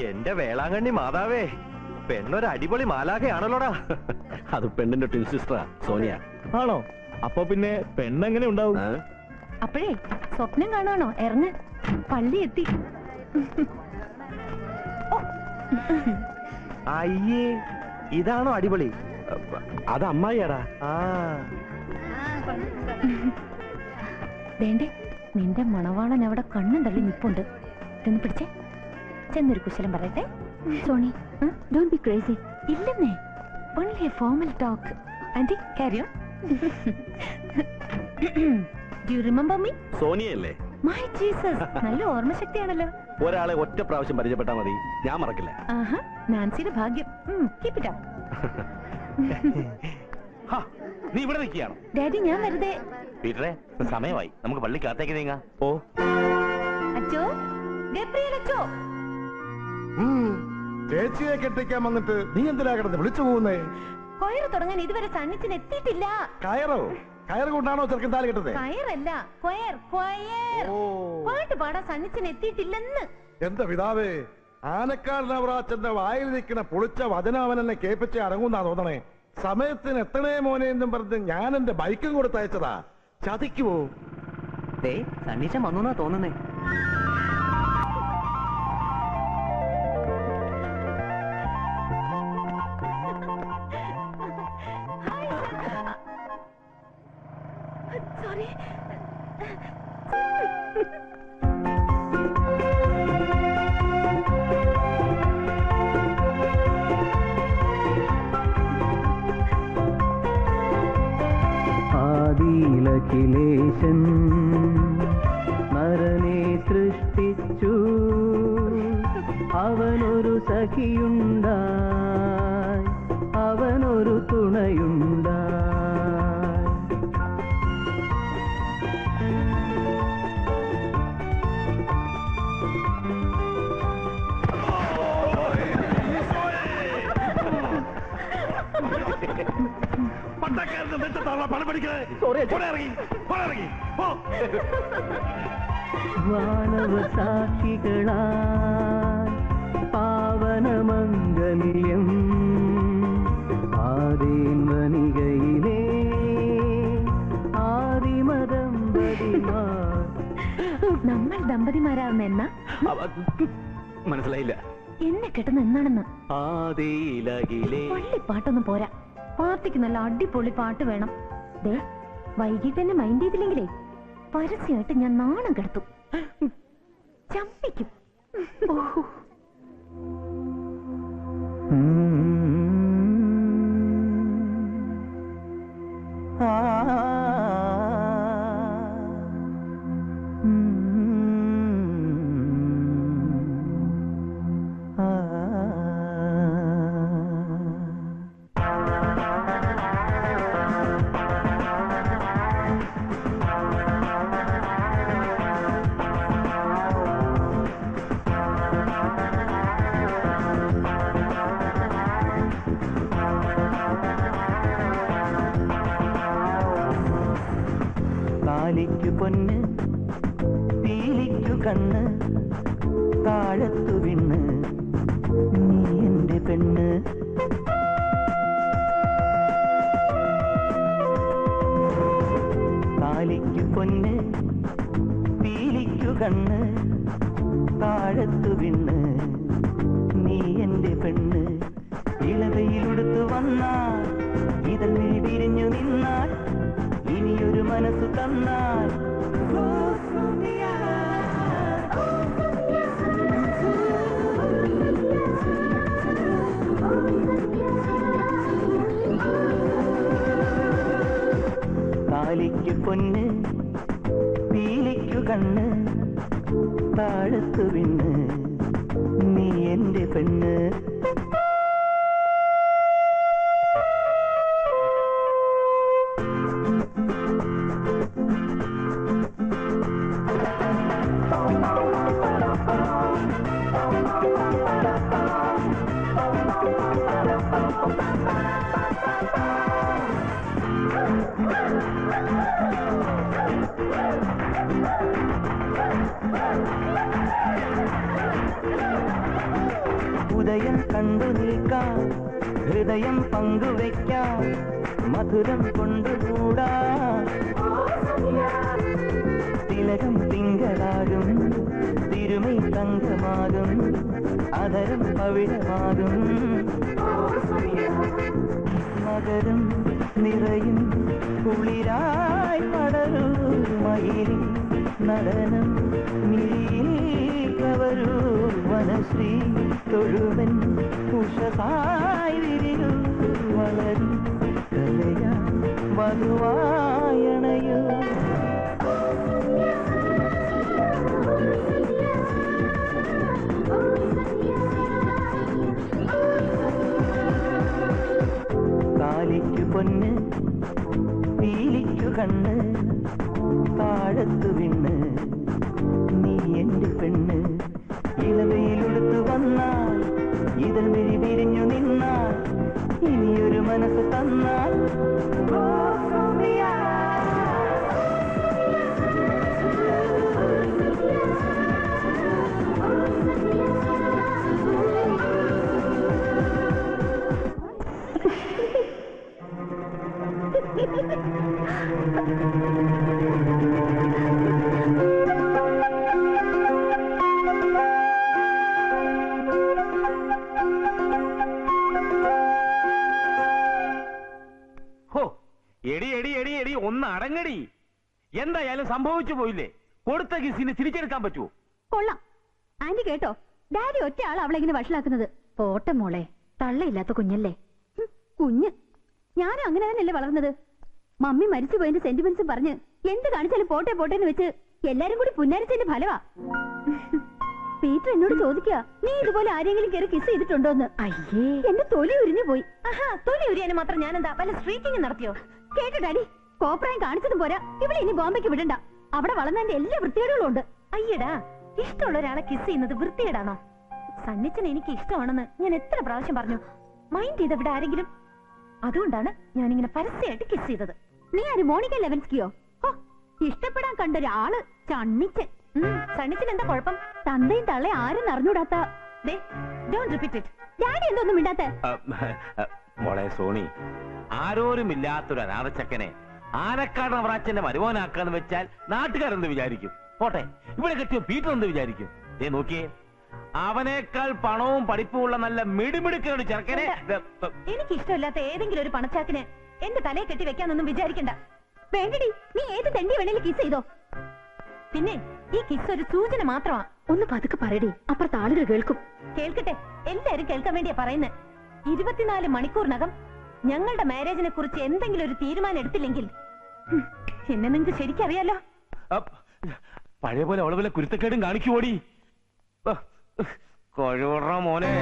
എന്റെ വേളാങ്കണ്ണി മാതാവേ, പെണ്ണൊരു അടിപൊളി മാലാഖയാണല്ലോടാ. അത് പെണ്ണിന്റെ ട്വിൻ സിസ്റ്ററാ സോനിയ. ആണോ? അപ്പൊ പിന്നെ പെണ്ണെങ്ങനെ ഉണ്ടാവും? അപ്പോഴേ സ്വപ്നം കാണുവാണോ? ഇറങ്ങ്, പള്ളി എത്തി. അയ്യേ, ഇതാണോ അടിപൊളി? അത് അമ്മായിയാടാ. വേണ്ടേ, നിന്റെ മണവാളൻ അവിടെ കണ്ണും തള്ളി നിപ്പുണ്ട്. ഇതൊന്ന് പിടിച്ചേ, ചെന്നൊരു കുശലം പറയട്ടെ. Soni, don't be crazy. ഇല്ലെന്നേ, only a formal talk. Aunty, carry on. Do you remember me? സോനിയല്ലേ? My Jesus, നല്ല ഓർമ്മശക്തിയാണല്ലോ. ഒരാളെ ഒറ്റ പ്രാവശ്യം പരിചയപ്പെട്ടാ മതി, ഞാൻ മറക്കില്ല. ആഹാ, നാൻസിയുടെ ഭാഗ്യം. Keep it up. നീ ഇവിടെ നിൽക്കുകയാണോ? ഡാഡി, ഞാൻ വെറുതെ. പീറ്ററെ, സമയമായി, നമുക്ക് പള്ളിക്കകത്തേക്ക് നീങ്ങാം. ഓ അച്ചോ, ഗബ്രിയേൽ അച്ചോ. ചേച്ചിയെ കെട്ടിക്കാൻ വന്നിട്ട് നീ എന്തിനാ കിടന്ന് വിളിച്ചു പോകുന്നേ? കൊയറ് തുടങ്ങാൻ ഇതുവരെ സന്നിച്ചിന് എത്തിയിട്ടില്ല. കയറോ? കയറ് കൊണ്ടാണോ ചെറുക്കൻ താലി കെട്ടത്? കയറല്ല, കൊയർ കൊയർ. പാട്ട് പാടാൻ സന്നിച്ചിന് എത്തിയിട്ടില്ലെന്ന്. എന്റെ പിതാവേ, ആനക്കാരനവറാച്ചന്റെ വായിൽ നിൽക്കുന്ന പൊളിച്ച വചനം അവൻ എന്നെ കേൾപ്പിച്ച് അടങ്ങുന്നാ തോന്നണേ. സമയത്തിന് എത്തണേ മോനെ എന്നും പറഞ്ഞ് ഞാൻ എന്റെ ബൈക്കും കൊടുത്തയച്ചതാ. ചതിക്കുവോ? സണ്ണീച്ചൻ വന്നു തോന്നുന്നേ. സോറി. ആദിയിലഖിലേശൻ നരനെ സൃഷ്ടിച്ചു, അവനൊരു സഖിയുണ്ടായി, അവനൊരു തുണയുണ്ടായി. വാനവസാക്ഷികളാൽ പാവനമംഗല്യം ആദിമനികയിലെ ആദിമദമ്പതിമാർ. നമ്മൾ ദമ്പതിമാരാവുന്ന എന്നാ? മനസ്സിലായില്ല. എന്നെ കെട്ടുന്ന എന്നാണെന്ന്. ആദിയിലഖിലേ. പള്ളിപ്പാട്ടൊന്നും പോരാ, പാർട്ടിക്ക് നല്ല അടിപൊളി പാട്ട് വേണം. ദേ, വൈകിട്ട് എന്നെ മൈൻഡ് ചെയ്തില്ലെങ്കിലേ പരസ്യമായിട്ട് ഞാൻ നാണം കെടുത്തും, ചമ്പിക്കും. താലിക്കു പൊന്ന്, പീലിക്കു കണ്ണ്, താഴത്തു വിണ്ണ്, നീ എന്റെ പെണ്ണ്. താലിക്കു പൊന്ന്, പീലിക്കു കണ്ണ്, താഴത്തു വിണ്ണ്, നീ എന്റെ പെണ്ണ്. ഇളവയിലുടുത്തു വന്നാൽ, ഇതൾ വിരിഞ്ഞു നിന്നാൽ, ഇനിയൊരു മനസ്സു തന്നാൽ, താലിക്കു പൊന്ന്, പീലിക്കു കണ്ണ്, താഴത്തു വിണ്ണ്, നീ എന്റെ പെണ്ണ്. ഉദയം കണ്ടു നിൽക്കാം, ഹൃദയം പങ്കുവെക്കാം, മധുരം കൊണ്ടുകൂടാ. തിലകം തിങ്കളാകും, തിരുമൈ തങ്കമാകും, അതരം പവിഴമാകും. മകരം നിറയും കുളിരായി പടരൂ മയിലിൻ നടനം മിഴിയിൽ കവരൂ വനശ്രീ തൊഴുവൻ ഉഷസായി വിരിയൂ വളരും കലയാ വധുവായണയോ. താലിക്കു പൊന്ന് പീലിക്കു കണ്ണ്, താഴത്തു വിണ്ണ് നീ എന്റെ പെണ്ണ്. ഇളവയിലൊടുത്തു വന്നാൽ ഇതിൽ വിഴി വിരിഞ്ഞു നിന്നാൽ, ഇനിയൊരു മനസ്സ് തന്നാൽ എടി എടി എടി എടി ഒന്ന് അടങ്ങടി. എന്തായാലും സംഭവിച്ചു പോയില്ലേ, കൊടുത്ത കിസിന് തിരിച്ചെടുക്കാൻ പറ്റുമോ? കൊള്ളാം. ആന്റി കേട്ടോ, ഡാഡി ഒറ്റ ആൾ അവളെ ഇങ്ങനെ വഷളാക്കുന്നത്. പോട്ടെ മോളെ, തള്ളയില്ലാത്ത കുഞ്ഞല്ലേ. കുഞ്ഞ് ഞാനും അങ്ങനെ തന്നെയല്ലേ വളർന്നത്. മമ്മി മരിച്ചു പോയതിന്റെ സെന്റിമെന്റ്സും പറഞ്ഞ് എന്ത് കാണിച്ചാലും പോട്ടെ പോട്ടെ എന്ന് വെച്ച് എല്ലാരും കൂടി പുന്നാരിച്ചതിന്റെ ഫലവാ. പീറ്റർ എന്നോട് ചോദിക്കുക, നീ ഇതുപോലെ ആരെങ്കിലും കയറി കിസ് ചെയ്തിട്ടുണ്ടോന്ന്. അയ്യേ, എന്റെ തൊലി ഉരിഞ്ഞു പോയി. തൊലി ഉരിയാന് മാത്രം ഞാനെന്താ വല്ല സ്ട്രീക്കിങ് നടത്തിയോ? കേട്ടോ ഡാഡി, കോപ്രായം കാണിച്ചതും പോരാ, ഇവിടെ ഇനി ബോംബെക്ക് വിടണ്ട. അവിടെ വളർന്നതിന്റെ എല്ലാ വൃത്തികേടുകളും ഉണ്ട്. അയ്യടാ, ഇഷ്ടമുള്ള ഒരാളെ കിസ് ചെയ്യുന്നത് വൃത്തികേടാണോ? സണ്ണിച്ചന് എനിക്ക് ഇഷ്ടമാണെന്ന് ഞാൻ എത്ര പ്രാവശ്യം പറഞ്ഞു. മൈൻഡ് ചെയ്ത ഇവിടെ ആരെങ്കിലും? അതുകൊണ്ടാണ് ഞാനിങ്ങനെ പരസ്യമായിട്ട് കിസ് ചെയ്തത്. നീ ആര്, മോണിക്ക ലെവൻസ്കിയോ? ഇഷ്ടപ്പെടാൻ കണ്ടൊരാള് ചണ്ണിച്ചൻ. സണ്ണിച്ചൻ എന്താ കുഴപ്പം? തന്തയും തള്ളയും ആരും അറിഞ്ഞൂടാത്ത. ഡാഡി എന്തൊന്നും മിണ്ടാത്ത? മോളെ സോണി, ആരോരുമില്ലാത്തൊരു അനാഥച്ചക്കനെ ആനക്കാട് നവറാച്ചന്റെ മരുമോനാക്കാന്ന് വെച്ചാൽ നാട്ടുകാരെന്ത് വിചാരിക്കും? പോട്ടെ, ഇവിടെ കെട്ടിയ പീറ്റർ എന്ത് വിചാരിക്കും? നോക്കിയേ, അവനേക്കാൾ പണവും പഠിപ്പും ഉള്ള നല്ല മിടിമിടുക്കൊരു ചെറുക്കനെ. എനിക്ക് ഇഷ്ടമില്ലാത്ത ഏതെങ്കിലും ഒരു പണച്ചാക്കിന് എന്റെ തലയെ കെട്ടി വെക്കാനൊന്നും വിചാരിക്കണ്ട. വേണ്ടടി, നീ ഏത് തെണ്ടി വേണേലും കിസ് ചെയ്തോ. പിന്നെ ഈ കിസ് ഒരു സൂചന മാത്രമാ. ഒന്ന് പതുക്കെ പറയടി, അപ്പുറത്ത് ആളുകൾ കേൾക്കും. കേൾക്കട്ടെ, എല്ലാരും കേൾക്കാൻ വേണ്ടിയാ പറയുന്നത്. 24 മണിക്കൂറിനകം ഞങ്ങളുടെ മാരേജിനെ കുറിച്ച് എന്തെങ്കിലും ഒരു തീരുമാനം എടുത്തില്ലെങ്കിൽ എന്നെ നിങ്ങൾക്ക് ശരിക്കറിയാലോ. പഴയ പോലെ അവളെ പോലെ കുരുത്തക്കേടും കാണിക്കുവോടി. കൊഴുറ മോനെ,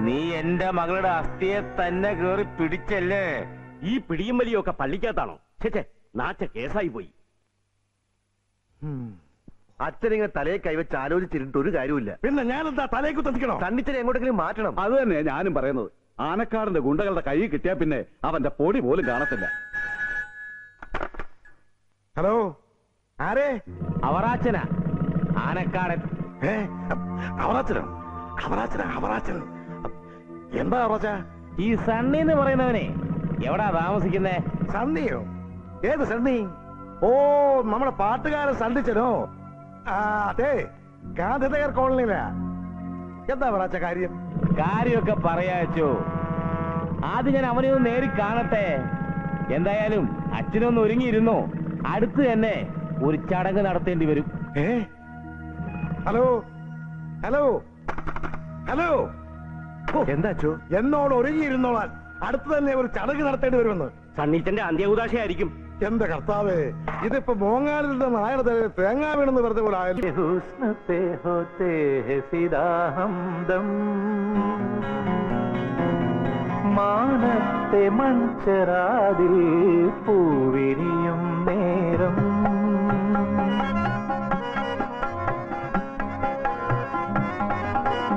നീ എന്റെ മകളുടെ അസ്ഥിയെ തന്നെ കേറി പിടിച്ചല്ലേ? ഈ പിടിയും വലിയും ഒക്കെ പള്ളിക്കകത്താണോ? ചേച്ചേ, നാച്ച കേസായി പോയി. അച്ഛനിങ്ങനെ തലയെ കൈവച്ച് ആലോചിച്ചിരുന്നിട്ട് ഒരു കാര്യമില്ല. പിന്നെ ഞാനെന്താ തലേക്ക് തന്നിക്കണോ? സണ്ണിച്ചനെ എങ്ങോട്ടെങ്കിലും മാറ്റണം. അത് തന്നെ ഞാനും പറയുന്നത്. ആനക്കാടിന്റെ ഗുണ്ടകളുടെ കൈ കിട്ടിയാ പിന്നെ അവന്റെ പൊടി പോലും കാണത്തില്ല. ഹലോ, ആരേ? അവറാച്ചനാ, ആനക്കാടൻ. അവറാച്ചനോ? അവറാച്ചൻ എന്താ അവറാച്ച? ഈ സണ്ണി എന്ന് പറയുന്നവനെ എവിടാ താമസിക്കുന്നേ? സണ്ണിയോ? ഏത് സണ്ണി? ഓ, നമ്മുടെ പാട്ടുകാരൻ സണ്ണിച്ചനോ? അതെ, ഗാന്ധിനഗർ കോളനിയിലാ. എന്താ അവറാച്ച കാര്യം? കാര്യമൊക്കെ പറയാച്ചോ. ആദ്യം ഞാൻ അവനെ ഒന്ന് നേരി കാണട്ടെ. എന്തായാലും അച്ഛനൊന്ന് ഒരുങ്ങിയിരുന്നോ, അടുത്ത് തന്നെ ഒരു ചടങ്ങ് നടത്തേണ്ടി വരും. ഹലോ ഹലോ ഹലോ, എന്താ അച്ഛോ? എന്നോട് ഒരുങ്ങിയിരുന്നോളാൻ അടുത്ത് തന്നെ ഒരു ചടങ്ങ് നടത്തേണ്ടി വരുമെന്ന്. സണ്ണീച്ചന്റെ അന്ത്യൗദാശയായിരിക്കും. എന്റെ കർത്താവേ, ഇതിപ്പോ മോങ്ങാലിൽ നിന്ന് നായയുടെ തേങ്ങാ വീണെന്ന് വെറുതെ പോലെ ആയാലും. മാനത്തെ മൺചെറാതിൽ പൂവിരിയും നേരം,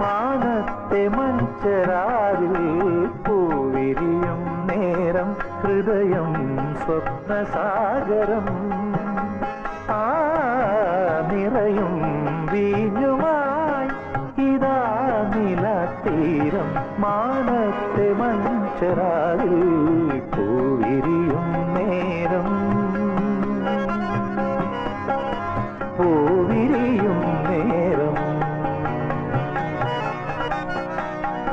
മാനത്തെ മൺചെറാതിൽ പൂവിരിയും നേരം, ഹൃദയം സ്വപ്നസാഗരം, ആ നിറയും വീഞ്ഞുമായി ഇതാ നിലത്തിൽ തീരം മാനത്തെ മഞ്ചരാതിൽ പൂവിരിയും നേരം പൂവിരിയും നേരം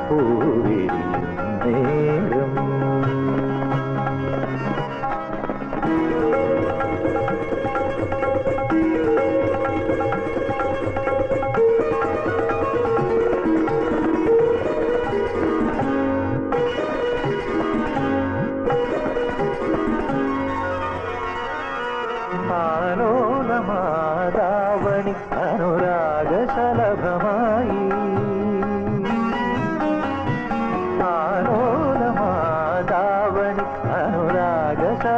പൂവിരിയും നേരം ആലോലമാതാവണി അനുരാഗശലഭമായി ആലോലമാതാവണി അനുരാഗശലഭമായി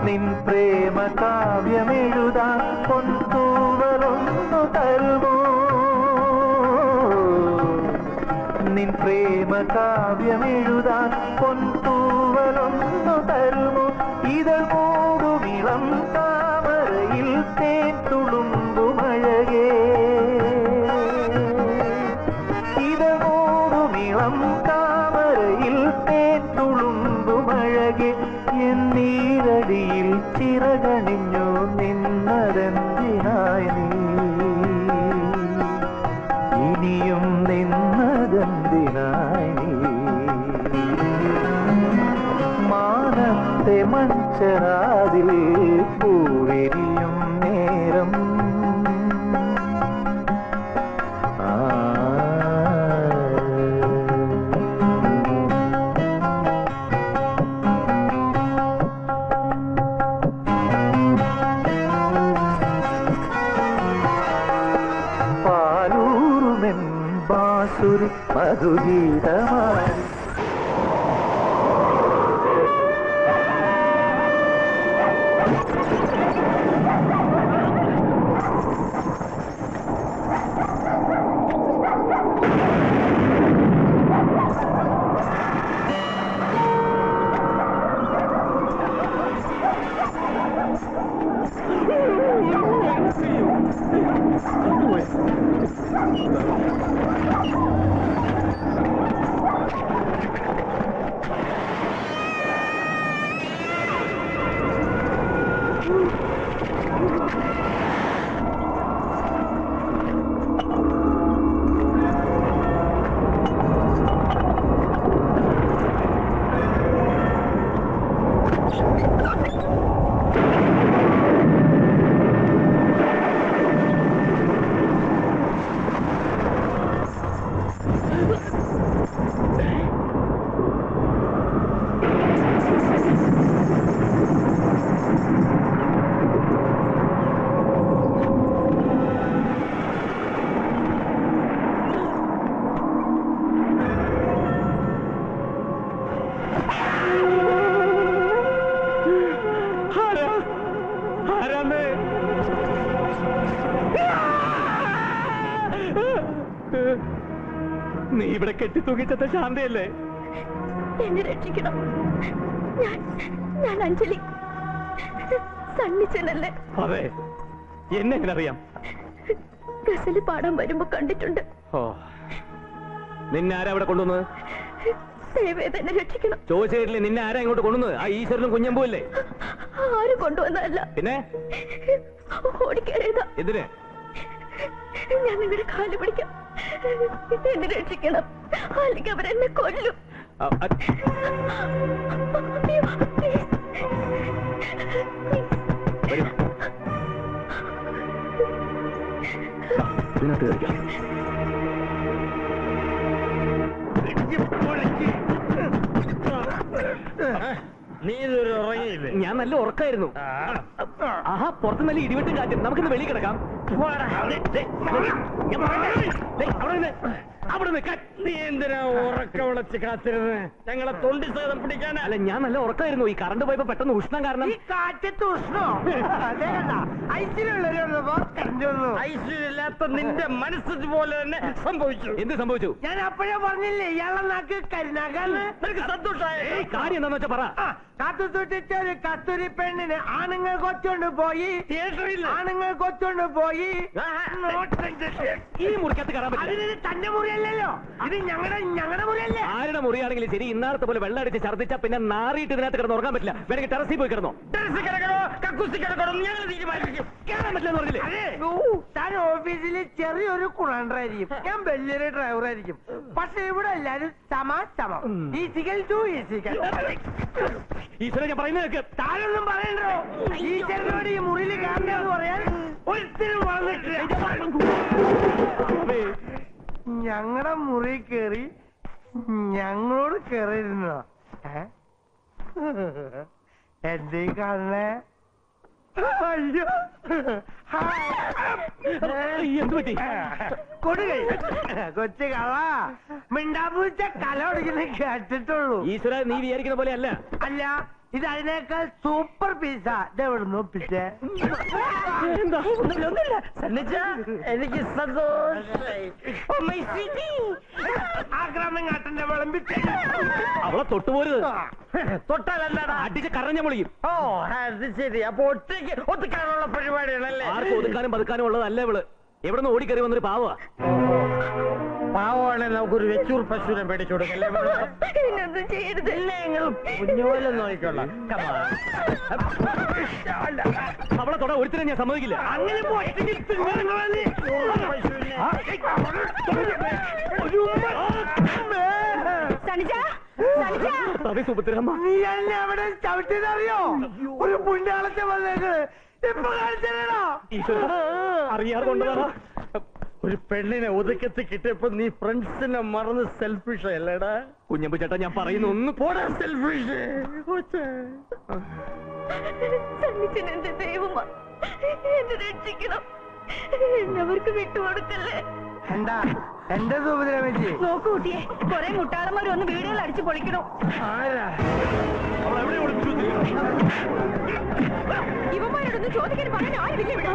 നിൻ പ്രേമ കാവ്യമെഴുതാൻ പൊന്തൂവലൊന്നു തരുമോ നിൻ പ്രേമ കാവ്യമെഴുതാൻ പൊന്തൂവലൊന്നു തരുമോ ഇതൾ മൂടുമിളം താമരയിൽ തേൻ തുളുമ്പുമഴകേ ഇതൾ മൂടുമിളം താമരയിൽ തേൻ തുളുമ്പുമഴകേ എന്നീരടിയിൽ ചിറകണിഞ്ഞു നിന്നതെന്തിനായി നീ ഇനിയും നിന്നതെന്തിനായി നീ മാനത്തെ മഞ്ചരാതിൽ പൂവിരിയും നേരം പാലൂറുമെൻ ബാസുരി മധുഗീതമായി നീ ഇവിടെ കെട്ടിത്തൂങ്ങിച്ചത്തെ ശാന്തയല്ലേ? എന്നെ രക്ഷിക്കണം. ഞാൻ അഞ്ജലി, സണ്ണിച്ചനല്ലേ? അതെ, എന്നെ എങ്ങനെ അറിയാം? ഗസല് പാടാൻ വരുമ്പോ കണ്ടിട്ടുണ്ട്. ഓ, നിന്നെ ആരാ ഇവിടെ കൊണ്ടുവന്നത്? ദയവേത് എന്നെ രക്ഷിക്കണം. ചോദിച്ചിട്ടില്ലേ നിന്നെ ആരാ ഇങ്ങോട്ട് കൊണ്ടുവന്നത്? ആ ഈശ്വരനും കുഞ്ഞമ്പൂ അല്ലേ? ആരും കൊണ്ടുവന്നതല്ല. പിന്നെ ഓടിക്കയറിയതാ. എന്തിന്? ഞാൻ നിങ്ങളുടെ കാല് പിടിക്കാം. എന്നെ രക്ഷിക്കണം, അല്ലെങ്കിൽ അവരെന്നെ കൊല്ലും. ഇതിനകത്ത് കഴിക്കാം. നീ ഇതൊരു ഉറങ്ങിയില്ലേ? ഞാൻ നല്ല ഉറക്കായിരുന്നു. ആഹാ, പുറത്ത് നല്ല ഇടിവെട്ടും കാറ്റും. നമുക്കിന്ന് വെളി കിടക്കാം. നീ എന്തിനാ ഉറക്ക വിളച്ച് കാത്തിരുന്ന്? ഞങ്ങളെ തൊണ്ടി സേതം പിടിക്കാനാ? അല്ല, ഞാൻ നല്ല ഉറക്കായിരുന്നു. ഈ കറണ്ട് പോയപ്പോ പെട്ടെന്ന് ഉഷ്ണം കാരണം. കാറ്റത്ത് ഉഷ്ണോ? ഐശ്വര്യമില്ലാത്ത നിന്റെ മനസ്സ് പോലെ തന്നെ സംഭവിച്ചു. എന്ത് സംഭവിച്ചു? ഞാൻ അപ്പോഴേ പറഞ്ഞില്ലേ ഇയാളെ നാക്ക് കരിനാക്കാന്ന്. നിനക്ക് സന്തോഷമായ കാര്യം എന്താന്ന് വെച്ചാ പറ. കാത്തു സൂക്ഷിച്ച ഒരു കസ്തൂരി പെണ്ണിന് ആണുങ്ങൾ കൊച്ചുകൊണ്ട് പോയി തിയേറ്ററിൽ ആണുങ്ങൾ കൊച്ചുകൊണ്ട് പോയി ഈ മുറിക്കകത്ത് കയറാൻ പറ്റില്ല. തന്റെ മുറിയല്ലല്ലോ, ഇത് ഞങ്ങളുടെ മുറിയല്ലേ. ആരുടെ മുറിയാണെങ്കിലും ശരി, ഇന്നാളത്തെ പോലെ വെള്ളം അടിച്ച് ഛർദ്ദിച്ചാ പിന്നെ നാറിയിട്ട് ഇതിനകത്ത് കിടന്ന് ഉറങ്ങാൻ പറ്റില്ല. വേണമെങ്കിൽ ടെറസിൽ പോയി കിടന്നോ. ടെറസിൽ കിടക്കണോ കക്കൂസി കിടക്കണോ ഞങ്ങൾ തീരുമാനിക്കും. കയറാൻ പറ്റില്ലെന്ന് പറഞ്ഞില്ലേ? താൻ ഓഫീസിൽ ചെറിയൊരു കുളണ്ടറായിരിക്കും, ഞാൻ വലിയൊരു ഡ്രൈവറായിരിക്കും. പക്ഷെ ഇവിടെ എല്ലാരും സമം. Is equal to is equal. ഈശ്വരൻ ഞാൻ പറയുന്നത് കേൾക്ക്. താനൊന്നും പറയണ്ടോ. ഈശ്വരനോട് ഈ മുറിയിൽ കാണണ്ടെന്ന് പറയാൻ ഒരിക്കലും വന്നിട്ടില്ല. ഞങ്ങളുടെ മുറി കയറി ഞങ്ങളോട് കയറിയിരുന്നോ? എന്തേ കാണണേ? അയ്യോ, എന്ത് പറ്റി? കൊടുകൈ കൊച്ചു കള മിണ്ടാപ്പൂച്ച കല ഒടിക്കുന്ന കേട്ടിട്ടുള്ളൂ. ഈശ്വര, നീ വിചാരിക്കുന്ന പോലെ അല്ല. അല്ല, ഇത് അതിനേക്കാൾ സൂപ്പർ പീസാ. ഇതെവിടുന്ന് ഒപ്പിച്ചേ? ഒന്നുമില്ല. എനിക്ക് സന്തോഷായി. ആക്രമണാട്ടന്റെ വിളമ്പിച്ച് അവളെ തൊട്ടുപോരുത്. തൊട്ടാലല്ലാടാ അടിച്ച് കറഞ്ഞ മുളിയും. ഓ അത് ശരി. അപ്പൊ ഒത്തുക്കാനുള്ള പരിപാടികളല്ലേ? ആർക്കും ഒതുക്കാനും പതുക്കാനും ഉള്ളതല്ല ഇവള്. എവിടെ നിന്ന് ഓടിക്കറി വന്നൊരു പാവാ. പാവമാണെങ്കിൽ നമുക്കൊരു വെച്ചൂർ പശുവിനെ പേടിച്ചു കൊടുക്കല്ലേ? കുഞ്ഞുപോലെ നോക്കിക്കൊള്ളാം. അവളെ തൊട ഒരുത്തരം ഞാൻ സമ്മതിക്കില്ല. അങ്ങനെ സുഭദ്രമ്മ, നീ എന്നെ അവിടെ ചവിട്ടിയതറിയോ? ഒരു പുണ്യാളത്തെ വന്നേക്ക് ഇപ്പൊ കാണിച്ചോ. അറിയാതെ കൊണ്ടതാ. ഒരു പെണ്ണിനെ ഒതുക്കത്തി കിട്ടിയപ്പോ നീ ഫ്രണ്ട്സിനെ മറന്ന് സെൽഫിഷ് അല്ലേടാ? കുഞ്ഞമ്പു ചേട്ടാ, ഞാൻ പറയുന്നു ഒന്ന് പോടാ സെൽഫിഷ്. എന്റെ ദൈവമാ, എന്നെ രക്ഷിക്കണം, എന്നവർക്ക് വിട്ടുകൊടുക്കല്ലേ. എന്താ എന്റെ സുഭദ്രമേച്ചി? നോക്കൂ കുട്ടിയെ, കുറെ മുട്ടാളന്മാർ ഒന്ന് വീടുകൾ അടിച്ചു പൊളിക്കണു. ആരാ? ഇവന്മാരോടൊന്ന് ചോദിക്കാൻ പറയാൻ ആരുമില്ല ഇവിടെ.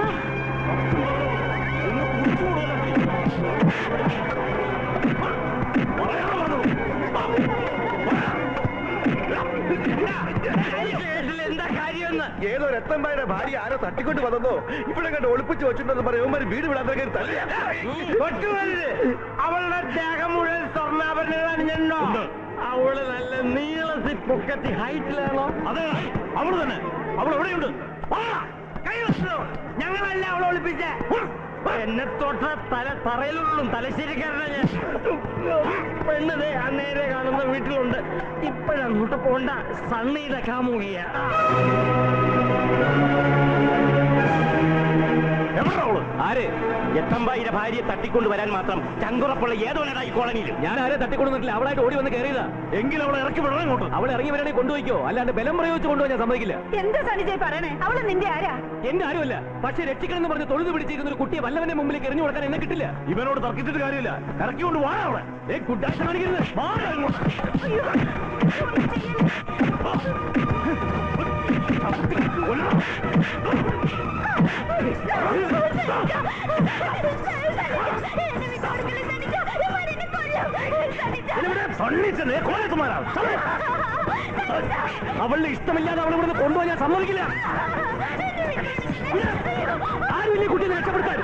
എന്താ കാര്യമെന്ന്? ഏതോ രത്തമ്പായുടെ ഭാര്യ ആരോ തട്ടിക്കൊണ്ട് വന്നോ ഇവിടെ കണ്ട് ഒളിപ്പിച്ച് വെച്ചിട്ടുണ്ടെന്ന് പറയും. വീട് വിടാൻ തല്ല. അവളുടെ ദേഹം മുഴുവൻ സ്വർണ്ണാഭരണങ്ങൾ അണിഞ്ഞോ? അവള് നല്ല നീളത്തിൽ പൊക്കത്തി ഹൈറ്റിലാണോ? അതെ, അവള് തന്നെ. അവൾ എവിടെയുണ്ട്? ഞങ്ങളല്ല അവളെ ഒളിപ്പിച്ചേ. എന്നെ തൊട്ട തറയിലുള്ളും തലശ്ശേരിക്കാരനാ ഞാൻ. പെണ്ണതേ ആ നേരെ കാണുന്ന വീട്ടിലുണ്ട്. ഇപ്പോഴങ്ങോട്ട് പോണ്ട, സണ്ണിയുടെ കാമുകിയ. ആര്? എത്തമ്പായിയുടെ ഭാര്യയെ തട്ടിക്കൊണ്ട് വരാൻ മാത്രം ചങ്കുറപ്പുള്ള ഏതോനടാ ഈ കോളനിയിൽ. ഞാൻ ആരെ തട്ടിക്കൊടുന്നിട്ടില്ല. അവളായിട്ട് ഓടി വന്ന് കയറിയതാ. എങ്കിലും അവളെ ഇറക്കി വിടണം ഇങ്ങോട്ട്. അവളെ ഇറങ്ങി വരാണെങ്കിൽ കൊണ്ടുപോയിക്കോ, അല്ലാണ്ട് ബലം പ്രയോഗിച്ച് കൊണ്ടുപോയി ഞാൻ സമ്മതിക്കില്ല. എന്താ സനിജയ് പറയണേ? അവള് നിന്റെ ആരാ? എന്റെ ആരുമല്ല. പക്ഷെ രക്ഷിക്കണം എന്ന് പറഞ്ഞ് തൊഴുതു പിടിച്ചിരിക്കുന്ന ഒരു കുട്ടിയെ വല്ലവന്റെ മുമ്പിലേക്ക് എറിഞ്ഞു കൊടുക്കാൻ എന്നെ കിട്ടില്ല. ഇവനോട് തർക്കിച്ചിട്ട് കാര്യമില്ല. ഇറക്കിക്കൊണ്ട് വാ അവളെ. ഗുഡായിട്ട് കാണിക്കരുത്. അവളുടെ ഇഷ്ടമില്ലാതെ അവളെ ഇവിടുന്ന് കൊണ്ടുപോയി ഞാൻ സമ്മതിക്കില്ല. ആരുമില്ലേ കുട്ടിയെ രക്ഷപ്പെടുത്താൻ?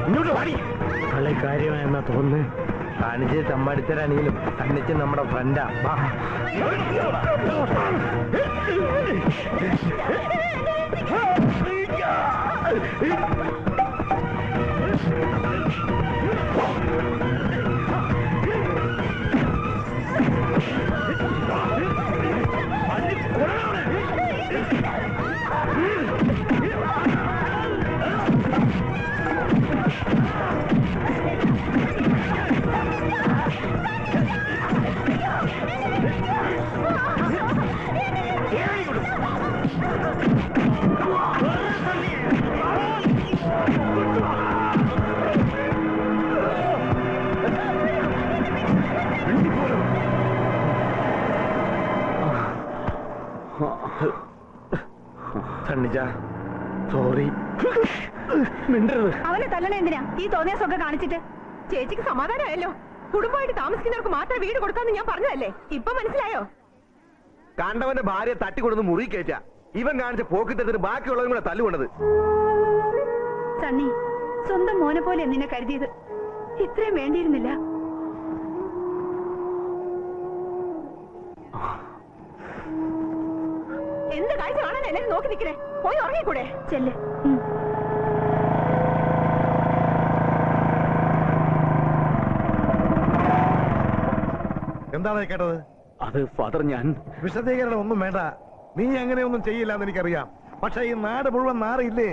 ഇങ്ങോട്ട് പാടി. കളി കാര്യമായെന്നാ തോന്നുന്നു. കാണിച്ച് തമ്മാടിത്തരാണെങ്കിലും കണ്ണിച്ച് നമ്മുടെ ഫ്രണ്ടാ. സോറി. അവനെ തല്ലണ എന്തിനാ? ഈ തോന്നിയാസൊക്കെ കാണിച്ചിട്ട് ചേച്ചിക്ക് സമാധാനമായല്ലോ. കുടുംബമായിട്ട് താമസിക്കുന്നവർക്ക് മാത്രം വീട് കൊടുക്കാന്ന് ഞാൻ പറഞ്ഞതല്ലേ, ഇപ്പൊ മനസ്സിലായോ? കണ്ടവന്റെ ഭാര്യ തട്ടിക്കൊടുന്ന് മുറി കയറ്റ. ഇവൻ കാണിച്ച പോക്കിട്ടത്തിന് ബാക്കിയുള്ളതും കൂടെ തല്ലുകൊണ്ടത്. സണ്ണി, സ്വന്തം മോനെ പോലെ നിന്നെ കരുതിയത് ഇത്രയും വേണ്ടിയിരുന്നില്ല. എന്ത് കാഴ്ച കാണാൻ എല്ലാരും നോക്കി നിൽക്കണേ? പോയി ഉറങ്ങിക്കൂടെ? ചെല്ല്. എന്താണ് കേട്ടത്? അത് ഫാദർ, ഞാൻ വിശദീകരണം ഒന്നും വേണ്ട. നീ അങ്ങനെയൊന്നും ചെയ്യില്ല എന്ന് എനിക്കറിയാം. പക്ഷെ ഈ നാട് മുഴുവൻ നാറിയില്ലേ?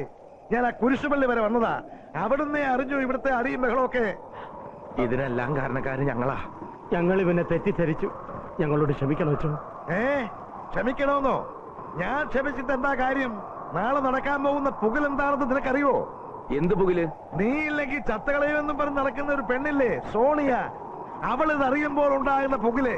ഞാൻ ആ കുരിശുപള്ളി വരെ വന്നതാ. അവിടുന്ന് അറിഞ്ഞു ഇവിടുത്തെ അടിയും ബഹളമൊക്കെ. ഇതിനെല്ലാം കാരണക്കാരൻ ഞങ്ങളാ. ഞങ്ങൾ ഇവനെ തെറ്റിദ്ധരിച്ചു. ഞങ്ങളോട് ക്ഷമിക്കണം അച്ഛോ. ക്ഷമിക്കണമെന്നോ? ഞാൻ ക്ഷമിച്ചിട്ട് എന്താ കാര്യം? നാളെ നടക്കാൻ പോകുന്ന പുകൽ എന്താണെന്ന് നിനക്കറിയോ? എന്ത് പുകില്? നീ ഇല്ലെങ്കിൽ ചത്തകളയുമെന്നും പറഞ്ഞ് നടക്കുന്ന ഒരു പെണ്ണില്ലേ, സോണിയ. അവളിത് അറിയുമ്പോൾ ഉണ്ടാകുന്ന പുകില്.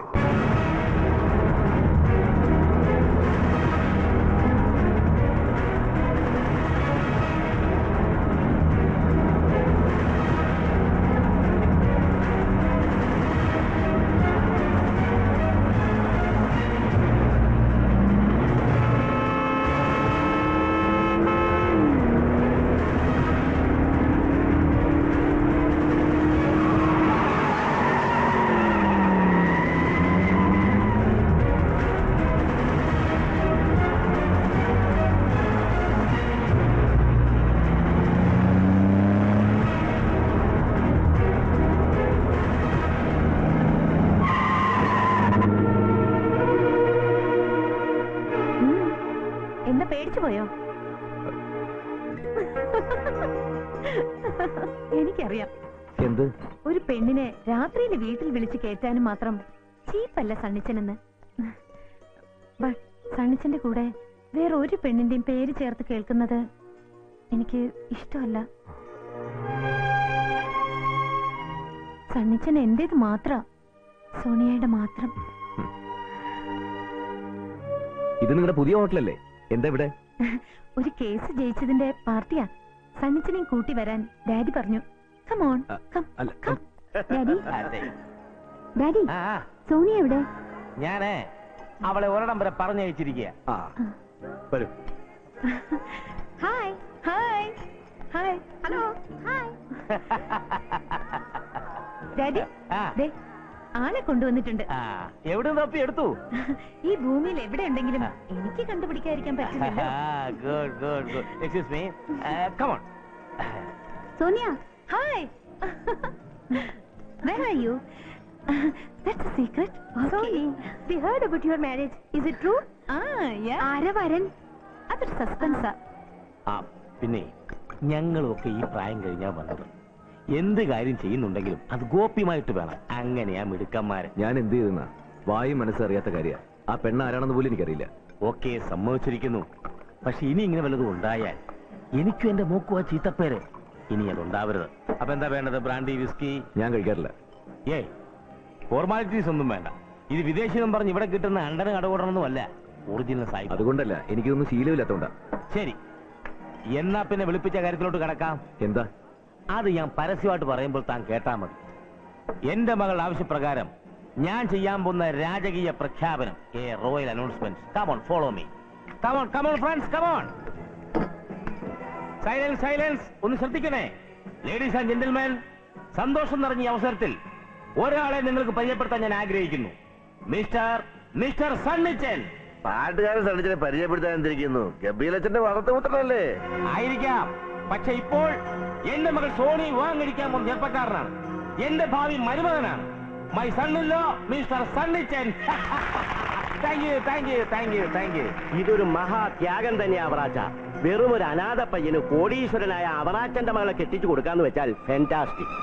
എന്താ പേടിച്ചു പോയോ? എനിക്കറിയാം. എന്ത്? ഒരു പെണ്ണിനെ രാത്രിയിൽ വീട്ടിൽ വിളിച്ച് കയറ്റാനും മാത്രം ചീപ്പല്ല സണ്ണിച്ചനെന്ന്. ബട്ട് സണ്ണിച്ചന്റെ കൂടെ വേറെ ഒരു പെണ്ണിന്റെയും പേര് ചേർത്ത് കേൾക്കുന്നത് എനിക്ക് ഇഷ്ടമല്ല. സണ്ണിച്ചൻ എന്റേത് മാത്ര, സോണിയയുടെ മാത്രം. ഇത് നിങ്ങളുടെ പുതിയ ഹോട്ടലല്ലേ? എന്താ ഇവിടെ? ഒരു കേസ് ജയിച്ചതിന്റെ പാർട്ടിയാ. സണ്ണിച്ചനെയും കൂട്ടി വരാൻ ഡാഡി പറഞ്ഞു. Come on, come come. Daddy, daddy, Sonia എവിടെ? ഞാനേ അവളെ ഒരിടം വരെ പറഞ്ഞയച്ചിരിക്കുക. വരൂ. Hi hi hi. Hello hi. Daddy, ദേ ആളെ കൊണ്ടുവന്നിട്ടുണ്ട്. എവിടെ തപ്പി എടുത്തു? ഈ ഭൂമിയിൽ എവിടെ ഉണ്ടെങ്കിലും എനിക്ക് കണ്ടുപിടിക്കാതിരിക്കാൻ പറ്റില്ലല്ലോ. Good good good. Excuse me, come on. Sonia, hi. Where are you? That's a secret. Sorry, we heard about your marriage. Is it true? Yeah. ആരാ വരൻ? അതൊരു സസ്പെൻസാ. പിന്നെ ഞങ്ങളൊക്കെ ഈ പ്രായം കഴിഞ്ഞാൽ വന്നത്. എന്ത് കാര്യം ചെയ്യുന്നുണ്ടെങ്കിലും അത് ഗോപ്യമായിട്ട് വേണം. അങ്ങനെയാ മിടുക്കന്മാര്. ഞാൻ എന്ത് ചെയ്തെന്നാ? വായും മനസ്സറിയാത്ത കാര്യ. ആ പെണ്ണ് ആരാണെന്ന് പോലും എനിക്കറിയില്ല. ഓക്കെ, സമ്മതിച്ചിരിക്കുന്നു. പക്ഷെ ഇനി ഇങ്ങനെ വല്ലതും ഉണ്ടായാൽ എനിക്കും എന്റെ മൂക്കുവാ ചീത്തപ്പേര്. ഇനി അതുണ്ടാവരുത്. അപ്പൊ എന്താ വേണ്ടത്? Brandy, whisky? ഞാൻ കഴിക്കാറില്ല. ഫോർമാലിറ്റീസ് ഒന്നും വേണ്ട. ഇത് വിദേശിയെന്നും പറഞ്ഞ് ഇവിടെ കിട്ടുന്ന അണ്ടന് കടകൂടണമെന്നുമല്ല. ഒറിജിനൽ സായി. അതുകൊണ്ടല്ല, എനിക്കൊന്നും ശീലമില്ലാത്തോണ്ടാ. ശരി, എന്നാ പിന്നെ വിളിപ്പിച്ച കാര്യത്തിലോട്ട് കിടക്കാം. എന്താ? അത് ഞാൻ പരസ്യമായിട്ട് പറയുമ്പോൾ താൻ കേട്ടാ മതി. എന്റെ മകൾ ആവശ്യപ്രകാരം ഞാൻ ചെയ്യാൻ പോകുന്ന രാജകീയ പ്രഖ്യാപനം, royal announcement. Come on, follow me. Come on, come on friends, come on. Silence, silence. ഒന്ന് ശ്രദ്ധിക്കണേ ലേഡീസ് ആൻഡ് ജെന്റിൽമാൻ. സന്തോഷം നിറഞ്ഞ അവസരത്തിൽ ഒരാളെ നിങ്ങൾക്ക് പരിചയപ്പെടുത്താൻ ഞാൻ ആഗ്രഹിക്കുന്നു. മിസ്റ്റർ സണ്ണിച്ചൻ. പാട്ടുകാരൻ സണ്ണിച്ചനെ പരിചയപ്പെടുത്താൻ എന്തിരിക്കുന്നു? ഗബ്ബീലച്ചന്റെ വളർത്തുപുത്രനല്ലേ? ആയിരിക്കാം. പക്ഷെ ഇപ്പോൾ എന്റെ മകൾ സോണി വിവാഹം കഴിക്കാൻ പോകുന്ന ചെറുപ്പക്കാരനാണ്. എന്റെ ഭാവി മരുമകനാണ്. My son in law mister Sunnichan. Thank you, thank you, thank you, thank you. ഇതൊരു മഹാത്യാഗം തന്നെയാ അവറാച്ച. വെറും ഒരു അനാഥ പയ്യന് കോടീശ്വരനായ അവറാച്ചന്റെ മകളെ കെട്ടിച്ചു കൊടുക്കാന്ന് വെച്ചാൽ ഫാന്റാസ്റ്റിക്.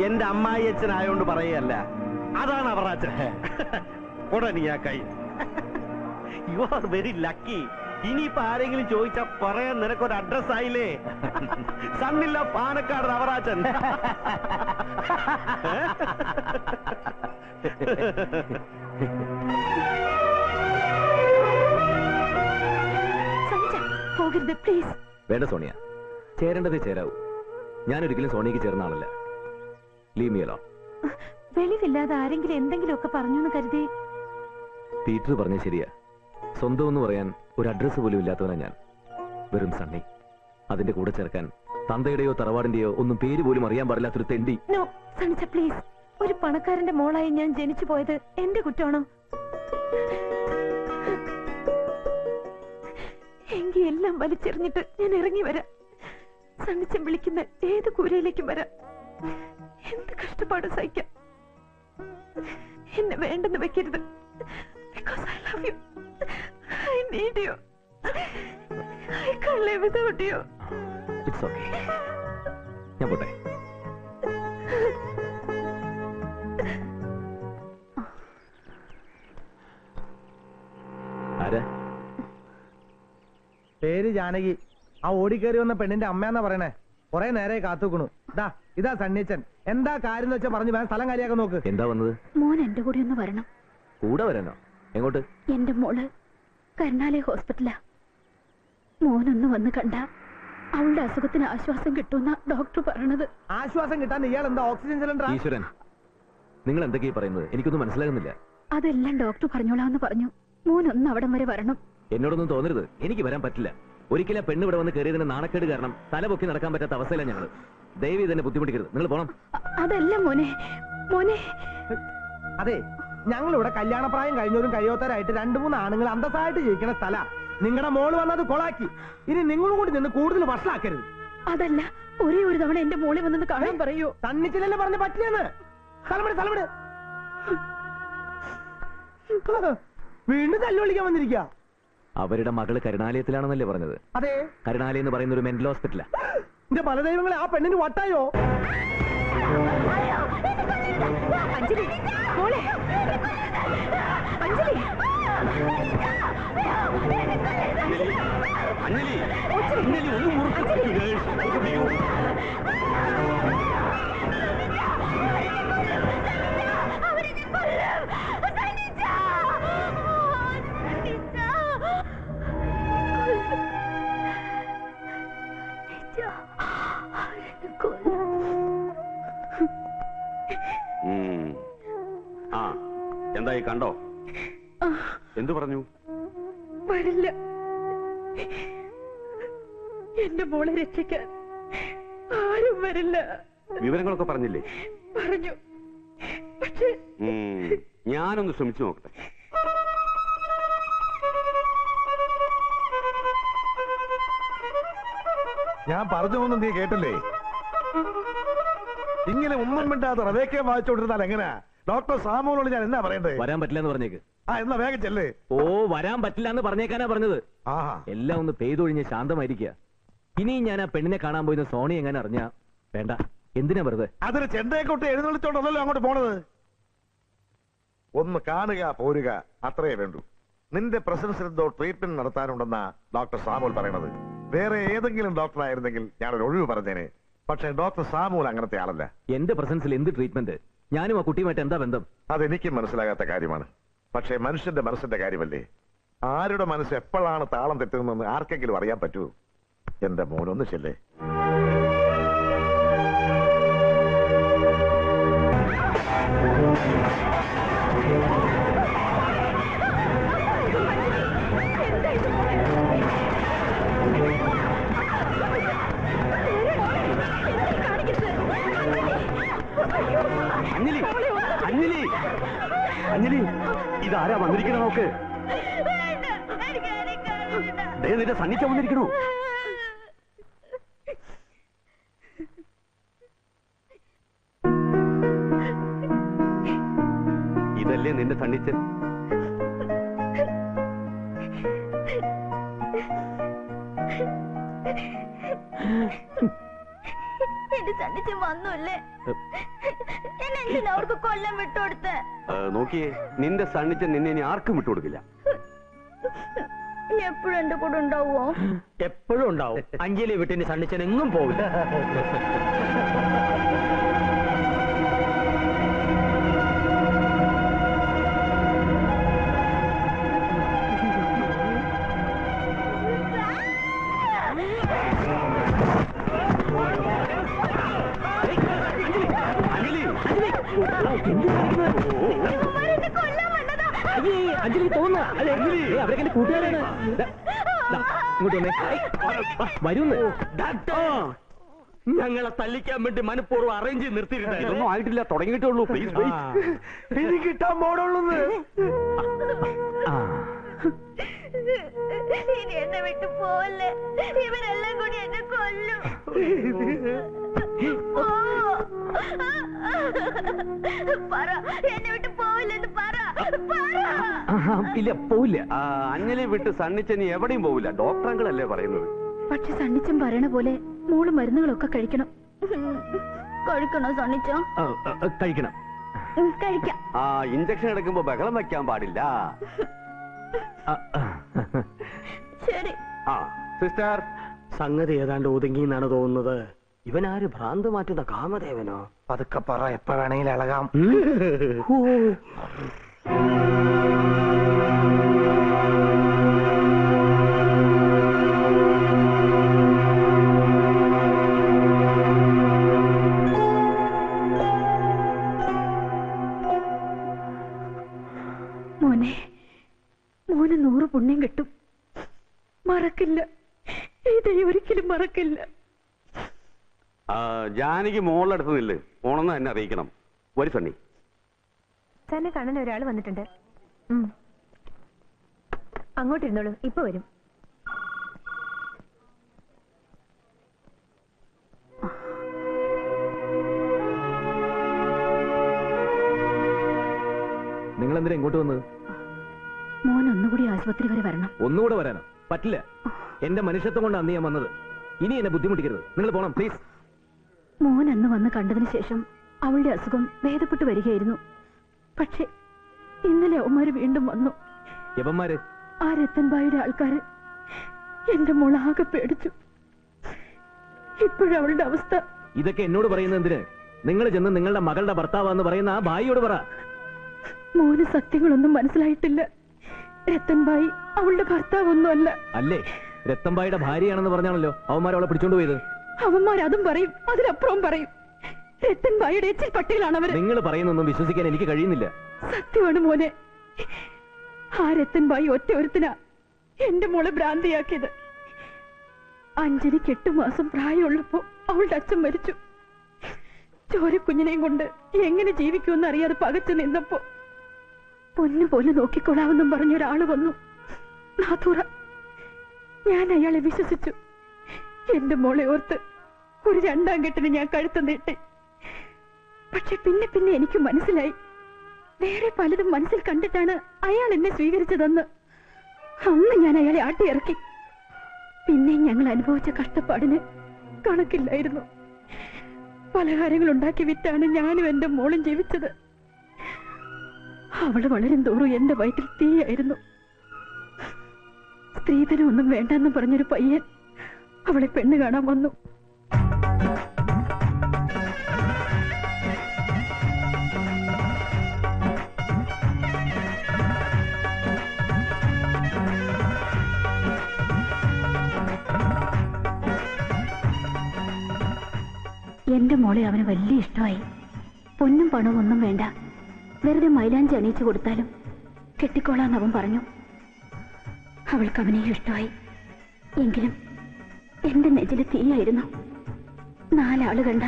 എന്റെ അമ്മായി അച്ഛനായോണ്ട് പറയല്ല, അതാണ് അവറാച്ചൻ. ഉടനെ ആ കൈ. You are very lucky. ഇനിയിപ്പോ ആരെങ്കിലും ചോദിച്ചാ പറയാൻ നിനക്കൊരു അഡ്രസ് ആയില്ലേ? സണ്ണില്ല പാലക്കാട് അവറാച്ചൻ. പോകരുത് പ്ലീസ്. വേണ്ട സോണിയ, ചേരേണ്ടതേ ചേരാവൂ. ഞാനൊരിക്കലും സോണിക്ക് ചേർന്ന ആളല്ല. Leave me alone. വെളിവില്ലാതെ ആരെങ്കിലും എന്തെങ്കിലുമൊക്കെ പറഞ്ഞു എന്ന് കരുതി. പീറ്റർ പറഞ്ഞ ശരിയാ. സ്വന്തം എന്ന് പറയാൻ ഒരു അഡ്രസ് പോലും ഇല്ലാത്തവനാ ഞാൻ. വെറും സണ്ണി. അതിന്റെ കൂടെ ചേർക്കാൻ തന്തയുടെയോ തറവാടിന്റെയോ ഒന്നും പേര് പോലും അറിയാൻ പാടില്ലാത്തൊരു തെണ്ടി. No Sunnicha please. ഒരു പണക്കാരന്റെ മോളായി ഞാൻ ജനിച്ചു പോയത് എന്റെ കുറ്റമാണോ? എങ്കിൽ എല്ലാം വലിച്ചെറിഞ്ഞിട്ട് ഞാൻ ഇറങ്ങി വരാം. സണ്ണിച്ചൻ വിളിക്കുന്ന ഏത് കൂരയിലേക്കും വരാം. എന്ത് കഷ്ടപ്പാട് സഹിക്കാം. എന്നെ വേണ്ടെന്ന് വെക്കരുത്. Because I love you. I need you. I can't live without you. It's okay. ഞാൻ പോട്ടെ. ആരാ? പേര് ജാനകി. ആ ഓടിക്കേറി വന്ന പെണ്ണിന്റെ അമ്മയാന്നാ പറയണേ. കൊറേ നേരെ കാത്തുക്കണു. ഇതാ സണ്ണിച്ചൻ. എന്താ കാര്യം വെച്ചാ പറഞ്ഞു വേണം സ്ഥലം കാര്യാക്കാൻ നോക്ക്. എന്താ വന്നത്? മോൻ എന്റെ കൂടെ ഒന്ന് വരണം. കൂടെ വരാനോ? എങ്ങോട്ട്? എന്റെ മോള് കരുണാലയ ഹോസ്പിറ്റലാ. മോനൊന്ന് വന്ന് കണ്ട അവളുടെ അസുഖത്തിന് ആശ്വാസം കിട്ടുന്ന ഡോക്ടർ പറയണത്. ആശ്വാസം കിട്ടാൻ ഇയാൾ എന്താ ഓക്സിജൻ സിലിണ്ടർ? ഈശ്വരൻ, നിങ്ങൾ എന്തൊക്കെയാ പറയുന്നത്? എനിക്കൊന്നും മനസ്സിലാകുന്നില്ല. അതെല്ലാം ഡോക്ടർ പറഞ്ഞോളാന്ന് പറഞ്ഞു. മോനൊന്ന് അവിടം വരെ വരണം. എന്നോടൊന്നും തോന്നരുത്. എനിക്ക് വരാൻ പറ്റില്ല. ഒരിക്കലും പെണ്ണ് ഇവിടെ വന്ന് കയറിയതിന് നാണക്കേട് കാരണം തലപൊക്കി നടക്കാൻ പറ്റാത്ത അവസ്ഥയിലാണ് ഞങ്ങൾ. ദയവ് തന്നെ ബുദ്ധിമുട്ടിക്കരുത്. നിങ്ങൾ പോണം. അതല്ല മോനെ. മോനെ അതെ, ഞങ്ങളിവിടെ കല്യാണപ്രായം കഴിഞ്ഞവരും കഴിയാത്തവരായിട്ട് 2-3 ആണുങ്ങൾ അന്തസ്സായിട്ട് ജീവിക്കുന്ന സ്ഥല. നിങ്ങളുടെ മോള് വന്നത് കൊളാക്കി. ഇനി നിങ്ങളും കൂടി നിന്ന് കൂടുതൽ വഷളാക്കരുത്. അതല്ല, ഒരേ ഒരു തവണ എന്റെ മോളെ വന്നെന്ന് കാണാൻ പറയൂ. തന്നിച്ചില്ലല്ലേ പറഞ്ഞ് പറ്റില്ലെന്ന്. സ്ഥലമിട്. വീണ്ടും തല്ലുവിളിക്കാൻ വന്നിരിക്കുക. അവരുടെ മകള് കരുണാലയത്തിലാണെന്നല്ലേ പറഞ്ഞത്? അതെ. കരുണാലയം എന്ന് പറയുന്ന ഒരു മെന്റൽ ഹോസ്പിറ്റലാ. എന്റെ പല ദൈവങ്ങളെ, ആ പെണ്ണിന് വട്ടായോ? അഞ്ജലി, മോളെ. അഞ്ജലി, ഒന്ന് മുറുക്കി. എന്തായി കണ്ടോ? എന്തു പറഞ്ഞു? വരില്ല. എന്റെ മോളെ രക്ഷിക്കാൻ ആരും വരില്ല. വിവരങ്ങളൊക്കെ പറഞ്ഞില്ലേ? പറഞ്ഞു. പക്ഷേ ഞാനൊന്ന് ശ്രമിച്ചു നോക്കട്ടെ. ഞാൻ പറഞ്ഞൊന്നും നീ കേട്ടില്ലേ? ഇങ്ങനെ ഒന്നും മിണ്ടാതെ റവേക്കെ വായിച്ചോണ്ടിരുന്നാൽ എങ്ങനെയാ? ഡോക്ടർ സാമുവിനോട് ഞാൻ എന്നാ പറയണ്ടേ? വരാൻ പറ്റില്ല എന്ന് പറഞ്ഞേക്ക്. എന്നാ വേഗം ചെല്ലേ. ഓ, വരാൻ പറ്റില്ല എന്ന് പറഞ്ഞേക്കാനാ പറഞ്ഞത്. എല്ലാം ഒന്ന് പെയ്തൊഴിഞ്ഞ് ശാന്തമായിരിക്കുക. ഇനിയും ഞാൻ ആ പെണ്ണിനെ കാണാൻ പോയിന്ന് സോണി എങ്ങനെ അറിഞ്ഞ വേണ്ട. എന്തിനാ വെറുതെ? അതൊരു ചെണ്ടയെക്കൊട്ട് എഴുന്നള്ളിച്ചോണ്ടല്ലോ അങ്ങോട്ട് പോണത്. ഒന്ന് കാണുക, പോരുക, അത്രയേ വേണ്ടൂ. നിന്റെ പ്രസൻസിൽ എന്തോ ട്രീറ്റ്മെന്റ് നടത്താനുണ്ടെന്നാ ഡോക്ടർ സാമുൽ പറയണത്. വേറെ ഏതെങ്കിലും ഡോക്ടർ ആയിരുന്നെങ്കിൽ ഞാനൊരു ഒഴിവ് പറഞ്ഞേനെ. പക്ഷെ ഡോക്ടർ സാമുൽ അങ്ങനത്തെ ആളല്ല. എന്റെ പ്രസൻസിൽ എന്ത് ട്രീറ്റ്മെന്റ്? ഞാനും ആ കുട്ടിയുമായിട്ട് എന്താ ബന്ധം? അതെനിക്ക് മനസ്സിലാകാത്ത കാര്യമാണ്. പക്ഷെ മനുഷ്യന്റെ മനസ്സിന്റെ കാര്യമല്ലേ. ആരുടെ മനസ്സ് എപ്പോഴാണ് താളം തെറ്റുന്നതെന്ന് ആർക്കെങ്കിലും അറിയാൻ പറ്റുമോ? എന്റെ മോനൊന്ന് ചെല്ലേ. അഞ്ജലി, അഞ്ജലി, അഞ്ജലി, ഇതാരാ വന്നിരിക്കണ നോക്ക്. നിന്റെ സന്നിച്ച വന്നിരിക്കണോ? ഇതല്ലേ നിന്റെ സന്നിച്ചൻ? എന്റെ സണ്ണിച്ചൻ വന്നല്ലേ? എന്നെ അവർക്ക് കൊല്ലം വിട്ടുകൊടുത്ത്. നോക്കിയേ, നിന്റെ സണ്ണിച്ചൻ നിന്നെ ഇനി ആർക്കും വിട്ടുകൊടുക്കില്ല. എപ്പോഴും എന്റെ കൂടെ ഉണ്ടാവോ? എപ്പോഴും ഉണ്ടാവും. അഞ്ജലി വിട്ടിന് സണ്ണിച്ചൻ എങ്ങും പോവില്ല. അഞ്ജലി തോന്നുന്ന അവരൊക്കെ എന്റെ കൂട്ടുകാരാണ്. ഇങ്ങോട്ട് വന്നേ. വരുന്ന് ഞങ്ങളെ തല്ലിക്കാൻ വേണ്ടി മനഃപൂർവ്വം അറേഞ്ച് ചെയ്ത് നിർത്തിയിട്ടുണ്ടായിരുന്നു. ഇതൊന്നും ആയിട്ടില്ല, തുടങ്ങിയിട്ടേ ഉള്ളൂ. പ്ലീസ് ഇനി കിട്ടാൻ പോടുള്ളൂന്ന്. ഇനി എന്നെ വിട്ടു പോലെ ഇവരെല്ലാം കൂടി എന്നെ കൊല്ലും. പറ, എന്നെ വിട്ട് പോവില്ലെന്ന് പറ. ഇല്ല, പോവില്ല. അഞ്ജലി വിട്ട് സണ്ണിച്ചനി എവിടെയും പോവില്ല. ഡോക്ടർ അങ്കിളല്ലേ പറയുന്നത്. പക്ഷെ സണ്ണിച്ചൻ പറയണ പോലെ മോള് മരുന്നുകളൊക്കെ കഴിക്കണം. കഴിക്കണോ സണ്ണിച്ചോ? കഴിക്കണം. കഴിക്കാം. ഇഞ്ചക്ഷൻ എടുക്കുമ്പോ ബഹളം വെക്കാൻ പാടില്ല. ശരി. സിസ്റ്റർ, സംഗതി ഏതാണ്ട് ഒതുങ്ങി എന്നാണ് തോന്നുന്നത്. ഇവനാര് ഭ്രാന്ത് മാറ്റുന്ന കാമദേവനോ? പതുക്കെ പറ, എപ്പ വേണമെങ്കിലും ഇളകാം. മോനെ, മോന് 100 പുണ്യം കിട്ടും. മറക്കില്ല, ഇതേ ഒരിക്കലും മറക്കില്ല. ജാനകി മോളടുത്ത് നില്ല്. പോണെന്ന് എന്നെ അറിയിക്കണം. ഒരു സണ്ണി. തന്നെ കാണാൻ ഒരാൾ വന്നിട്ടുണ്ട്. അങ്ങോട്ടിരുന്നോളൂ, ഇപ്പൊ വരും. നിങ്ങൾ എന്തിനാ ഇങ്ങോട്ട് വന്നത്? മോൻ ഒന്നുകൂടി ആശുപത്രി വരെ വരണം. ഒന്നുകൂടെ വരാനോ? പറ്റില്ല. എന്റെ മനുഷ്യത്വം കൊണ്ട് അന്ന് ഞാൻ വന്നത്. ഇനി എന്നെ ബുദ്ധിമുട്ടിക്കരുത്. നിങ്ങൾ പോണം പ്ലീസ്. മോൻ അന്ന് വന്ന് കണ്ടതിന് ശേഷം അവളുടെ അസുഖം ഭേദപ്പെട്ടു വരികയായിരുന്നു. പക്ഷെ ഇന്നലെ അവന്മാര് വീണ്ടും വന്നു. യവന്മാര്? ആ രത്തൻബായിയുടെ ആൾക്കാര്. എന്റെ മോൾ ആകെ പേടിച്ചു. ഇപ്പോഴവളുടെ അവസ്ഥ. ഇതൊക്കെ എന്നോട് പറയുന്നത് എന്തിന്? നിങ്ങൾ ചെന്ന് നിങ്ങളുടെ മകളുടെ ഭർത്താവാന്ന് പറയുന്ന ആ ഭായിയോട് പറ. മോന് സത്യങ്ങളൊന്നും മനസ്സിലായിട്ടില്ല. രത്തൻബായി അവളുടെ ഭർത്താവൊന്നുമല്ല. അല്ലേ? രത്തൻബായിയുടെ ഭാര്യയാണെന്ന് പറഞ്ഞാണല്ലോ അവന്മാരവളെ പിടിച്ചോണ്ട് പോയത്. അവന്മാരതും പറയും, അതിലപ്പുറം പറയും. രത്തൻബായിയുടെ എച്ചിൽ പട്ടികളാണ് അവര്. നിങ്ങൾ പറയുന്നൊന്നും വിശ്വസിക്കാൻ എനിക്ക് കഴിയുന്നില്ല. സത്യമാണ് മോനെ. ആ രത്തൻബായി ഒറ്റ ഒരുത്തിനാ എന്റെ മോളെ ഭ്രാന്തിയാക്കിയത്. അഞ്ജലിക്ക് 8 മാസം പ്രായമുള്ളപ്പോ അവളുടെ അച്ഛൻ മരിച്ചു. ചോരക്കുഞ്ഞിനെയും കൊണ്ട് എങ്ങനെ ജീവിക്കുമെന്ന് അറിയാതെ പകച്ചു നിന്നപ്പോ പൊന്നുപോലെ നോക്കിക്കൊള്ളാമെന്നും പറഞ്ഞൊരാള് വന്നു. നാഥൂറ. ഞാൻ അയാളെ വിശ്വസിച്ചു. എന്റെ മോളെ ഓർത്ത് ഒരു 2ാം കെട്ടിന് ഞാൻ കഴുത്ത് നീട്ടി. പക്ഷെ പിന്നെ പിന്നെ എനിക്ക് മനസ്സിലായി, വേറെ പലതും മനസ്സിൽ കണ്ടിട്ടാണ് അയാൾ എന്നെ സ്വീകരിച്ചതെന്ന്. അന്ന് ഞാൻ അയാളെ ആട്ടിയിറക്കി. പിന്നെ ഞങ്ങൾ അനുഭവിച്ച കഷ്ടപ്പാടിന് കണക്കില്ലായിരുന്നു. പലഹാരങ്ങൾ ഉണ്ടാക്കി വിറ്റാണ് ഞാനും എന്റെ മോളും ജീവിച്ചത്. അവള് വളരും തോറും എന്റെ വയറ്റിൽ തീയായിരുന്നു. സ്ത്രീധനമൊന്നും വേണ്ടെന്ന് പറഞ്ഞൊരു പയ്യൻ അവളെ പെണ്ണ് കാണാൻ വന്നു. എന്റെ മോളെ അവന് വലിയ ഇഷ്ടമായി. പൊന്നും പണവും ഒന്നും വേണ്ട, വെറുതെ മൈലാഞ്ചി അണിയിച്ചു കൊടുത്താലും കെട്ടിക്കോളാന്ന് അവൻ പറഞ്ഞു. അവൾക്ക് അവനെയും ഇഷ്ടമായി. എങ്കിലും എന്റെ നെഞ്ചില് തീയായിരുന്നു. 4 ആള് കണ്ട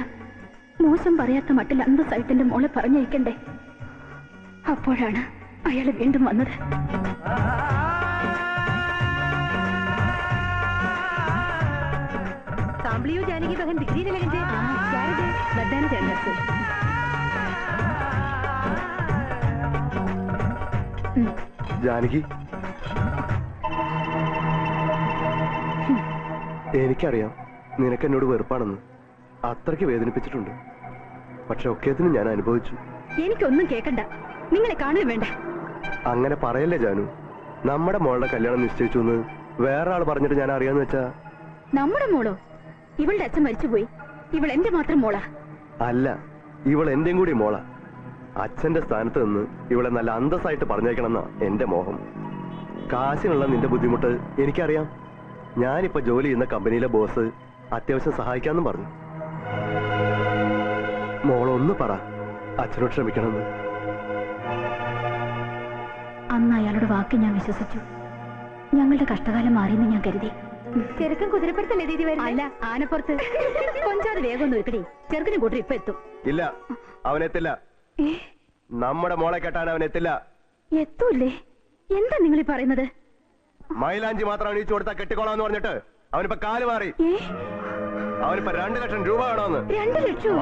മോശം പറയാത്ത മട്ടിൽ അന്തസ്സായിട്ട് എന്റെ മോളെ പറഞ്ഞയക്കണ്ടേ. അപ്പോഴാണ് അയാൾ വീണ്ടും വന്നത്. सांभलियो जानकी बहन दिखरी ने लगन बदान चल ജാനകി, എനിക്കറിയാം നിനക്ക് എന്നോട് വെറുപ്പാണെന്ന്. അത്രയ്ക്ക് വേദനിപ്പിച്ചിട്ടുണ്ട്. പക്ഷെ ഒക്കേത്തിനും ഞാൻ അനുഭവിച്ചു. എനിക്കൊന്നും കേൾക്കണ്ട, നിങ്ങളെ കാണുക വേണ്ട. അങ്ങനെ പറയല്ലേ ജാനു. നമ്മുടെ മോളുടെ കല്യാണം നിശ്ചയിച്ചു എന്ന് വേറെ ആൾ പറഞ്ഞിട്ട് ഞാൻ അറിയാന്ന് വെച്ചാ. നമ്മുടെ മോളോ? ഇവളുടെ അച്ഛൻ മരിച്ചുപോയി. ഇവൾ എന്റെ മാത്രം മോളാ? അല്ല, ഇവൾ എന്റെയും കൂടി മോളാ. അച്ഛന്റെ സ്ഥാനത്ത് നിന്ന് ഇവളെ നല്ല അന്തസ്സായിട്ട് പറഞ്ഞേക്കണം എന്നാ എന്റെ മോഹം. കാശിനുള്ള നിന്റെ ബുദ്ധിമുട്ട് എനിക്കറിയാം. ഞാനിപ്പോ ജോലി ചെയ്യുന്ന കമ്പനിയിലെ ബോസ് അത്യാവശ്യം സഹായിക്കാന്നും പറഞ്ഞു. മോളൊന്ന് പറ, അച്ഛനോട് ക്ഷമിക്കണമെന്ന്. അന്ന് അയാളുടെ വാക്ക് ഞാൻ വിശ്വസിച്ചു. ഞങ്ങളുടെ കഷ്ടകാലം മാറിയെന്ന് ഞാൻ കരുതി. ചെറുക്കൻ കുതിരപ്പുറത്തല്ലേ ദീദി വരുന്നത്? അല്ല, ആനപ്പുറത്ത്. കൊഞ്ചാതെ വേഗം ഒന്ന് ഒരുക്കടി, ചെറുക്കനും കൂട്ടി ഇപ്പൊ എത്തും. ഇല്ല, അവനെത്തില്ല. നമ്മുടെ മോളെ കെട്ടാൻ അവനെത്തില്ല. എത്തൂല്ലേ? എന്താ നിങ്ങൾ ഈ പറയുന്നത്? മൈലാഞ്ചി മാത്രം അണിയിച്ചു കൊടുത്താൽ കെട്ടിക്കോളാന്ന് പറഞ്ഞിട്ട് അവനിപ്പോ കാല് മാറി. അവനിപ്പോ 2 ലക്ഷം രൂപ വേണമെന്ന്. 2 ലക്ഷം?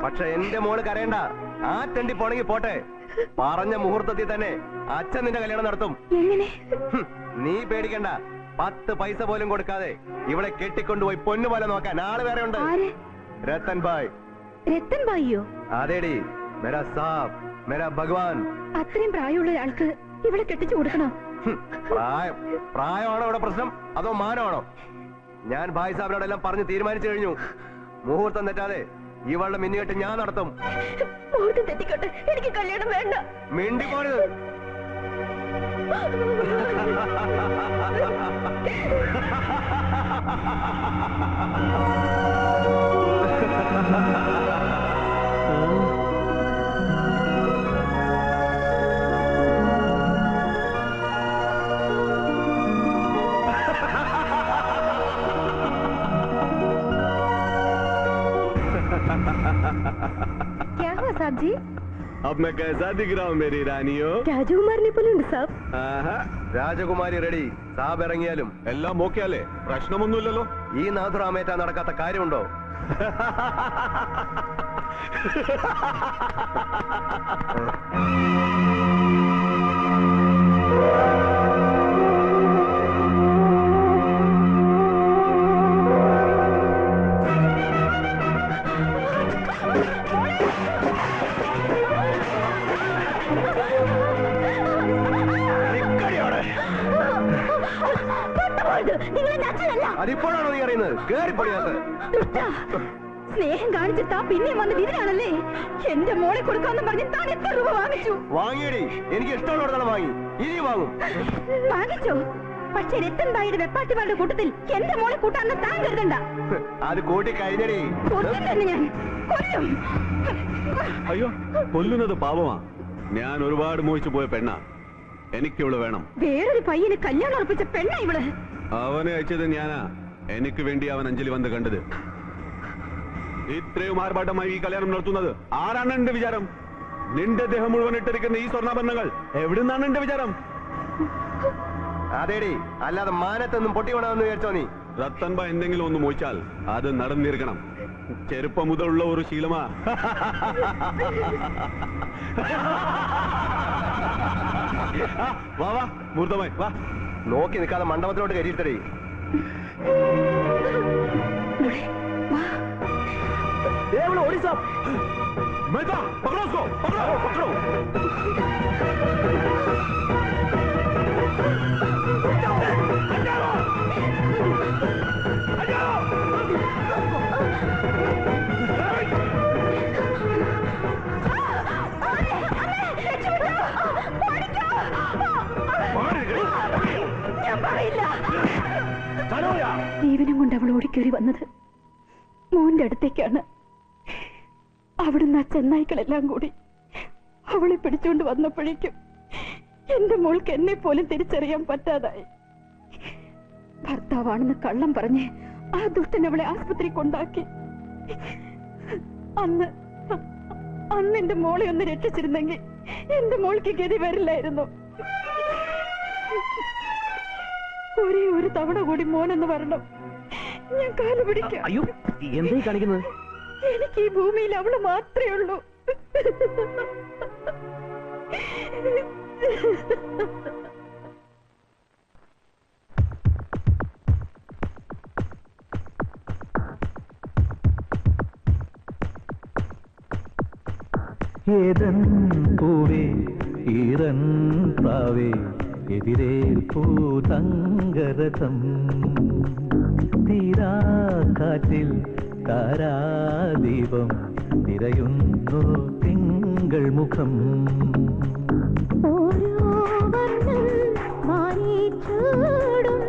പക്ഷെ എന്റെ മോള് കരയണ്ട. ആ തെണ്ടി പോണെങ്കി പോട്ടെ. പറഞ്ഞ മുഹൂർത്തത്തിൽ തന്നെ അച്ഛൻ നിന്റെ കല്യാണം നടത്തും. നീ പേടിക്കണ്ട. 10 പൈസ പോലും കൊടുക്കാതെ ഇവിടെ കെട്ടിക്കൊണ്ടുപോയി പൊന്നു പോലെ നോക്കാൻ ആള് വേറെ ഉണ്ട്. രത്തൻ ഭായ്. രത്തൻ ഭായിയോ? അതേടി, മേരാ സാബ്, മേരാ ഭഗവാൻ. അത്രയും പ്രായമുള്ള ഒരാൾക്ക് ഇവിടെ കെട്ടിച്ചു കൊടുക്കണോ? പ്രായമാണോ ഇവിടെ പ്രശ്നം, അതോ മാനമാണോ? ഞാൻ ഭായ് സാബിനോടെല്ലാം പറഞ്ഞ് തീരുമാനിച്ചു കഴിഞ്ഞു. മുഹൂർത്തം തെറ്റാതെ ഇവളുടെ മിന്നുകെട്ട് ഞാൻ നടത്തും. തെറ്റിക്കോട്ടെ, എനിക്ക് കല്യാണം വേണ്ട. മിണ്ടി പോരുത്. क्या हुआ साहब जी? अब मैं कैसा दिख रहा हूँ मेरी रानियों? രാജകുമാരനെ പോലെ ഉണ്ട് സാബ്. രാജകുമാരി റെഡി. സാബ് ഇറങ്ങിയാലും എല്ലാം ഓക്കെ അല്ലേ? പ്രശ്നമൊന്നുമില്ലല്ലോ. ഈ നാഥുറാമേറ്റ നടക്കാത്ത കാര്യമുണ്ടോ? അതിപ്പോഴാണോ നീ അറിയുന്നത്? കേറിപ്പൊടിയാത്ത സ്നേഹം കാണിച്ചിട്ടാ പിന്നെ വന്ന് വിതിരാണല്ലേ? എന്റെ മോളെ കൊടുക്കാന്ന് പറഞ്ഞ് താൻ എത്ര രൂപ വാങ്ങിച്ചു? വാങ്ങിയടി, എനിക്ക് ഇഷ്ടമുള്ളിടത്തോളം വാങ്ങി. ഇനി വാങ്ങും. വാങ്ങിച്ചോ? പക്ഷെ രത്തൻ ഭായിയുടെ വെപ്പാട്ടിമാരുടെ കൂട്ടത്തിൽ എന്റെ മോളെ കൂട്ടാന്ന് താൻ കരുതണ്ട. അത് കൂട്ടി കഴിഞ്ഞടി. കൊല്ലും തന്നെ ഞാൻ, കൊല്ലും. അയ്യോ, കൊല്ലുന്നത് പാപമാ. ഞാൻ ഒരുപാട് മോഹിച്ചു പോയ പെണ്ണാ. എനിക്കിവള് വേണം. വേറൊരു പയ്യന് കല്യാണം ഉറപ്പിച്ച പെണ്ണാ ഇവള്. അവനെ അയച്ചത് ഞാനാ. എനിക്ക് വേണ്ടി അവൻ അഞ്ജലി വന്ന് കണ്ടത്. ഇത്രയും ആർഭാട്ടമായി ഈ കല്യാണം നടത്തുന്നത് ആരാണ് എന്റെ വിചാരം? നിന്റെ ദേഹം മുഴുവൻ ഇട്ടിരിക്കുന്ന ഈ സ്വർണ്ണാഭരണങ്ങൾ എവിടുന്നാണ് എന്റെ വിചാരം? അതേടി, അല്ലാതെ മാനത്തൊന്നും പൊട്ടി വേണമെന്ന് വിചാരിച്ചോ നീ? റത്തൻബ എന്തെങ്കിലും ഒന്ന് മോഹിച്ചാൽ അത് നടന്നിരിക്കണം. ചെറുപ്പം മുതലുള്ള ഒരു ശീലമാ. വാ വാ, മുഹൂർത്തമായി വാ. നോക്കി നിൽക്കാതെ മണ്ഡപത്തിലോട്ട് കയറിയിട്ടേ. ജീവനം കൊണ്ട് അവൾ ഓടിക്കേറി വന്നത് മോന്റെ അടുത്തേക്കാണ്. അവിടുന്ന് ആ ചെന്നായ്ക്കളെല്ലാം കൂടി അവളെ പിടിച്ചുകൊണ്ട് വന്നപ്പോഴേക്കും എന്റെ മോൾക്ക് എന്നെ പോലും തിരിച്ചറിയാൻ പറ്റാതായി. ഭർത്താവാണെന്ന് കള്ളം പറഞ്ഞ് ആ ദുഷ്ടൻ അവളെ ആസ്പത്രി കൊണ്ടാക്കി. അന്ന് എന്റെ മോളെ ഒന്ന് രക്ഷിച്ചിരുന്നെങ്കിൽ എന്റെ മോൾക്ക് ഗതി വരില്ലായിരുന്നു. ഒരേ ഒരു തവണ കൂടി മോനെന്ന് വരണം, ഞാൻ കാല് പിടിക്കാം. അയ്യോ, എന്തായി കാണിക്കുന്നത്? എനിക്ക് ഈ ഭൂമിയിൽ അവള് മാത്രമേ ഉള്ളൂ. ഏതൻ പൂവേ ഈറൻ പ്രാവേ എതിരേൽപ്പൂ തങ്കരഥം തീരാ കാറ്റിൽ താരാദീപം നിറയുന്നു തിങ്കൾ മുഖം ചൂടും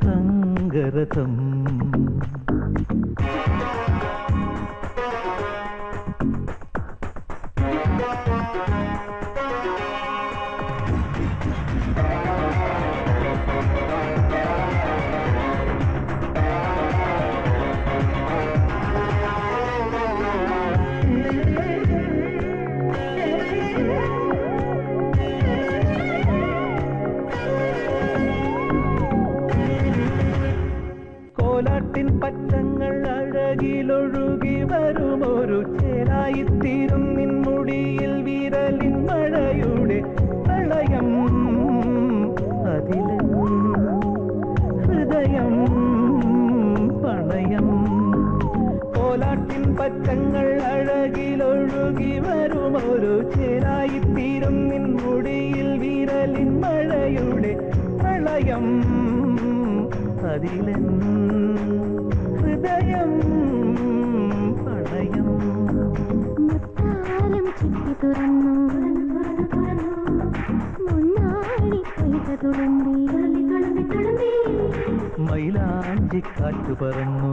തങ്കരഥം. കോലാട്ടിൻ പറ്റങ്ങൾ അഴകിലൊഴുകി വരുമൊരു ചേരായിത്തീരും നിൻമുടിയിൽ വിരലിൻ മഴയുടെ പ്രളയം. അതിലും ഹൃദയം പണയം. കോലാട്ടിൻ പറ്റങ്ങൾ അഴകിലൊഴുകി വരുമൊരു ചേരായിത്തീരും നിൻമുടിയിൽ വിരലിൻ മഴയുടെ പ്രളയം. അതിലും ഹൃദയം പണയം. മുത്താലം ചിട്ടി തുറന്നു മുന്നാടി കൊയ്ത തുളുമ്പി മൈലാഞ്ചി കാറ്റു പറന്നു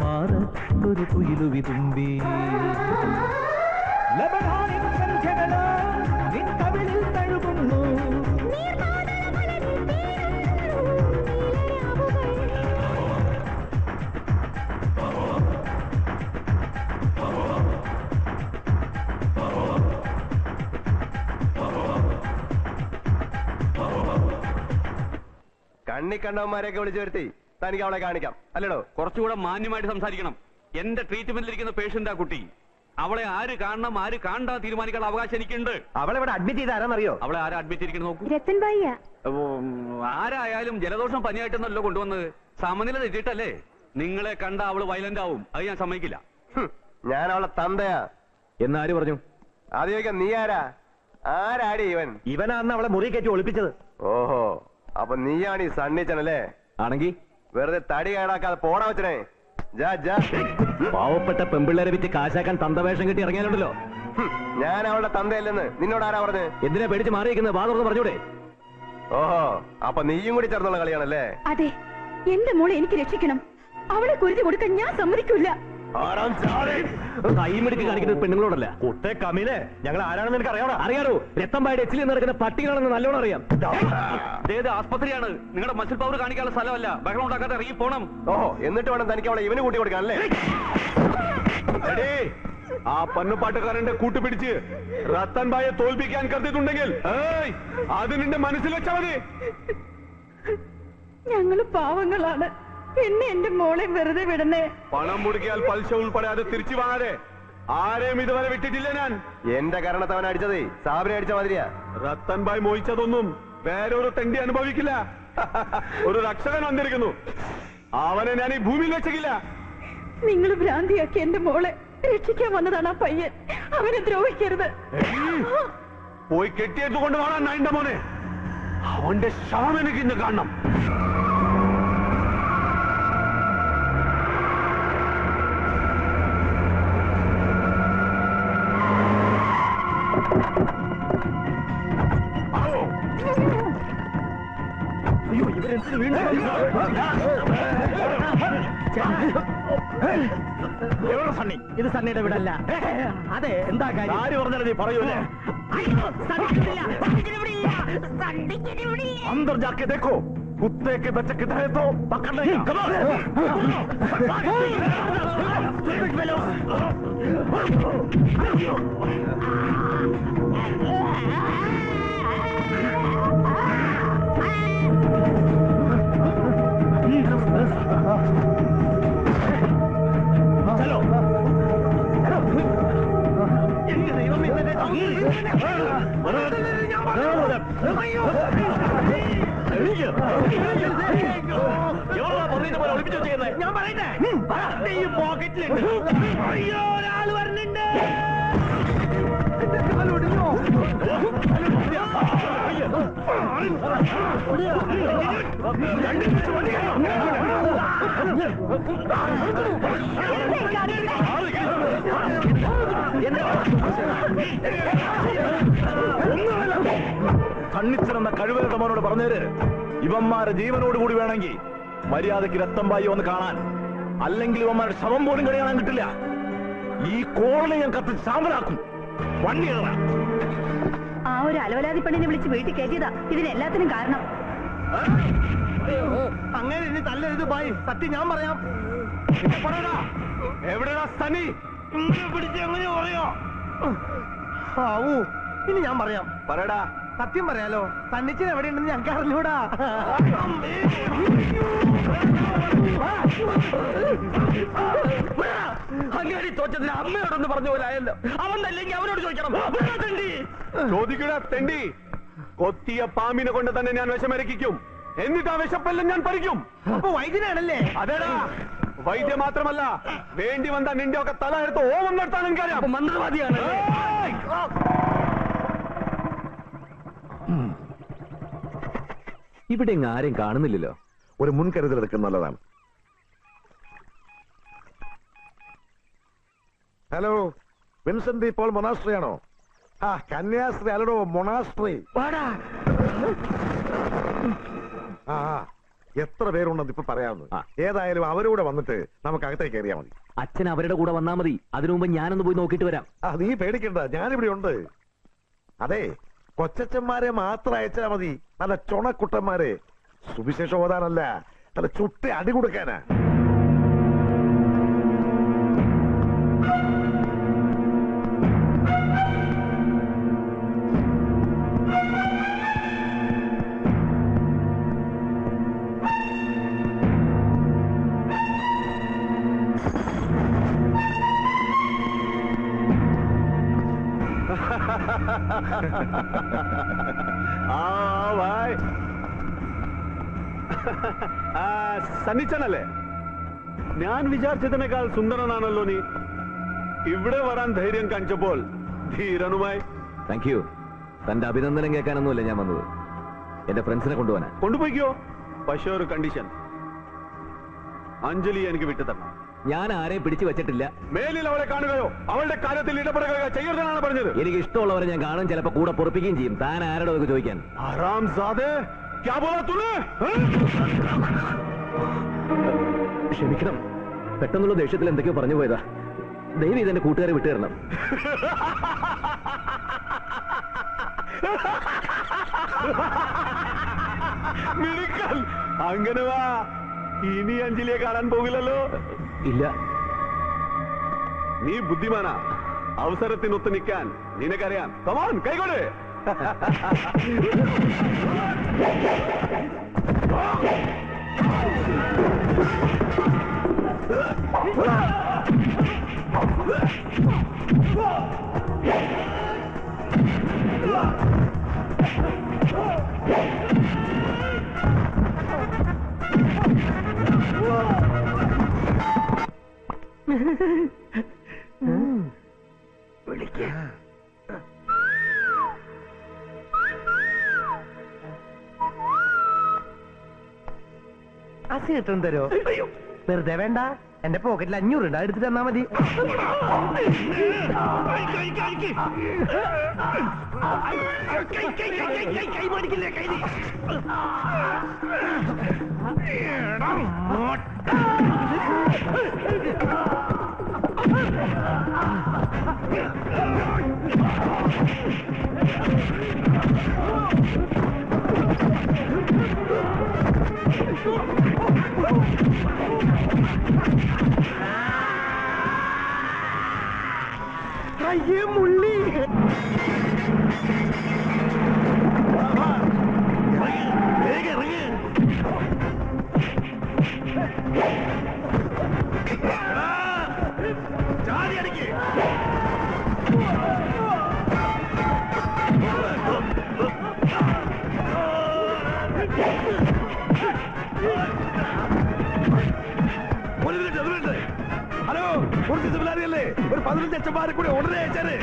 മാറത്തൊരു കുയിലു വിതുമ്പി. ലബനാനിൻ സന്ധ്യകളോ നിൻ കവിളിൽ തഴുകുന്നു. കണ്ണി കണ്ടവന്മാരെയൊക്കെ വിളിച്ചു വരുത്തി തനിക്ക് അവളെ കാണിക്കാം അല്ലടോ. കുറച്ചുകൂടെ മാന്യമായിട്ട് സംസാരിക്കണം. എന്റെ ട്രീറ്റ്മെന്റിലിരിക്കുന്ന പേഷ്യന്റ് ആ കുട്ടി. അവളെ ആര് കാണണം ആര് കാണാൻ തീരുമാനിക്കാനുള്ള അവകാശം എനിക്കുണ്ട്. അവളെ ഇവിടെ അഡ്മിറ്റ് ചെയ്ത് ആരാന്നറിയോ? അവളെ ആരാ അഡ്മിറ്റ് ചെയ്തിരിക്കുന്നത് നോക്കൂ. രത്തൻ ഭായിയ ആരായാലും ജലദോഷം പനിയായിട്ടെന്നല്ലോ കൊണ്ടുവന്നത്. സമനില തെറ്റിട്ടല്ലേ? നിങ്ങളെ കണ്ട അവള് വയലന്റ് ആവും. അത് ഞാൻ സമ്മതിക്കില്ല. ഞാൻ അവളെ തന്തയാ. എന്നാര് പറഞ്ഞു? അത് ചോദിക്കാം, നീ ആരാ? ആരാടി ഇവൻ? ഇവനാന്ന് അവളെ മുറി കയറ്റി ഒളിപ്പിച്ചത്. ഓഹോ, അപ്പൊ നീയാണ് ഈ സണ്ണിച്ചനല്ലേ? ആണെങ്കി വെറുതെ തടി കേടാക്കാതെ പോടാ വെച്ചനെ. പാവപ്പെട്ട പെമ്പിള്ളേരെ വിറ്റ് കാശാക്കാൻ തന്തവേഷം കെട്ടി ഇറങ്ങിയാലുണ്ടല്ലോ. ഞാൻ അവളുടെ തന്തയല്ലെന്ന് നിന്നോട് ആരാ പറഞ്ഞ്? എന്തിനാ പേടിച്ച് മാറിയിരിക്കുന്നത്? വാ തുറന്ന് പറഞ്ഞൂടെ? ഓഹോ, അപ്പൊ നീയും കൂടി ചേർന്നുള്ള കളിയാണല്ലേ? അതെ, എന്റെ മോളെ എനിക്ക് രക്ഷിക്കണം. അവളെ കുരുതി കൊടുക്കാൻ ഞാൻ സമ്മതിക്കൂല. കൈമെടുക്ക് കാണിക്കുന്നത് പെണ്ണുങ്ങളോടല്ല. കുട്ടേ കമ്മിനെ ഞങ്ങൾ ആരാണെന്ന് എനിക്ക് അറിയാം. അറിയാലോ, രക്തമ്പായുടെ എച്ചിൽ നടക്കുന്ന പട്ടികളാണെന്ന് നല്ലോണം അറിയാം. ഏത് ആസ്പത്രിയാണ്? നിങ്ങളുടെ മസിൽ പവർ കാണിക്കാനുള്ള സ്ഥലമല്ല. ബഹളം ഉണ്ടാക്കാതെ ഇറങ്ങി പോണം. ഓഹോ, എന്നിട്ട് വേണം തനിക്ക് അവളെ ഇവന് കൂട്ടി കൊടുക്കാൻ അല്ലേ? ആ പന്നുപാട്ടുകാരന്റെ കൂട്ടുപിടിച്ച് റത്തൻ ഭായെ തോൽപ്പിക്കാൻ കരുതിയിട്ടുണ്ടെങ്കിൽ അത് നിന്റെ മനസ്സിൽ വെച്ചാൽ മതി. ഞങ്ങള് പാവങ്ങളാണ്. എന്നെ എന്റെ മോളെ വെറുതെ വിടണേ. പണം മുടക്കിയാൽ പലിശ ഉൾപ്പെടെ അത് തിരിച്ചു വാങ്ങാതെ ആരെയും ഇതുവരെ വിട്ടിട്ടില്ല ഞാൻ. എന്റെ കാരണത്തവൻ അടിച്ചതേ സാബിനെ അടിച്ച മാതിരിയാ. റത്തൻ ഭായ് മോഹിച്ചതൊന്നും വേറൊരു തെണ്ടി അനുഭവിക്കില്ല. ഒരു രക്ഷകൻ വന്നിരിക്കുന്നു. അവനെ ഞാൻ ഈ ഭൂമിയിൽ വെച്ചില്ല. നിങ്ങൾ ഭ്രാന്തിയാക്കി എന്റെ മോളെ രക്ഷിക്കാൻ വന്നതാണ് ആ പയ്യൻ. അവനെ ദ്രോഹിക്കരുത്. പോയി കെട്ടിയെടുത്ത് കൊണ്ടുപോകാൻ നായിന്റെ മോനെ. അവന്റെ ശവം എനിക്ക് ഇന്ന് കാണണം. ഇത് സണ്ണിയുടെ വീടല്ല. അതെ, എന്താ കാര്യം? ആര് പറഞ്ഞാലും നീ പറയൂലേ? अंदर जाके देखो, कुत्ते के बच्चे किधर है तो पकड़ लेगा। चलो ഞാൻ പറയട്ടെ, ഈ പോക്കറ്റിലുണ്ട്. അയ്യോ, ഒരാൾ വരുന്നുണ്ട്. സണ്ണിച്ചനെന്ന കഴിവരുടെ മോനോട് പറഞ്ഞേര്, ഇവന്മാരെ ജീവനോടുകൂടി വേണമെങ്കിൽ മര്യാദയ്ക്ക് രക്തംബായി ഒന്ന് കാണാൻ, അല്ലെങ്കിൽ ഇവന്മാരുടെ ശവം പോലും കഴിയാൻ കിട്ടില്ല. ഈ കോളനി ഞാൻ കത്തിച്ച് സാമ്പലാക്കും. വണ്ടി ഇടണം. ആ ഒരു അലവലാതി പെണ്ണിനെ വിളിച്ച് വീട്ടിൽ കയറ്റിയതാ ഇതിനെല്ലാത്തിനും കാരണം. അങ്ങനെ ഇനി തല്ലരുത് ബായി, സത്യം ഞാൻ പറയാം. എവിടെയാ സനി? പിടിച്ച് എങ്ങനെ പറയോ? ആവൂ, ഇനി ഞാൻ പറയാം. പറയടാ. സത്യം പറയാലോ, സന്നിച്ചൻ എവിടെയുണ്ടെന്ന് ഞങ്ങൾക്ക് അറിഞ്ഞൂടാ. അങ്ങേരി തോറ്റതിന് അമ്മയോടൊന്ന് പറഞ്ഞ പോലെ ആയല്ലോ. അവൻ അല്ലെങ്കിൽ അവനോട് ചോദിക്കണം. ചോദിക്കടാ തെണ്ടി. കൊത്തിയ പാമ്പിനെ കൊണ്ട് തന്നെ ഞാൻ വിഷമരക്കിക്കും. എന്നിട്ട് ആ വിശപ്പെല്ലാം ഞാൻ പറിക്കും. അപ്പൊ വൈദ്യനാണല്ലേ? അതേടാ, വൈദ്യം മാത്രമല്ല, വേണ്ടി വന്ന നിന്റെ ഒക്കെ തല എടുത്ത് ഓമം നടത്താൻ എനിക്കറിയാം. മന്ത്രവാദിയാണ്. ഇവിടെ ഇങ്ങ് ആരെയും കാണുന്നില്ലല്ലോ. ഒരു മുൻകരുതൽ എടുക്കുന്നത് നല്ലതാണ്. Hello, Vincent de Paul monastery ആണോ? ആ, കന്യാസ്ത്രീ അല്ലടോ, മൊണാസ്ട്രി. ആ, എത്ര പേരുണ്ടെന്ന് ഇപ്പൊ പറയാമെന്ന്. ഏതായാലും അവരൂടെ വന്നിട്ട് നമുക്ക് അകത്തേക്ക് കയറിയാ മതി. അച്ഛൻ അവരുടെ കൂടെ വന്നാ മതി. അതിനു മുമ്പ് ഞാനൊന്ന് പോയി നോക്കിയിട്ട് വരാം. ആ, നീ പേടിക്കണ്ട, ഞാനിവിടെ ഉണ്ട്. അതെ, കൊച്ചന്മാരെ മാത്രം അയച്ചാ മതി. നല്ല ചുണക്കുട്ടന്മാരെ. സുവിശേഷം ഓതാനല്ല, നല്ല ചുട്ട അടി കൊടുക്കാനാ. സന്നിച്ചനല്ലേ? ഞാൻ വിചാരിച്ചതിനേക്കാൾ സുന്ദരനാണല്ലോ നീ. ഇവിടെ വരാൻ ധൈര്യം കാണിച്ചപ്പോൾ ധീരനുമായി. Thank you. തന്റെ അഭിനന്ദനം കേൾക്കാനൊന്നുമല്ല ഞാൻ വന്നത്, എന്റെ ഫ്രണ്ട്സിനെ കൊണ്ടുപോകാനാ. കൊണ്ടുപോയിക്കോ, പക്ഷേ ഒരു കണ്ടീഷൻ. അഞ്ജലി എനിക്ക് വിട്ടു തരണം. ഞാൻ ആരെയും പിടിച്ചു വെച്ചിട്ടില്ല. മേലിൽ അവളെ കാണുകയോ അവളുടെ കാര്യത്തിൽ ഇടപെടുകയോ ചെയ്യരുതെന്നാണ് പറഞ്ഞത്. എനിക്ക് ഇഷ്ടമുള്ളവരെ ഞാൻ കാണും, ചിലപ്പോ കൂടെ പൊറപ്പിക്കുകയും ചെയ്യും. താൻ ആരോടോ ഒക്കെ ചോദിക്കാൻ? ക്ഷമിക്കണം, പെട്ടെന്നുള്ള ദേഷ്യത്തിൽ എന്തൊക്കെയോ പറഞ്ഞു പോയതാ. ദയവ് ഇതെന്റെ കൂട്ടുകാരെ വിട്ടുതരണം. അങ്ങനെ വാ. ഇനി അഞ്ജലിയെ കാണാൻ പോകില്ലല്ലോ? ഇല്ല. നീ ബുദ്ധിമാനാ. അവസരത്തിനൊത്ത് നിൽക്കാൻ നിനക്കറിയാം. കമാൻ, കൈകൊട്. അസി കിട്ടും തരോ? വെറുതെ വേണ്ട, എന്റെ പോക്കറ്റിൽ 500 ഉണ്ട്, എടുത്തിട്ട് തന്നാ മതി. അയ്യേ മുള്ളി. ഹലോ, കുറച്ച് സിമിലാരിയല്ലേ? ഒരു 15 അച്ഛന്മാരെ കൂടി ഉടനെ അയച്ചാല്.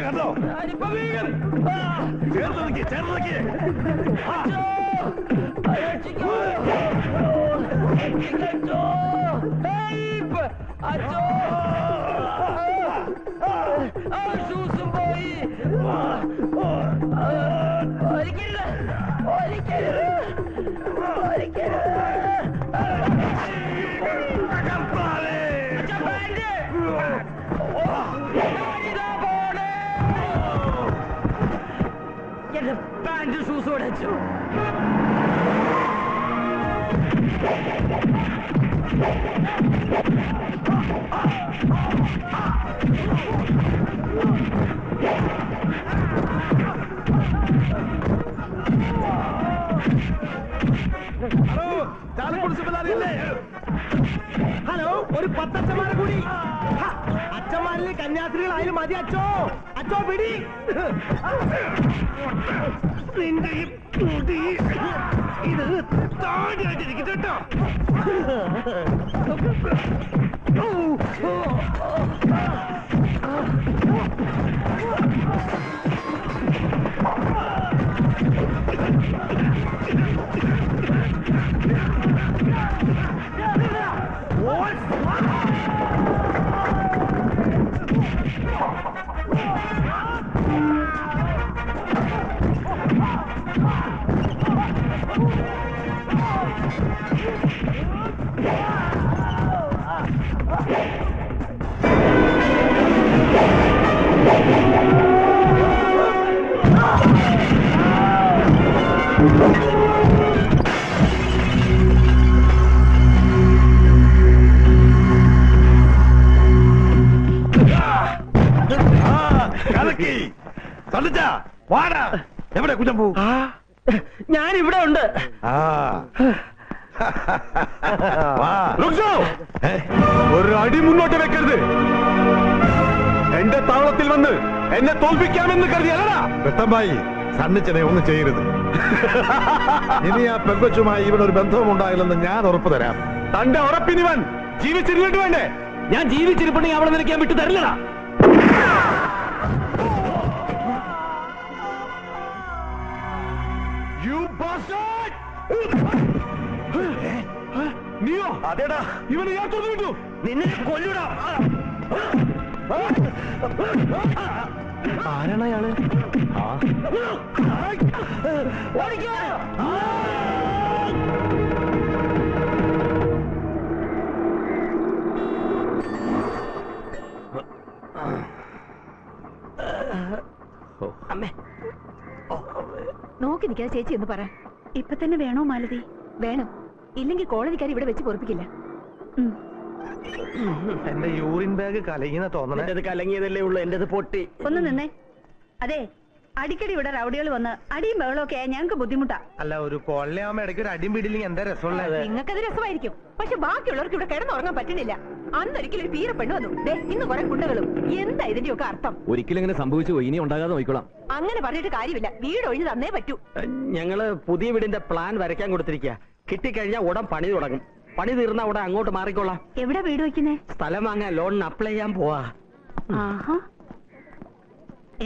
കണ്ടോ ചേർന്ന് പാന്റ് ഷൂസ് ഓടച്ചു. ഹലോ, ഒരു 10 അച്ഛന്മാരെ കൂടി. അച്ഛന്മാരിൽ കന്യാസ്ത്രീകളായാലും മതി. അച്ചോ അച്ചോ പിടി. നിന്റെ ഈ മുടി ഇത് താടിയായിട്ടിരിക്കട്ടെ കേട്ടോ. എവിടെ കുഞ്ഞമ്പൂ? ഞാൻ ഇവിടെ ഉണ്ട്. ഒരു അടി മുന്നോട്ട് വെക്കരുത്. എന്റെ താവളത്തിൽ വന്ന് എന്നെ തോൽപ്പിക്കാമെന്ന് കരുതിയല്ലടാ. വെട്ടമ്പായി, സണ്ണിച്ചനെ ഒന്നും ചെയ്യരുത്. ഇനി ആ പെങ്കൊച്ചുമായി ഇവനൊരു ബന്ധവും ഉണ്ടാകില്ലെന്ന് ഞാൻ ഉറപ്പ് തരാം. തന്റെ ഉറപ്പിനിവൻ ജീവിച്ചിരുന്നിട്ട് വേണ്ടേ? ഞാൻ ജീവിച്ചിരിപ്പുണ്ടെങ്കിൽ അവിടെ നിനക്ക് ഞാൻ വിട്ടു തരില്ലടാ. നീയോ? അതേടാ, ഇവനെ ഞാൻ തുറന്നു വിട്ടു. നിന്നെ കൊല്ലൂടാ. ആരാണ് അയാള്? നോക്കി നിൽക്കാതെ ചേച്ചി എന്ന് പറ. ഇപ്പൊ തന്നെ വേണോ മാലതി? വേണം, ഇല്ലെങ്കിൽ കോളേജുകാർ ഇവിടെ വെച്ച് പൊറപ്പിക്കില്ല. എന്റെ യൂറിൻ ബാഗ് കലങ്ങിന തോന്നണേ. എന്റേത് കലങ്ങിയതല്ലേ ഉള്ളൂ, എന്റേത് പൊട്ടി. ഒന്ന് നിന്നേ. അതെ, അടിക്കടി ഇവിടെ റൗഡികൾ വന്ന് അടിയും ബഹളമൊക്കെ ഞങ്ങൾക്ക് ബുദ്ധിമുട്ടാ. അല്ല, ഒരു കൊള്ളയാവുമ്പോ ഇടയ്ക്ക് ഒരു അടിയും പിടിയില്ലെങ്കിൽ എന്താ രസമുള്ളത്? നിങ്ങൾക്കത് രസമായിരിക്കും, പക്ഷെ ബാക്കിയുള്ളവർക്ക് ഇവിടെ കിടന്നുറങ്ങാൻ പറ്റുന്നില്ല. അന്നൊരിക്കലും ഒരു പീര പെണ്ണ് വന്നു. ഇന്ന് കുറെ കുണ്ടകളും. എന്താ ഇതിന്റെയൊക്കെ അർത്ഥം? ഒരിക്കലും ഇങ്ങനെ സംഭവിച്ചു പോയി, ഇനി ഉണ്ടാകാതെ നോക്കിക്കോളാം. അങ്ങനെ പറഞ്ഞിട്ട് കാര്യമില്ല, വീട് ഒഴിഞ്ഞു തന്നേ പറ്റൂ. ഞങ്ങള് പുതിയ വീടിന്റെ പ്ലാൻ വരയ്ക്കാൻ കൊടുത്തിരിക്കുക. കിട്ടിക്കഴിഞ്ഞാൽ ഉടൻ പണി തുടങ്ങും. പണി തീർന്ന ഉടൻ അങ്ങോട്ട് മാറിക്കോളാം. എവിടെ വീട് വെക്കുന്നേ? സ്ഥലം വാങ്ങാൻ ലോണിന് അപ്ലൈ ചെയ്യാൻ പോവാ. ആഹാ,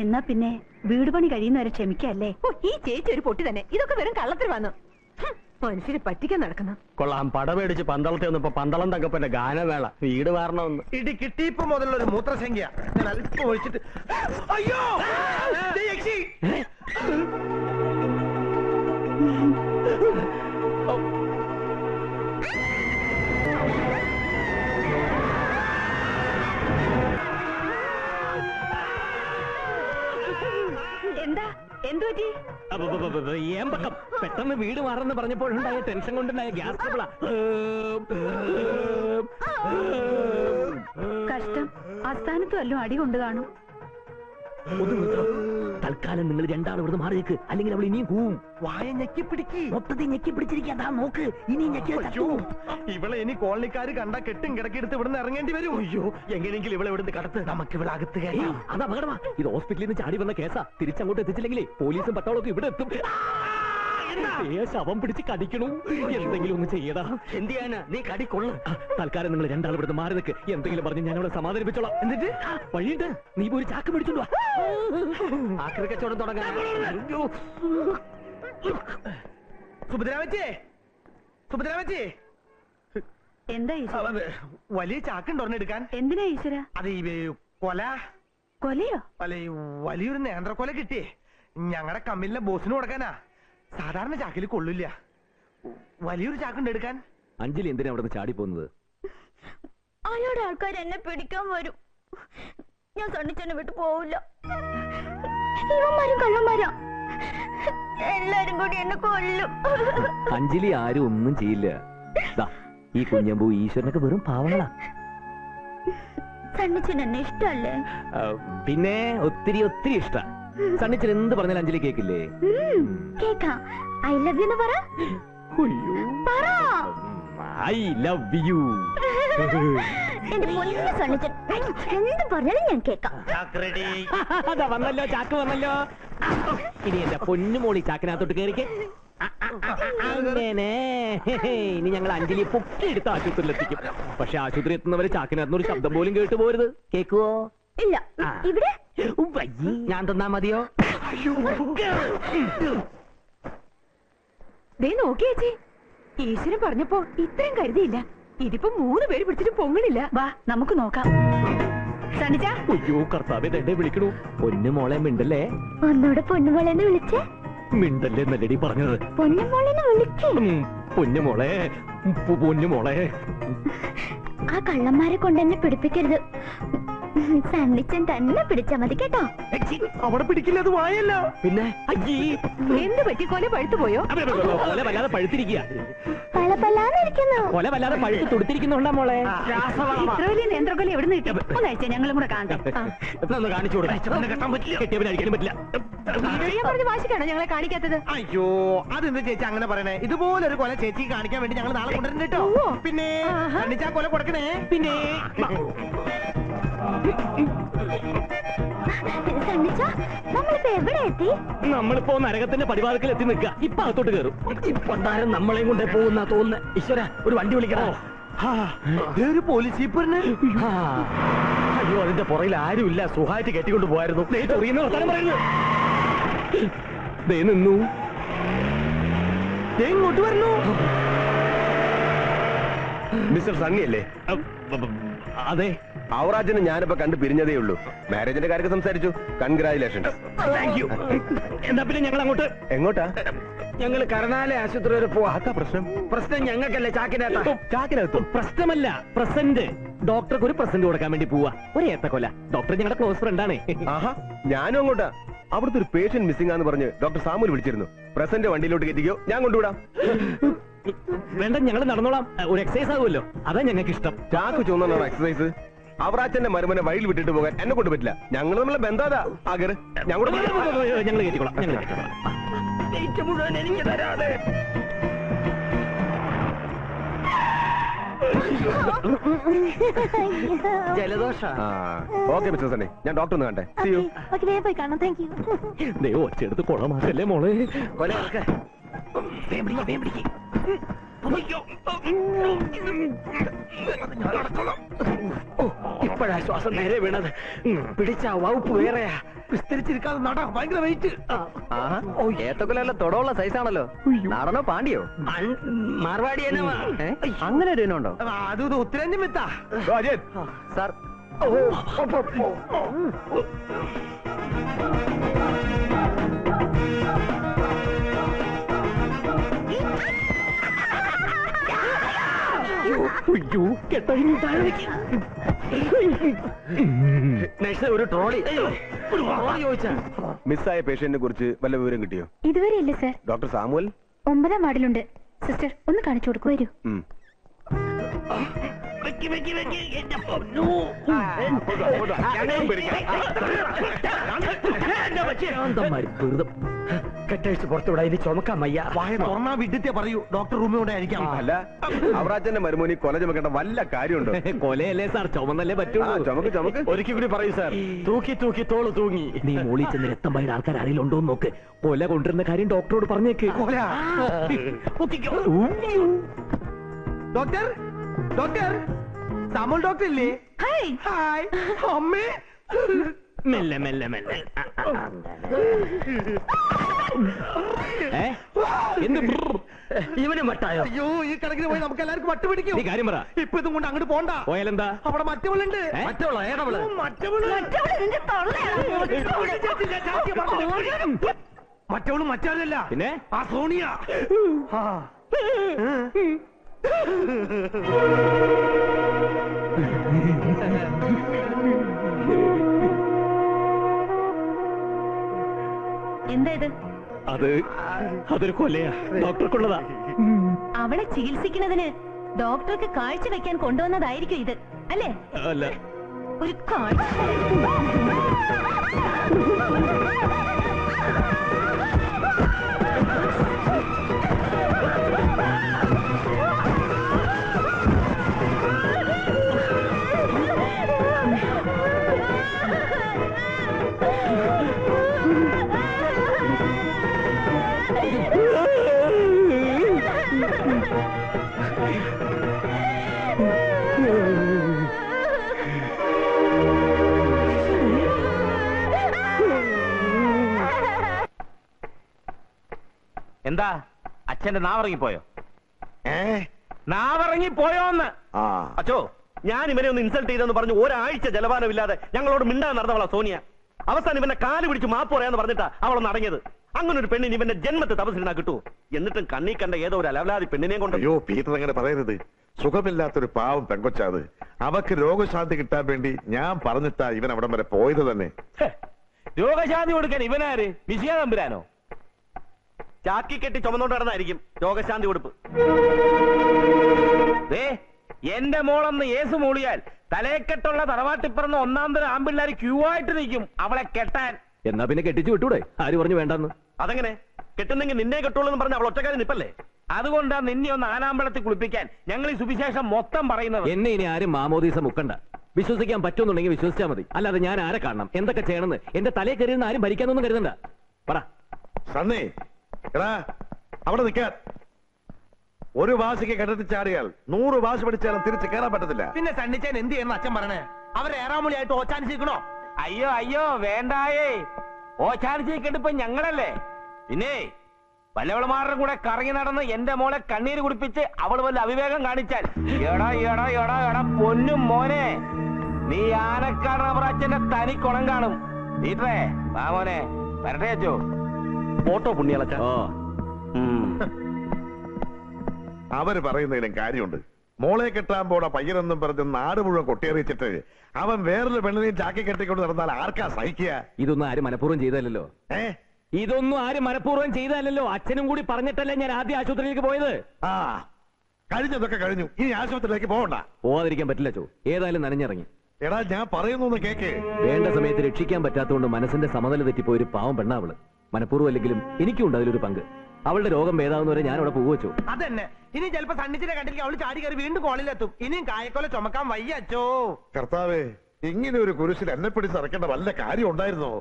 എന്നാ പിന്നെ വീട് പണി കഴിയുന്നവരെ ക്ഷമിക്കല്ലേ? ഈ ചേച്ചി ഒരു പൊട്ടി തന്നെ. ഇതൊക്കെ വെറും കള്ളത്തിൽ വന്നു. മനുഷ്യരെ പറ്റിക്കാൻ നടക്കുന്നു. കൊള്ളാം, പടമേടിച്ച് പന്തളത്തെ വന്നപ്പോ പന്തളം തങ്കപ്പന്റെ ഗാനമേള. വീട് മാറണമെന്ന്. ഇടി കിട്ടിയപ്പോ മുതലൊരു മൂത്രസംഖ്യ ഞാൻ അല്പം ഒഴിച്ചിട്ട്. അയ്യോ, എന്താ എന്തു പറ്റി? ഏമ്പക്കം പെട്ടെന്ന് വീട് മാറെന്ന് പറഞ്ഞപ്പോഴുണ്ടായ ടെൻഷൻ കൊണ്ടുണ്ടായ ഗ്യാസ് ട്രബിളാ. കഷ്ടം, ആസ്ഥാനത്ത് വല്ലതും അടി കൊണ്ട് കാണും. ഒന്ന് നിർത്തണം. തൽക്കാലം നിങ്ങൾ രണ്ടാളും ഇവിടുന്ന് മാറി നിൽക്ക്, അല്ലെങ്കിൽ അവൾ ഇനിയും കൂവും. വായ ഞെക്കി പിടിക്ക്. മൊത്തത്തിൽ ഞെക്കി പിടിച്ചിരിക്കാ, നോക്ക്. ഇനി ഞെക്കി ഇവളെ ഇനി കോളനിക്കാര് കണ്ട കെട്ടും കിടക്കെടുത്ത് ഇവിടുന്ന് ഇറങ്ങേണ്ടി വരും. അയ്യോ, എങ്ങനെയെങ്കിലും ഇവളെ ഇവിടുന്ന് കടത്ത്. നമുക്ക് ഇവിടെ അകത്ത് കയറാം. അത് അപകടമാ. ഇത് ഹോസ്പിറ്റലിൽ നിന്ന് ചാടി വന്ന കേസാ. തിരിച്ചങ്ങോട്ട് എത്തിച്ചില്ലെങ്കിലേ പോലീസും പട്ടാളൊക്കെ ഇവിടെ എത്തും. ശവം പിടിച്ച് കടിക്കണു. എന്തെങ്കിലും ഒന്ന് ചെയ്യടാ. എന്ത് ചെയ്യാനാ? നീ കടിക്കൊള്ളു. തൽക്കാലം നിങ്ങൾ രണ്ടാളും ഇവിടുന്ന് മാറി നിൽക്ക്. എന്തെങ്കിലും പറഞ്ഞ് ഞാൻ അവിടെ സമാധാനിപ്പിച്ചോളാം. എന്നിട്ട് വഴിയുണ്ട്, നീ പോയി ചാക്ക് പിടിച്ചോണ്ട് വാ. ആക്രി കച്ചവടം തുടങ്ങാൻ. സുഭദ്രാമച്ചേ, സുഭദ്രാമച്ചേ, എന്താ ഈശ്വര? വലിയ ചാക്കുണ്ട് ഒരെണ്ണെടുക്കാൻ. എന്തിനാ ഈശ്വര? അത് ഈ കൊല കൊലയോ? അല്ല, ഈ വലിയൊരു നേന്ത്രക്കൊല കിട്ടിയേ. ഞങ്ങളുടെ കമ്പനിയിലെ ബോസിന് കൊടുക്കാനാ. സാധാരണ ചാക്കിൽ കൊള്ളില്ല. വലിയൊരു ചാക്കുണ്ട് എടുക്കാൻ. അഞ്ജലി എന്തിനാ അവിടെ നിന്ന് ചാടി പോകുന്നത്? അയാളുടെ ആൾക്കാർ എന്നെ പിടിക്കാൻ വരും. ഞാൻ സണ്ണിച്ചെന്നെ വിട്ടു പോവില്ല. ഇവന്മാരും കള്ളന്മാരാ, എല്ലാരും കൂടി എന്നെ കൊല്ലും. അഞ്ജലി ആരും ഒന്നും ചെയ്യില്ല. ഈ കുഞ്ഞമ്പൂ ഈശ്വരനൊക്കെ വെറും പാവങ്ങളാ. സണ്ണിച്ചൻ എന്നെ ഇഷ്ടല്ലേ? പിന്നെ ഒത്തിരി ഒത്തിരി ഇഷ്ട. സണ്ണിച്ചൻ എന്ത് പറഞ്ഞാലും അഞ്ജലി കേക്കില്ലേ? കേക്കാം. ഐ ലവ് യു എന്ന് പറ. പറ. I love you. എന്റെ പൊന്നു സണ്ണിച്ചൻ എന്ത് പറഞ്ഞാലും ഞാൻ കേക്കാം. അതാ വന്നല്ലോ, ചാക്ക് വന്നല്ലോ. ഇനി എന്റെ പൊന്നുമോളി ചാക്കിനകത്തോട്ട് കയറിക്കേ. അങ്ങനെ ഇനി ഞങ്ങൾ അഞ്ജലിയെ പൊക്കിയെടുത്ത് ആശുപത്രിയിലെത്തിക്കും. പക്ഷെ ആശുപത്രി എത്തുന്നവരെ ചാക്കിനകത്തുനിന്ന് ഒരു ശബ്ദം പോലും കേട്ടു പോരുത്. കേക്കുവോ? ഇല്ല. ഇവിടെ ഞാൻ തന്നാ മതിയോ? നോക്കി ചേച്ചി, ഈശ്വരൻ പറഞ്ഞപ്പോ ഇത്രയും കരുതിയില്ല. ഇതിപ്പോ 3 പേര് പിടിച്ചിട്ട് പൊങ്ങണില്ല. വാ നമുക്ക് നോക്കാം. സണ്ണിച്ചാ. അയ്യോ കർത്താവേ, എന്നെ വിളിക്കണു. പൊന്നുമോളെ മിണ്ടല്ലേ. ഒന്നോടെ പൊന്നുമോളെന്ന് വിളിച്ചേ. മിണ്ടല്ലേ നല്ലടി പറഞ്ഞത്. പൊന്നുമോളെന്ന് വിളിക്കേ. പൊന്നുമോളെ, പൊന്നുമോളെ. ആ കള്ളന്മാരെ കൊണ്ട് എന്നെ പിടിപ്പിക്കരുത്. സണ്ണിച്ചൻ തന്നെ പിടിച്ചാ മതി കേട്ടോ. അവിടെ പിടിക്കില്ല, അത് വായല്ല. പിന്നെ എന്ത് പറ്റി? കൊല പഴുത്തു പോയോ? കൊല വല്ലാതെ പഴുത്തിരിക്കുക. പലപലാന്നിരിക്കുന്നു. കൊല വല്ലാതെ പഴുത്ത് തൊടുത്തിരിക്കുന്നുണ്ടാ മോളെ. ഇത്ര വലിയ നേന്ത്രക്കൊല എവിടെ നിന്ന് കിട്ടി? ഒന്നയച്ചേ, ഞങ്ങളും കൂടെ കാണാം. കാണിച്ചു കൊടുക്കാൻ പറ്റില്ല. കെട്ടിയവനടിക്കാനും പറ്റില്ല. പറഞ്ഞ വാശിക്കാണോ ഞങ്ങളെ കാണിക്കാത്തത്? അയ്യോ, അതെന്ത് ചേച്ചി അങ്ങനെ പറയണേ? ഇതുപോലെ ഒരു കൊല ചേച്ചി കാണിക്കാൻ വേണ്ടി ഞങ്ങൾ നാളെ കൊണ്ടുവരുന്നുണ്ട് കേട്ടോ. പിന്നെ സണ്ണിച്ചാ കൊല കൊടുക്കണേ. പിന്നെ നമ്മളിപ്പോ നരകത്തിന്റെ പടിവാതിക്കൽ എത്തി നിൽക്കുക. ഇപ്പൊ അകത്തോട്ട് കയറും. ഇപ്പൊ നമ്മളെയും കൊണ്ടേ പോകുന്ന തോന്നുന്നു. ഈശ്വര, ഒരു വണ്ടി വിളിക്കണോ? ഒരു പോലീസ് ജീപ്പറിന്. അയ്യോ, അതിന്റെ പുറയിൽ ആരുമില്ല. സുഖമായിട്ട് കെട്ടിക്കൊണ്ട് പോയായിരുന്നു. നിന്നു. ഇങ്ങോട്ട് വരണു. മിസ്റ്റർ സണ്ണി അല്ലേ? അതെ. അവറാജന് ഞാനിപ്പോ കണ്ടു പിരിഞ്ഞതേ ഉള്ളൂ. മാരേജിന്റെ കാര്യമൊക്കെ സംസാരിച്ചു. കൺഗ്രാജുലേഷൻസ്. Thank you. എന്നാ പിന്നെ ഞങ്ങൾ അങ്ങോട്ട്. എങ്ങോട്ടാ? ഞങ്ങൾ കരുണാലയ ആശുപത്രി വരെ പോവാ. പ്രശ്നം പ്രശ്നം ഞങ്ങൾക്കല്ലേ? ചാക്കിനകത്തും പ്രശ്നമല്ല, പ്രസന്റ്. ഡോക്ടർക്ക് ഒരു പ്രസന്റ് കൊടുക്കാൻ വേണ്ടി പോവാ. ഒരു ഏത്തക്കൊല. ഡോക്ടർ ഞങ്ങളുടെ ക്ലോസ് ഫ്രണ്ടാണ്. ആഹാ, ഞാനും അങ്ങോട്ടാ. അവിടുത്തെ ഒരു പേഷ്യന്റ് മിസ്സിംഗ് ആന്ന് പറഞ്ഞ് ഡോക്ടർ സാമുൽ വിളിച്ചിരുന്നു. പ്രസന്റ് വണ്ടിയിലോട്ട് കയറ്റിക്കോ, ഞാൻ കൊണ്ടുവിടാം. വേണ്ട, ഞങ്ങൾ നടന്നോളാം. ഒരു എക്സസൈസ് ആകുമല്ലോ, അതാ ഞങ്ങൾക്ക് ഇഷ്ടം. ചാക്ക് ചുമന്നാണോ എക്സസൈസ്? അവറാച്ചന്റെ മരുമനെ വഴിയിൽ വിട്ടിട്ട് പോകാൻ എന്നെ കൊണ്ട് പറ്റില്ല. ഞങ്ങൾ നമ്മളെ ബന്ധാതാ. ആകര് ഞങ്ങൾ കയറ്റിക്കോളാം. ഞങ്ങൾ മുഴുവൻ എനിക്ക് തരാതെ. ജലദോഷ. ഓക്കെ മിസ്റ്റർ സണ്ണി, ഞാൻ ഡോക്ടർ ഒന്ന് കണ്ടേ. See you. പോയി കാണാം. Thank you. ദൈവം ഒച്ചെടുത്ത് കുളമാക്കല്ലേ മോളെ. ഇപ്പോഴാ ശ്വാസം നേരെ വീണത്. പിടിച്ച വകുപ്പ് വേറെയാ. വിസ്തരിച്ചിരിക്കാതെ നട. ഭയങ്കര വെയിറ്റ്. ഏത്തക്കൊല തൊടവുള്ള സൈസാണല്ലോ. നാടനോ പാണ്ടിയോ? മാർവാടി അങ്ങനെ ഒരു ഇനം ഉണ്ടോ? അത് ഉത്തരേന്ത്യൻ വിത്താ. സാർ, ഒരു ട്രോളി ചോദിച്ചാ. മിസ്സായ പേഷ്യന്റിനെ കുറിച്ച് വല്ല വിവരം കിട്ടിയോ? ഇതുവരെ ഇല്ല സർ. Doctor Samuel 9ാം വാർഡിലുണ്ട്. സിസ്റ്റർ ഒന്ന് കാണിച്ചു കൊടുക്കൂ. വരൂ. കെട്ടഴിച്ച് പുറത്തുവിടാ, ഇനി ചുമക്കാൻ വയ്യ. വായ തുറന്നാ വിഡിത്തെ പറയൂ, ഡോക്ടർ റൂമിലൂടെ ആയിരിക്കാം. അല്ല അവറാച്ചന്റെ മരുമോനി കൊല ചുമക്കേണ്ട വല്ല കാര്യമുണ്ടോ? കൊലയല്ലേ സാർ, ചുമന്നല്ലേ പറ്റുള്ളൂ. ചുമക്ക് ചുമക്ക്. ഒരിക്കൽ കൂടി പറയൂ സാർ. തൂക്കി തൂക്കി തോള് തൂങ്ങി. നീ മോളിൽ ചെന്ന് രക്തം പായുടെ ആൾക്കാർ ആരെങ്കിലും ഉണ്ടോ എന്ന് നോക്ക്. കൊല കൊണ്ടുവരുന്ന കാര്യം ഡോക്ടറോട് പറഞ്ഞേക്ക്. ഡോക്ടർ ഡോക്ടർ സാമുൽ ഡോക്ടർ ഇല്ലേ? ഹായ് അമ്മേ. മെല്ലെ മെല്ലെ മെല്ലെ. എന്ത് ഇവന് മട്ടായോ? അയ്യോ, ഈ കണക്കിന് പോയി നമുക്ക് എല്ലാവർക്കും വട്ട് പിടിക്കും. നീ കാര്യം പറ. ഇപ്പൊ ഇതും കൊണ്ട് അങ്ങോട്ട് പോണ്ട. പോയാലെന്താ? അവിടെ മറ്റവളുണ്ട്. മറ്റവളോ? ഏതവള്? മറ്റവള് മറ്റവളല്ല, പിന്നെ ആ സോണിയ. എന്താ ഇത്? അതൊരു കൊലയാ, ഡോക്ടർക്കുള്ളതാ. അവളെ ചികിത്സിക്കുന്നതിന് ഡോക്ടർക്ക് കാഴ്ച വെക്കാൻ കൊണ്ടുവന്നതായിരിക്കും ഇത്, അല്ലേ? അല്ല, ഒരു കാഴ്ച. എന്താ അച്ഛന്റെ നാവിറങ്ങിപ്പോയോ? നാവിറങ്ങിപ്പോയോന്ന്? അച്ചോ, ഞാൻ ഇവനെ ഒന്ന് ഇൻസൾട്ട് ചെയ്തെന്ന് പറഞ്ഞു ഒരാഴ്ച ജലപാനമില്ലാതെ ഞങ്ങളോട് മിണ്ടാൻ നടന്നവളാ സോനിയ. അവസാനം ഇവന്റെ കാല് പിടിച്ച് മാപ്പ് പറയാന്ന് പറഞ്ഞിട്ടാ അവളൊന്ന് അടങ്ങിയത്. അങ്ങനെ ഒരു പെണ്ണിന് ഇവന്റെ ജന്മത്തെ തപസ്സിനാ കിട്ടൂ. എന്നിട്ടും കണ്ണീ കണ്ട ഏതോ ഒരു അലവലാതി പെണ്ണിനെയും കൊണ്ട്. അയ്യോ പീറ്റർ, അങ്ങനെ പറയരുത്. സുഖമില്ലാത്തൊരു പാവം പെങ്കൊച്ചാത്. അവക്ക് രോഗശാന്തി കിട്ടാൻ വേണ്ടി ഞാൻ പറഞ്ഞിട്ടാ ഇവൻ അവിടം വരെ പോയത് തന്നെ. രോഗശാന്തി കൊടുക്കാൻ ഇവനാര്? വിജയ തമ്പുരാനോ? ചാക്കി കെട്ടി ചുമന്നോണ്ട് നടന്നായിരിക്കും രോഗശാന്തി കൊടുപ്പ്. എന്റെ മോളൊന്ന് ഏസ് മൂളിയാൽ തലയെക്കെട്ടുള്ള തറവാട്ടിപ്പറന്ന് ഒന്നാം തരം ആമ്പിള്ളാര് ക്യൂ ആയിട്ട് നിൽക്കും അവളെ കെട്ടാൻ. എന്നാ പിന്നെ കെട്ടിച്ചു വിട്ടൂടെ? ആര് പറഞ്ഞു വേണ്ടെന്ന്? അതെങ്ങനെ? കെട്ടുന്നെങ്കിൽ നിന്നെ കെട്ടുള്ളൂ എന്ന് പറഞ്ഞ അവൾ ഒറ്റക്കാരി നിപ്പല്ലേ? അതുകൊണ്ടാ നിന്നെ ഒന്ന് ആനാമ്പളത്തിൽ കുളിപ്പിക്കാൻ ഞങ്ങൾ ഈ സുവിശേഷം മൊത്തം പറയുന്നത്. എന്നെ ഇനി ആരും മാമോദീസ മുക്കണ്ട. വിശ്വസിക്കാൻ പറ്റുന്നുണ്ടെങ്കിൽ വിശ്വസിച്ചാൽ മതി. അല്ലാതെ ഞാൻ ആരെ കാണണം, എന്തൊക്കെ ചെയ്യണമെന്ന് എന്റെ തലയിൽ കയറിയെന്ന് ആരും ഭരിക്കാനൊന്നും കരുതണ്ട. പറ സണ്ണി, എടാ അവിടെ നിൽക്കാൻ. ഒരു വാശിക്ക് കിടത്തി ചാടിയാൽ 100 വാശി പഠിച്ചാലും തിരിച്ച് കയറാൻ പറ്റത്തില്ല. പിന്നെ സണ്ണിച്ചാൻ എന്ത് ചെയ്യുന്ന അച്ഛൻ പറയണേ? അവരെ ഏറാമൂലിയായിട്ട് ഓച്ചാനിച്ചിരിക്കണോ? അയ്യോ അയ്യോ വേണ്ടായേ. ഓച്ചാനിച്ചിരിക്കണ്ടിപ്പോ ഞങ്ങളല്ലേ. പിന്നെ വല്ലവളമാരുടെ കൂടെ കറങ്ങി നടന്ന് എന്റെ മോളെ കണ്ണീര് കുടിപ്പിച്ച് അവൾ വല്ല അവിവേകം കാണിച്ചാൽ എടാ എടാ എടാ എടാ പൊന്നും മോനെ, നീ ആനക്കാടനവറാച്ചന്റെ തനി കുളം കാണും. വീട്ടേ വാ മോനെ, വരട്ടെ അച്ചോ. ഫോട്ടോ പുണ്യാളച്ച. അവര് പറയുന്നതിലും കാര്യമുണ്ട്. മോളെ കെട്ടാൻ പോണ പയ്യനെന്നും പറഞ്ഞ് നാട് മുഴുവൻ കൊട്ടിയറിയിച്ചിട്ട് അവൻ വേറൊരു പെണ്ണിനെയും ചാക്കി കെട്ടിക്കൊണ്ട് നടന്നാൽ ആർക്കാ സഹിക്കുക? ഇതൊന്നും ആരും മനഃപൂർവ്വം ചെയ്തല്ലോ. ഇതൊന്നും ആരും മനഃപൂർവ്വം ചെയ്തല്ലോ. അച്ഛനും കൂടി പറഞ്ഞിട്ടല്ലേ ഞാൻ ആദ്യം ആശുപത്രിയിലേക്ക് പോയത്. ആ കഴിഞ്ഞതൊക്കെ കഴിഞ്ഞു, ഇനി ആശുപത്രിയിലേക്ക് പോകണ്ട. പോവാതിരിക്കാൻ പറ്റില്ല ചോ. ഏതായാലും നനഞ്ഞിറങ്ങി. എടാ ഞാൻ പറയുന്നു കേക്ക്. വേണ്ട സമയത്ത് രക്ഷിക്കാൻ പറ്റാത്തതുകൊണ്ട് മനസ്സിന്റെ സമനില തെറ്റിപ്പോയ ഒരു പാവം പെണ്ണാവള്. മനഃപൂർവ്വം അല്ലെങ്കിലും എനിക്കുണ്ട് അതിലൊരു പങ്ക്. അവളുടെ രോഗം ഭേദാവുന്നവരെ ഞാൻ അവിടെ പോവുവച്ചോ. അതന്നെ, ഇനി ചിലപ്പോ സണ്ണിച്ചിനെ കണ്ടിരിക്കും അവള് ചാടി കയറി വീണ്ടും കോളിലെത്തും. ഇനിയും കായക്കൊല ചുമക്കാൻ വയ്യ അച്ചോ. കർത്താവേ, ഇങ്ങനെ ഒരു കുരിശിൽ എന്നെ പിടിച്ച് ഇറക്കേണ്ട വല്ല കാര്യം ഉണ്ടായിരുന്നോ?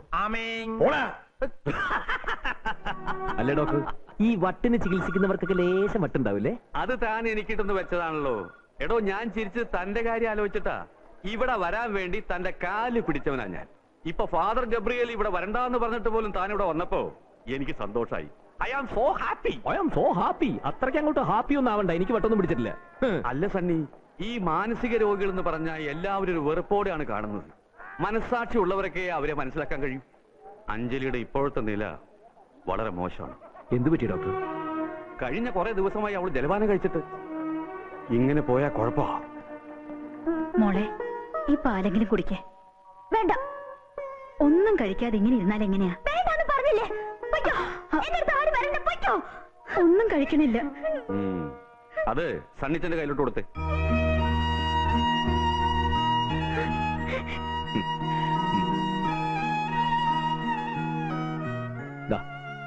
അല്ല ഡോക്ടർ, ഈ വട്ടിന് ചികിത്സിക്കുന്നവർക്കൊക്കെ ലേശം വട്ടുണ്ടാവില്ലേ? അത് താൻ എനിക്കിട്ടൊന്ന് വെച്ചതാണല്ലോ. എടോ, ഞാൻ ചിരിച്ച് തന്റെ കാര്യം ആലോചിച്ചിട്ടാ ഇവിടെ വരാൻ വേണ്ടി തന്റെ കാല് പിടിച്ചവനാ ഞാൻ. ഇപ്പൊ ഫാദർ ഗബ്രിയേൽ ഇവിടെ വരണ്ടാന്ന് പറഞ്ഞിട്ട് പോലും താൻ ഇവിടെ വന്നപ്പോ എനിക്ക് സന്തോഷായി. I am so happy. അത്രയ്ക്ക് അങ്ങോട്ട് ഹാപ്പി ഒന്നും ആവണ്ട. എനിക്ക് വട്ടൊന്നും പിടിച്ചിട്ടില്ല. അല്ല സണ്ണി, ഈ മാനസിക രോഗികൾ എന്ന് പറഞ്ഞാൽ എല്ലാവരും ഒരു വെറുപ്പോടെയാണ് കാണുന്നത്. മനസ്സാക്ഷി ഉള്ളവരൊക്കെ അവരെ മനസ്സിലാക്കാൻ കഴിയും. അഞ്ജലിയുടെ ഇപ്പോഴത്തെ നില വളരെ മോശമാണ്. എന്തു പറ്റി ഡോക്ടർ? കഴിഞ്ഞ കുറെ ദിവസമായി അവൾ ജലപാനം കഴിച്ചിട്ട്. ഇങ്ങനെ പോയാ കുഴപ്പാ. മോളെ, ഈ പാലെങ്കിലും കുടിക്കേ. വേണ്ട, ഒന്നും കഴിക്കാതെ ഇങ്ങനെ ഇരുന്നാൽ എങ്ങനെയാ? വേണ്ടാന്ന് പറഞ്ഞില്ലേ? ഒന്നും കഴിക്കണില്ല. അത് സണ്ണിച്ചന്റെ കയ്യിലോട്ട് കൊടുത്തേ.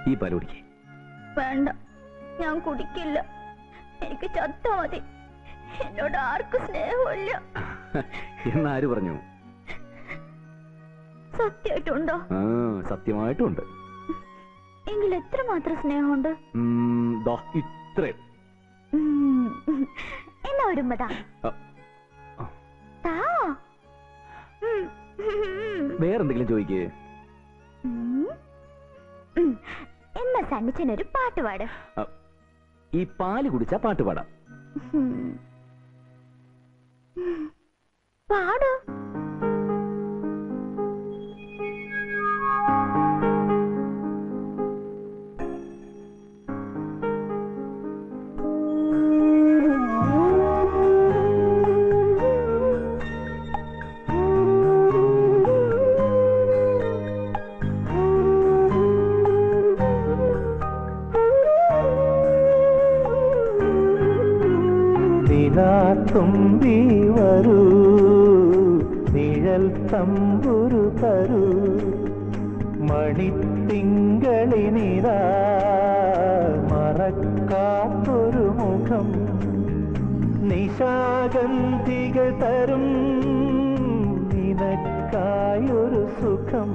ഈ പാല് കുടിക്കേ. വേണ്ട, ഞാൻ കുടിക്കില്ല. എനിക്ക് ചത്ത മതി. എന്നോട് ആർക്കും സ്നേഹമില്ല. എന്നാര് പറഞ്ഞു? സത്യമായിട്ടുണ്ടോ? സത്യമായിട്ടുണ്ട്. എങ്കിൽ എത്ര മാത്രം സ്നേഹമുണ്ട്? ഇത്രയും. എന്നാ ഒരുമ്പതാ വേറെന്തെങ്കിലും ചോദിക്കേ. എന്നാ സണ്ണിച്ചനൊരു പാട്ട് പാട്. ഈ പാല് കുടിച്ചാ പാട്ട് പാടാം. പാട്. തുമ്പി വരൂ, നിഴൽ തമ്പുരു തരൂ, മണിത്തിങ്കളിനിതാ മറക്കാത്തൊരു മുഖം, നിശാഗന്ധികൾ തരും നിനക്കായൊരു സുഖം,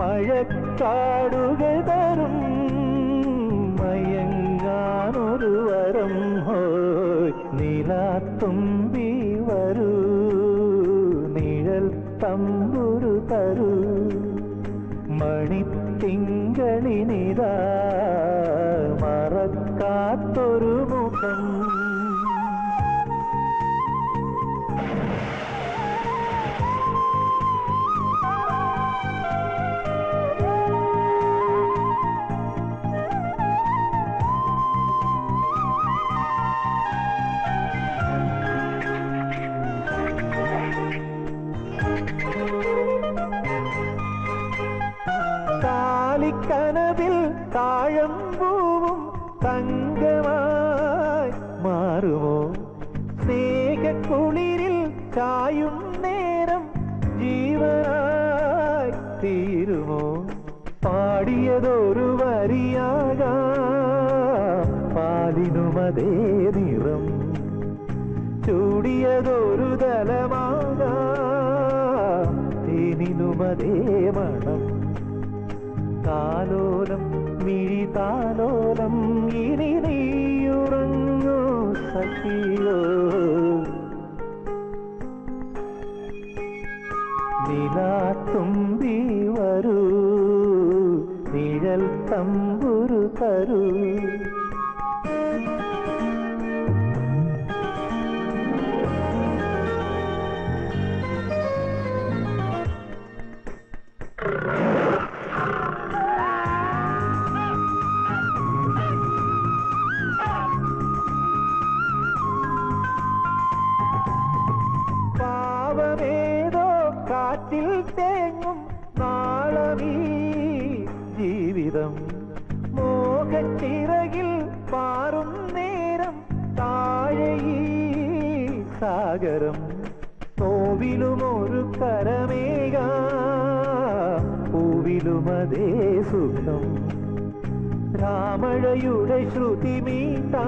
മഴക്കാടുകൾ തരും മയങ്ങാനൊരു വരം. ഹോയ് നിലാത്തുമ്പി വരൂ, നിഴൽ തമ്പുരു തരൂ, മണിത്തിങ്കളിനിതാ മറക്കാത്തൊരു മുഖം. കനവിൽ താഴമ്പൂവും തങ്കമായി മാറുമോ, സ്നേഹക്കുളിരിൽ ചായും നേരം ജീവനായി തീരുമോ, പാടിയതൊരു വരിയാകാം പാലിനുമതേ നിറം, ചൂടിയതൊരു ദലമാകാം തേനിനുമതേ മണം, താലോലം മിഴിതാലോലം ഇനി നീയുറങ്ങൂ സഖിയോ, നിലാത്തുമ്പി വരൂ, നിഴൽ തമ്പുരു തരൂ. കാറ്റിൽ തേങ്ങും നാളമീ ജീവിതം, മോഹച്ചിറകിൽ പാറും നേരം താഴെ ഈ സാഗരം, നോവിലുമൊരു കരമേകാ പൂവിലുമതേ സുഖം, രാമഴയുടെ ശ്രുതി മീട്ടാ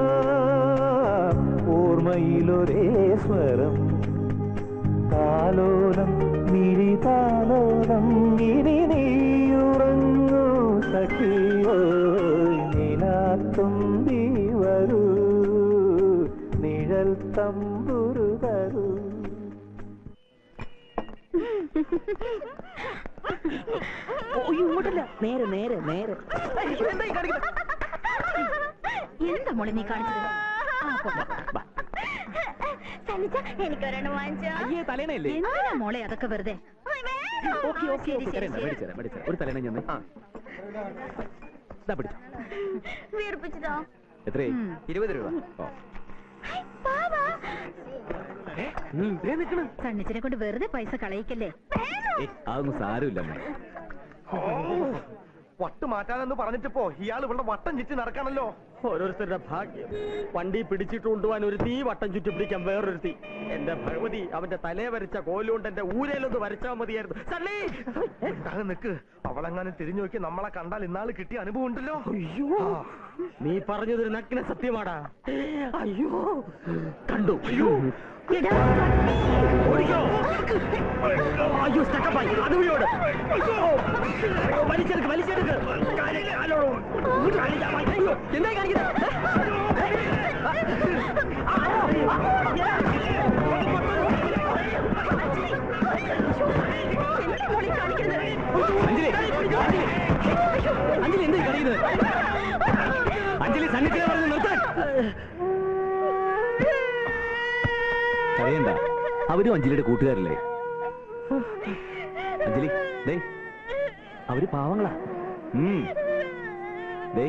ഓർമ്മയിലൊരേ സ്വരം, താലോലം മിഴിതാലോലം ഇനി നീയുറങ്ങൂ സഖിയോ, നിലാത്തുമ്പി വരൂ, നിഴൽ തമ്പുരു തരൂ. ഇങ്ങോട്ടല്ല, നേരെ നേരെ നേരെ. എന്താ മോളെ നീ കാണിച്ചത്? എനിക്കൊരെണ്ണം വാങ്ങിച്ചോ? എന്തിനാ മോളെ അതൊക്കെ വെറുതെ? ഒരു തലേണ ഞാൻ വീർപ്പിച്ചതോ? എത്രേ? 20 രൂപ. സണ്ണിച്ചിനെ കൊണ്ട് വെറുതെ പൈസ കളയിക്കല്ലേ. അതൊന്നും സാരമില്ല. വട്ട് മാറ്റാനെന്ന് പറഞ്ഞിട്ടിപ്പോ ഇയാൾ ഇവിടെ വട്ടം ചുറ്റി നടക്കാണല്ലോ. ഓരോരുത്തരുടെ ഭാഗ്യം. വണ്ടി പിടിച്ചിട്ട് കൊണ്ടുപോകാൻ ഒരു തീ വട്ടം ചുറ്റി പിടിക്കാൻ വേറൊരു തീ. എന്റെ ഭഗവതി, അവന്റെ തലേ വരച്ച കോലുകൊണ്ട് എന്റെ ഊരയിലൊന്ന് വരച്ചാൽ മതിയായിരുന്നു. സണ്ണി നിക്ക്, അവളെങ്ങാനും തിരിഞ്ഞു നോക്കി നമ്മളെ കണ്ടാൽ ഇന്നാള് കിട്ടിയ അനുഭവം ഉണ്ടല്ലോ. അയ്യോ, നീ പറഞ്ഞതൊരു നഗ്ന സത്യമാടാ. അയ്യോ, കണ്ടു. അയ്യോ, ഓടിക്കോ. അയ്യോ, സ്റ്റക്കപ്പായി. അത് വീട്. വലിച്ചെടുക്ക്, വലിച്ചെടുക്ക്. അയ്യോ, എന്താ കാണിക്കുന്നത്? അഞ്ജലി എന്താ കളിക്കുന്നത്? അഞ്ജലി സന്നിധിയെ പറഞ്ഞ് നിർത്താൻ. അറിയണ്ട, അവരും അഞ്ജലിയുടെ കൂട്ടുകാരല്ലേ. അഞ്ജലി, ദേ അവര് പാവങ്ങളാ. ദേ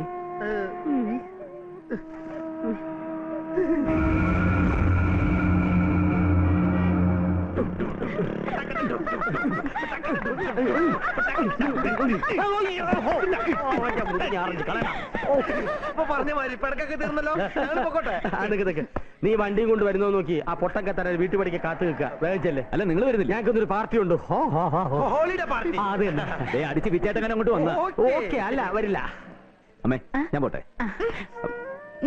പറഞ്ഞ മാതിരി പിടക്കൊക്കെ തീർന്നല്ലോ. നീ വണ്ടിയും കൊണ്ട് വരുന്നോ നോക്കി ആ പൊട്ടൊക്കെ തന്നെ വീട്ടു പഠിക്കാൻ കാത്തു നിൽക്കുക. വേഗല്ലേ. അല്ല, നിങ്ങൾ വരുന്നില്ല. ഞങ്ങൾക്കൊന്നൊരു പാർട്ടി ഉണ്ട്. Holiday party. ദേ അടിച്ച് വിറ്റേട്ടങ്ങനെ അങ്ങോട്ട് വന്ന. ഓക്കെ, അല്ല വരില്ല. അമ്മേ, ഞാൻ പോട്ടെ.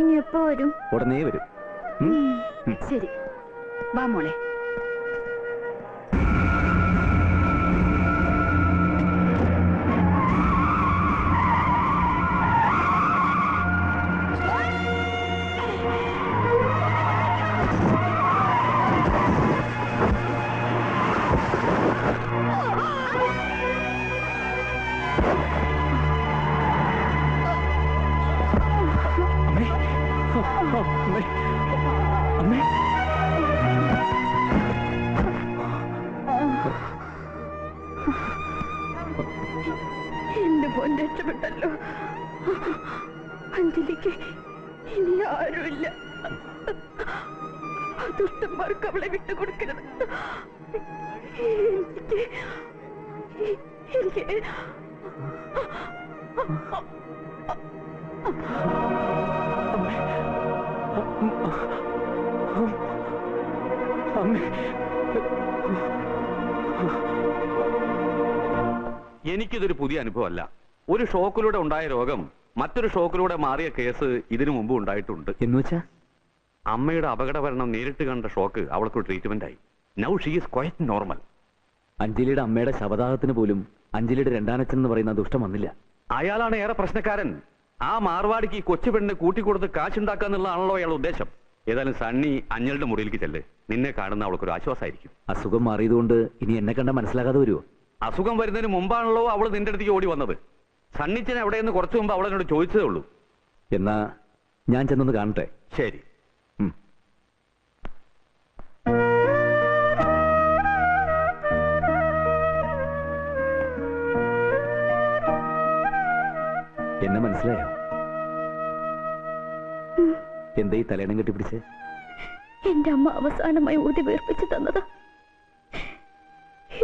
ഇനി എപ്പോ വരും? ഉടനെ വരും. ശരി, വാ മോളെ. എന്റെ മോൻ രക്ഷപ്പെട്ടല്ലോ. അഞ്ജലിക്ക് ഇനി ആരുമില്ല. ദുഷ്ടന്മാർക്ക് അവളെ വിട്ടുകൊടുക്കരുത്. എനിക്ക് എനിക്കിതൊരു പുതിയ അനുഭവമല്ല. ഒരു ഷോക്കിലൂടെ ഉണ്ടായ രോഗം മറ്റൊരു ഷോക്കിലൂടെ മാറിയ കേസ് ഇതിനു മുമ്പ് ഉണ്ടായിട്ടുണ്ട്. എന്നുവെച്ചാ അമ്മയുടെ അപകടമരണം നേരിട്ട് കണ്ട ഷോക്ക് അവൾക്ക് ട്രീറ്റ്മെന്റ് ആയി. Now she is quite normal. അഞ്ജലിയുടെ അമ്മയുടെ ശവദാഹത്തിന് പോലും അഞ്ജലിയുടെ രണ്ടാനച്ഛൻ എന്ന് പറയുന്ന ദുഷ്ടം വന്നില്ല. അയാളാണ് ഏറെ പ്രശ്നക്കാരൻ. ആ മാർവാടിക്ക് ഈ കൊച്ചു പെണ്ണിനെ കൂട്ടിക്കൊടുത്ത് കാശുണ്ടാക്കുക എന്നുള്ളതാണല്ലോ അയാൾ ഉദ്ദേശം. ഏതായാലും സണ്ണി അഞ്ജലിയുടെ മുറിയിലേക്ക് ചെല്ല്. നിന്നെ കാണുന്ന അവൾക്കൊരു ആശ്വാസമായിരിക്കും. അസുഖം മാറിയതുകൊണ്ട് ഇനി എന്നെ കണ്ട മനസ്സിലാകാതെ വരുമോ? അസുഖം വരുന്നതിന് മുമ്പാണല്ലോ അവൾ നിന്റെ അടുത്തേക്ക് ഓടി വന്നത്. സണ്ണിച്ചൻ എവിടെയെന്ന് കുറച്ചു മുമ്പ് അവളെന്നോട് ചോദിച്ചതേ ഉള്ളൂ. എന്നാ ഞാൻ ചെന്നൊന്ന് കാണട്ടെ. ശരി. എന്നെ മനസ്സിലായോ? എന്താ ഈ തലേണം കെട്ടിപ്പിടിച്ച്? എന്റെ അമ്മ അവസാനമായി ഊതി വീർപ്പിച്ചു തന്നത്.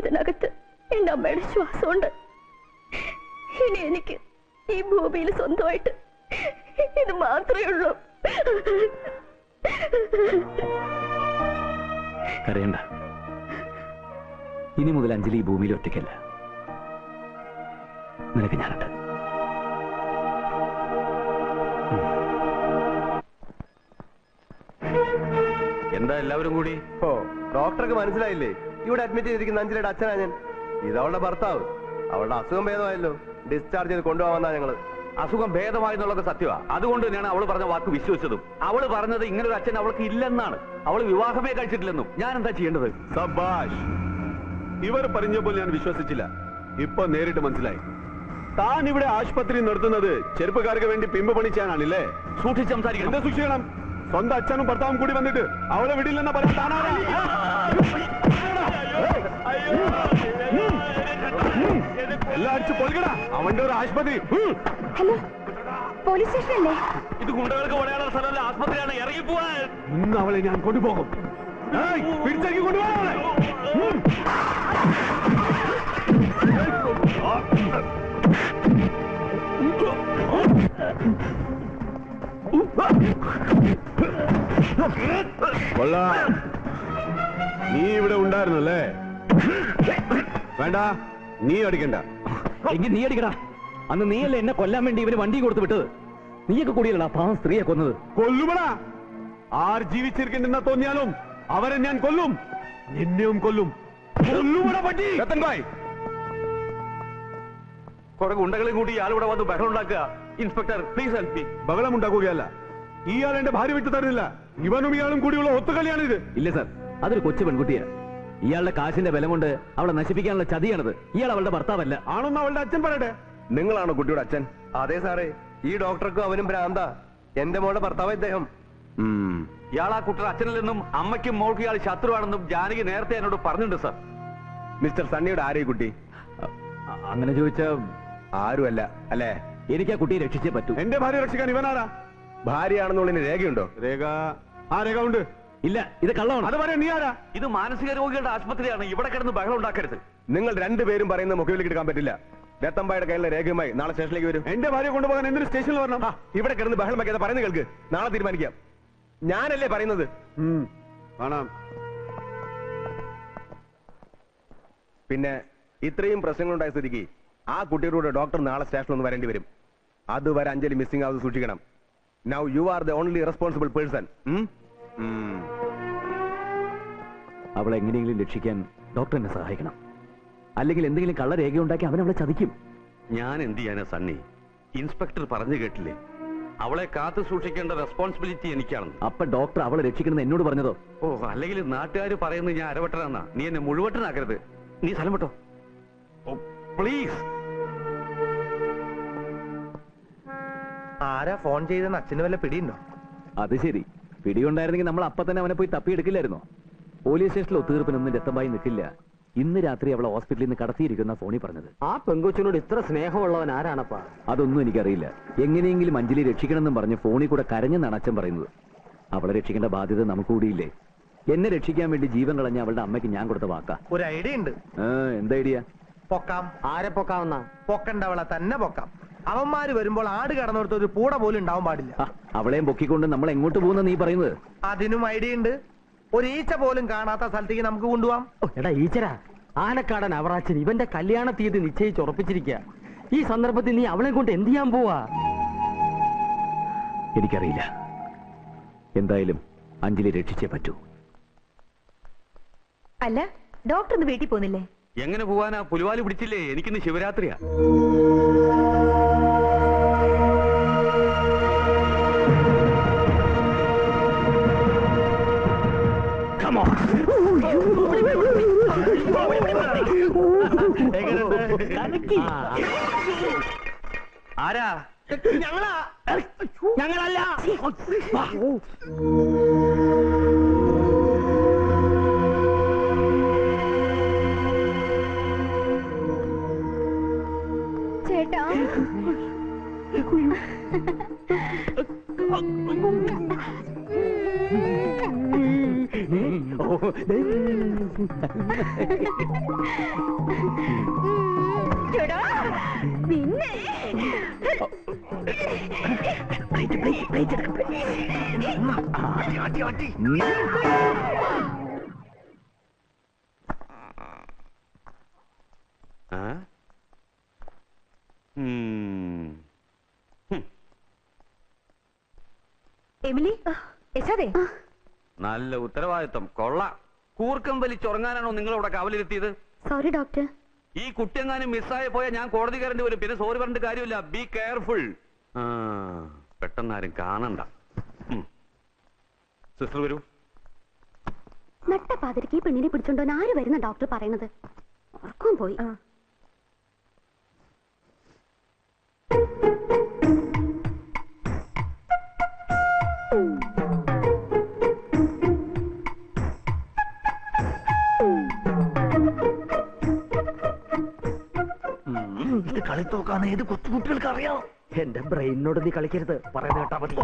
ഇതിനകത്ത് എന്റെ അമ്മയുടെ ശ്വാസമുണ്ട്. ഇനി എനിക്ക് ഈ ഭൂമിയിൽ സ്വന്തമായിട്ട് ഇത് മാത്രമേ ഉള്ളൂ. കരയണ്ട. ഇനി മുതൽ അഞ്ജലി ഈ ഭൂമിയിൽ ഒറ്റയ്ക്കല്ല. നിനക്ക് ഞാനുണ്ട്. എന്താ എല്ലാവരും കൂടി? ഓ, ഡോക്ടർക്ക് മനസ്സിലായില്ലേ? ഇവിടെ അഡ്മിറ്റ് ചെയ്തിരിക്കുന്ന അഞ്ജലിയുടെ അച്ഛനാ ഞാൻ. ഇതവളുടെ ഭർത്താവ്. അവളുടെ അസുഖം ഭേദമായല്ലോ. ഡിസ്ചാർജ് ചെയ്ത് കൊണ്ടുപോകാമെന്നാ ഞങ്ങള്. അസുഖം ഭേദമായെന്നുള്ളത് സത്യമാണ്. അതുകൊണ്ട് തന്നെയാണ് അവൾ പറഞ്ഞ വാക്ക് വിശ്വസിച്ചതും. അവള് പറഞ്ഞത് ഇങ്ങനൊരു അച്ഛൻ അവൾക്ക് ഇല്ലെന്നാണ്. അവൾ വിവാഹമേ കഴിച്ചിട്ടില്ലെന്നും. ഞാൻ എന്താ ചെയ്യേണ്ടത്? സബാഷ്. ഇവർ പറഞ്ഞപ്പോൾ ഞാൻ വിശ്വസിച്ചില്ല. ഇപ്പൊ നേരിട്ട് മനസ്സിലായി. താൻ ഇവിടെ ആശുപത്രി നടത്തുന്നത് ചെറുപ്പക്കാർക്ക് വേണ്ടി പിമ്പ് പണിച്ചാണല്ലേ? സൂക്ഷിച്ച് സംസാരിക്കണം. എന്താ സൂക്ഷിക്കണം? സ്വന്തം അച്ഛനും ഭർത്താവും കൂടി വന്നിട്ട് അവളെ വിടില്ലെന്ന് പറയാൻ താനാരാ? എല്ലാം അടിച്ചു പൊളിക്കടാ. അവന്റെ ഒരു ആശുപത്രി. ഹലോ, പോലീസ് സ്റ്റേഷൻ അല്ലേ? ഇത് ഗുണ്ടകൾക്ക് ഓടയാനുള്ള സ്ഥലമല്ല, ആസ്പത്രിയാണ്. ഇറങ്ങിപ്പോവാൻ. ഇന്ന് അവളെ ഞാൻ കൊണ്ടുപോകും. പിടിച്ചിറക്കി കൊണ്ടുപോകാം. നീ ഇവിടെ ഉണ്ടായിരുന്നല്ലേ? വേണ്ട, നീ അടിക്കണ്ട. എങ്കിൽ നീ അടിക്കടാ. അന്ന് നീയല്ലേ എന്നെ കൊല്ലാൻ വേണ്ടി ഇവന് വണ്ടി കൊടുത്ത് വിട്ടത്. നീയൊക്കെ കൂടിയല്ലടാ പാവം സ്ത്രീയെ കൊന്നത്. കൊല്ലുമടാ. ആർ ജീവിച്ചിരിക്കണ്ടെന്ന് തോന്നിയാലും അവരെ ഞാൻ കൊല്ലും. എന്നെയും കൊല്ലും. കൊല്ലുമടാ പറ്റി. രത്തൻഭായ്, കുറെ ഗുണ്ടകളെയും കൂടി ഇയാളിവിടെ വന്ന് ബഹളം ഉണ്ടാക്കുക. Inspector please help me. ബഹളം ഉണ്ടാക്കുകയല്ല. ഇയാൾ എന്റെ ഭാര്യ വിട്ടു തരുന്നില്ല. ഇവനും ഇയാളും കൂടിയുള്ള ഒത്തുകളിയാണിത്. ഇല്ല സാർ, അതൊരു കൊച്ചു പെൺകുട്ടിയാ. ഇയാളുടെ കാശിന്റെ ബലം കൊണ്ട് അവളെ നശിപ്പിക്കാനുള്ള ചതിയാണത്. ഇയാൾ അവളുടെ ഭർത്താവല്ല. ആണെന്ന് അവളുടെ അച്ഛൻ പറയട്ടെ. നിങ്ങളാണോ കുട്ടിയുടെ അച്ഛൻ? അതെ സാറേ, ഈ ഡോക്ടർക്കും അവനും ഭ്രാന്താ. എന്റെ മോളുടെ ഭർത്താവ് ഇദ്ദേഹം. ഇയാൾ ആ കുട്ടിയുടെ അച്ഛനിൽ അമ്മയ്ക്കും മോൾക്കും ഇയാൾ ശത്രുവാണെന്നും ജാനകി നേരത്തെ എന്നോട് പറഞ്ഞിട്ടുണ്ട് സാർ. മിസ്റ്റർ സണ്ണിയുടെ ആരെയും കുട്ടി? അങ്ങനെ ചോദിച്ചാ ആരുമല്ല അല്ലേ? എനിക്ക് ആ കുട്ടിയെ രക്ഷിച്ചേ പറ്റൂ. എന്റെ ഭാര്യ രക്ഷിക്കാൻ ഇവനാരാ? ഭാര്യയാണെന്നുള്ളതിന് രേഖയുണ്ടോ? രേഖ? ആ രേഖ ഉണ്ട്. ഇല്ല, ഇത് കള്ളമാണ്. അത് പറയാൻ നീ ആരാ? ഇത് മാനസിക രോഗികളുടെ ആശുപത്രിയാണ്. ഇവിടെ കിടന്ന് ബഹളം ഉണ്ടാക്കരുത്. നിങ്ങൾ രണ്ടുപേരും പറയുന്ന മുഖവിലേക്ക് എടുക്കാൻ പറ്റില്ല. രത്തമ്പായുടെ കയ്യിലെ രേഖയുമായി നാളെ സ്റ്റേഷനിലേക്ക് വരും. എന്റെ ഭാര്യ കൊണ്ടുപോകാൻ എന്തിനു സ്റ്റേഷനിൽ വരണം? ഇവിടെ കിടന്ന് ബഹളം വയ്ക്കാതെ പറയുന്നത് കേൾക്ക്. നാളെ തീരുമാനിക്കാം. ഞാനല്ലേ പറയുന്നത്. കാണാം. പിന്നെ ഇത്രയും പ്രശ്നങ്ങളുണ്ടായ സ്ഥിതിക്ക് ആ കുട്ടിയുടെ ഡോക്ടർ നാളെ സ്റ്റേഷനിൽ ഒന്ന് വരേണ്ടി വരും. അതുവരെ അഞ്ജലി മിസ്സിംഗ് ആവുന്നത് സൂക്ഷിക്കണം. Now you are the only responsible person. അവളെ എങ്ങനെയെങ്കിലും രക്ഷിക്കാൻ ഡോക്ടർ എന്നെ സഹായിക്കണം. അല്ലെങ്കിൽ എന്തെങ്കിലും കള്ളരേഖ ഉണ്ടാക്കി അവൻ അവളെ ചതിക്കും. ഞാൻ എന്ത് ചെയ്യാനാ സണ്ണി? ഇൻസ്പെക്ടർ പറഞ്ഞു കേട്ടില്ലേ, അവളെ കാത്തു സൂക്ഷിക്കേണ്ട റെസ്പോൺസിബിലിറ്റി എനിക്കാണെന്ന്. അപ്പൊ ഡോക്ടർ അവളെ രക്ഷിക്കണമെന്ന് എന്നോട് പറഞ്ഞതോ? ഓ, അല്ലെങ്കിൽ നാട്ടുകാർ പറയുന്നത് ഞാൻ അരവട്ടനാന്നാ. നീ എന്നെ മുഴുവട്ടനാക്കരുത്. നീ സ്ഥലം വിട്ടോ പ്ലീസ്. ആരാ ഫോൺ ചെയ്തെന്ന് അച്ഛന് വല്ല പിടിയുണ്ടോ? അത് ശരി, പിടിയുണ്ടായിരുന്നെങ്കിൽ നമ്മൾ അപ്പൊ തന്നെ അവനെ പോയി തപ്പിയെടുക്കില്ലായിരുന്നോ? പോലീസ് സ്റ്റേഷനിൽ ഒത്തീർപ്പിനൊന്നും രക്തമായി നിൽക്കില്ല. ഇന്ന് രാത്രി അവളെ ഹോസ്പിറ്റലിൽ നിന്ന് കടത്തിയിരിക്കുന്ന ഫോണിൽ പറഞ്ഞത്. ആ പെങ്കൊച്ചിനോട് ഇത്ര സ്നേഹമുള്ളവൻ ആരാണപ്പാ? അതൊന്നും എനിക്കറിയില്ല. എങ്ങനെയെങ്കിലും അഞ്ജലി രക്ഷിക്കണമെന്നും പറഞ്ഞ് ഫോണിൽ കൂടെ കരഞ്ഞെന്നാണ് അച്ഛൻ പറയുന്നത്. അവളെ രക്ഷിക്കേണ്ട ബാധ്യത നമുക്ക് കൂടിയില്ലേ? എന്നെ രക്ഷിക്കാൻ വേണ്ടി ജീവൻ കളഞ്ഞ അവളുടെ അമ്മയ്ക്ക് ഞാൻ കൊടുത്ത വാക്കാ. ഒരു ഐഡിയ ഉണ്ട്. എന്താ ഐഡിയ? പൊക്കാം. ആരെ പൊക്കാവുന്ന? പൊക്കണ്ടവളെ തന്നെ പൊക്കാം. അവന്മാര് വരുമ്പോൾ ആട് കടന്നിടത്ത് ഒരു പൂട പോലും ഉണ്ടാവാൻ പാടില്ല. അവളെയും പൊക്കിക്കൊണ്ട് നമ്മൾ എങ്ങോട്ട് പോകുന്ന നീ പറയുന്നത്? അതിനും ഐഡിയ ഉണ്ട്. ഒരു ഈച്ച പോലും കാണാത്ത സ്ഥലത്തേക്ക് നമുക്ക് കൊണ്ടുപോവാം. എടാ ഈച്ചരാ, ആനക്കാടൻ അവറാച്ചൻ ഇവന്റെ കല്യാണ തീയതി നിശ്ചയിച്ചുറപ്പിച്ചിരിക്കുക. ഈ സന്ദർഭത്തിൽ നീ അവളെ കൊണ്ട് എന്ത് ചെയ്യാൻ പോവാ? എനിക്കറിയില്ല. എന്തായാലും അഞ്ജലി രക്ഷിച്ചേ പറ്റൂ. അല്ല, ഡോക്ടർ ഒന്ന് വീട്ടിൽ പോന്നില്ലേ? എങ്ങനെ പോവാനാ? പുലിവാല് പിടിച്ചില്ലേ? എനിക്കിന്ന് ശിവരാത്രിയാ. ആരാ? ഞങ്ങളല്ല. ചേട്ടാ, പിന്നെ എമിലി, യശോദേ, നല്ല ഉത്തരവാദിത്വം. കൊള്ളാം. കൂർക്കം വലിച്ചുറങ്ങാനാണോ നിങ്ങളിവിടെ കാവലിരുത്തിയത്? Sorry doctor. ഈ കുട്ടിയെങ്ങാനും മിസ്സായി പോയാൽ ഞാൻ കോടതി കയറേണ്ടി വരും. പിന്നെ സോറി പറഞ്ഞിട്ട് കാര്യമില്ല. Be careful. പെട്ടെന്നാരും കാണണ്ട. സിസ്റ്റർ വരൂ. നട്ട പാതിരിക്ക് ഈ പെണ്ണിനെ പിടിച്ചോണ്ടോ ആര് വരുന്ന ഡോക്ടർ പറയണത്? ഉറക്കം പോയി. ഇത് കളിത്തോക്കാന്ന് ഏത് കൊച്ചുകുട്ടികൾക്ക് അറിയാം. എന്റെ ബ്രെയിനോട് നീ കളിക്കരുത്. പറയുന്ന കേട്ടാ മതി.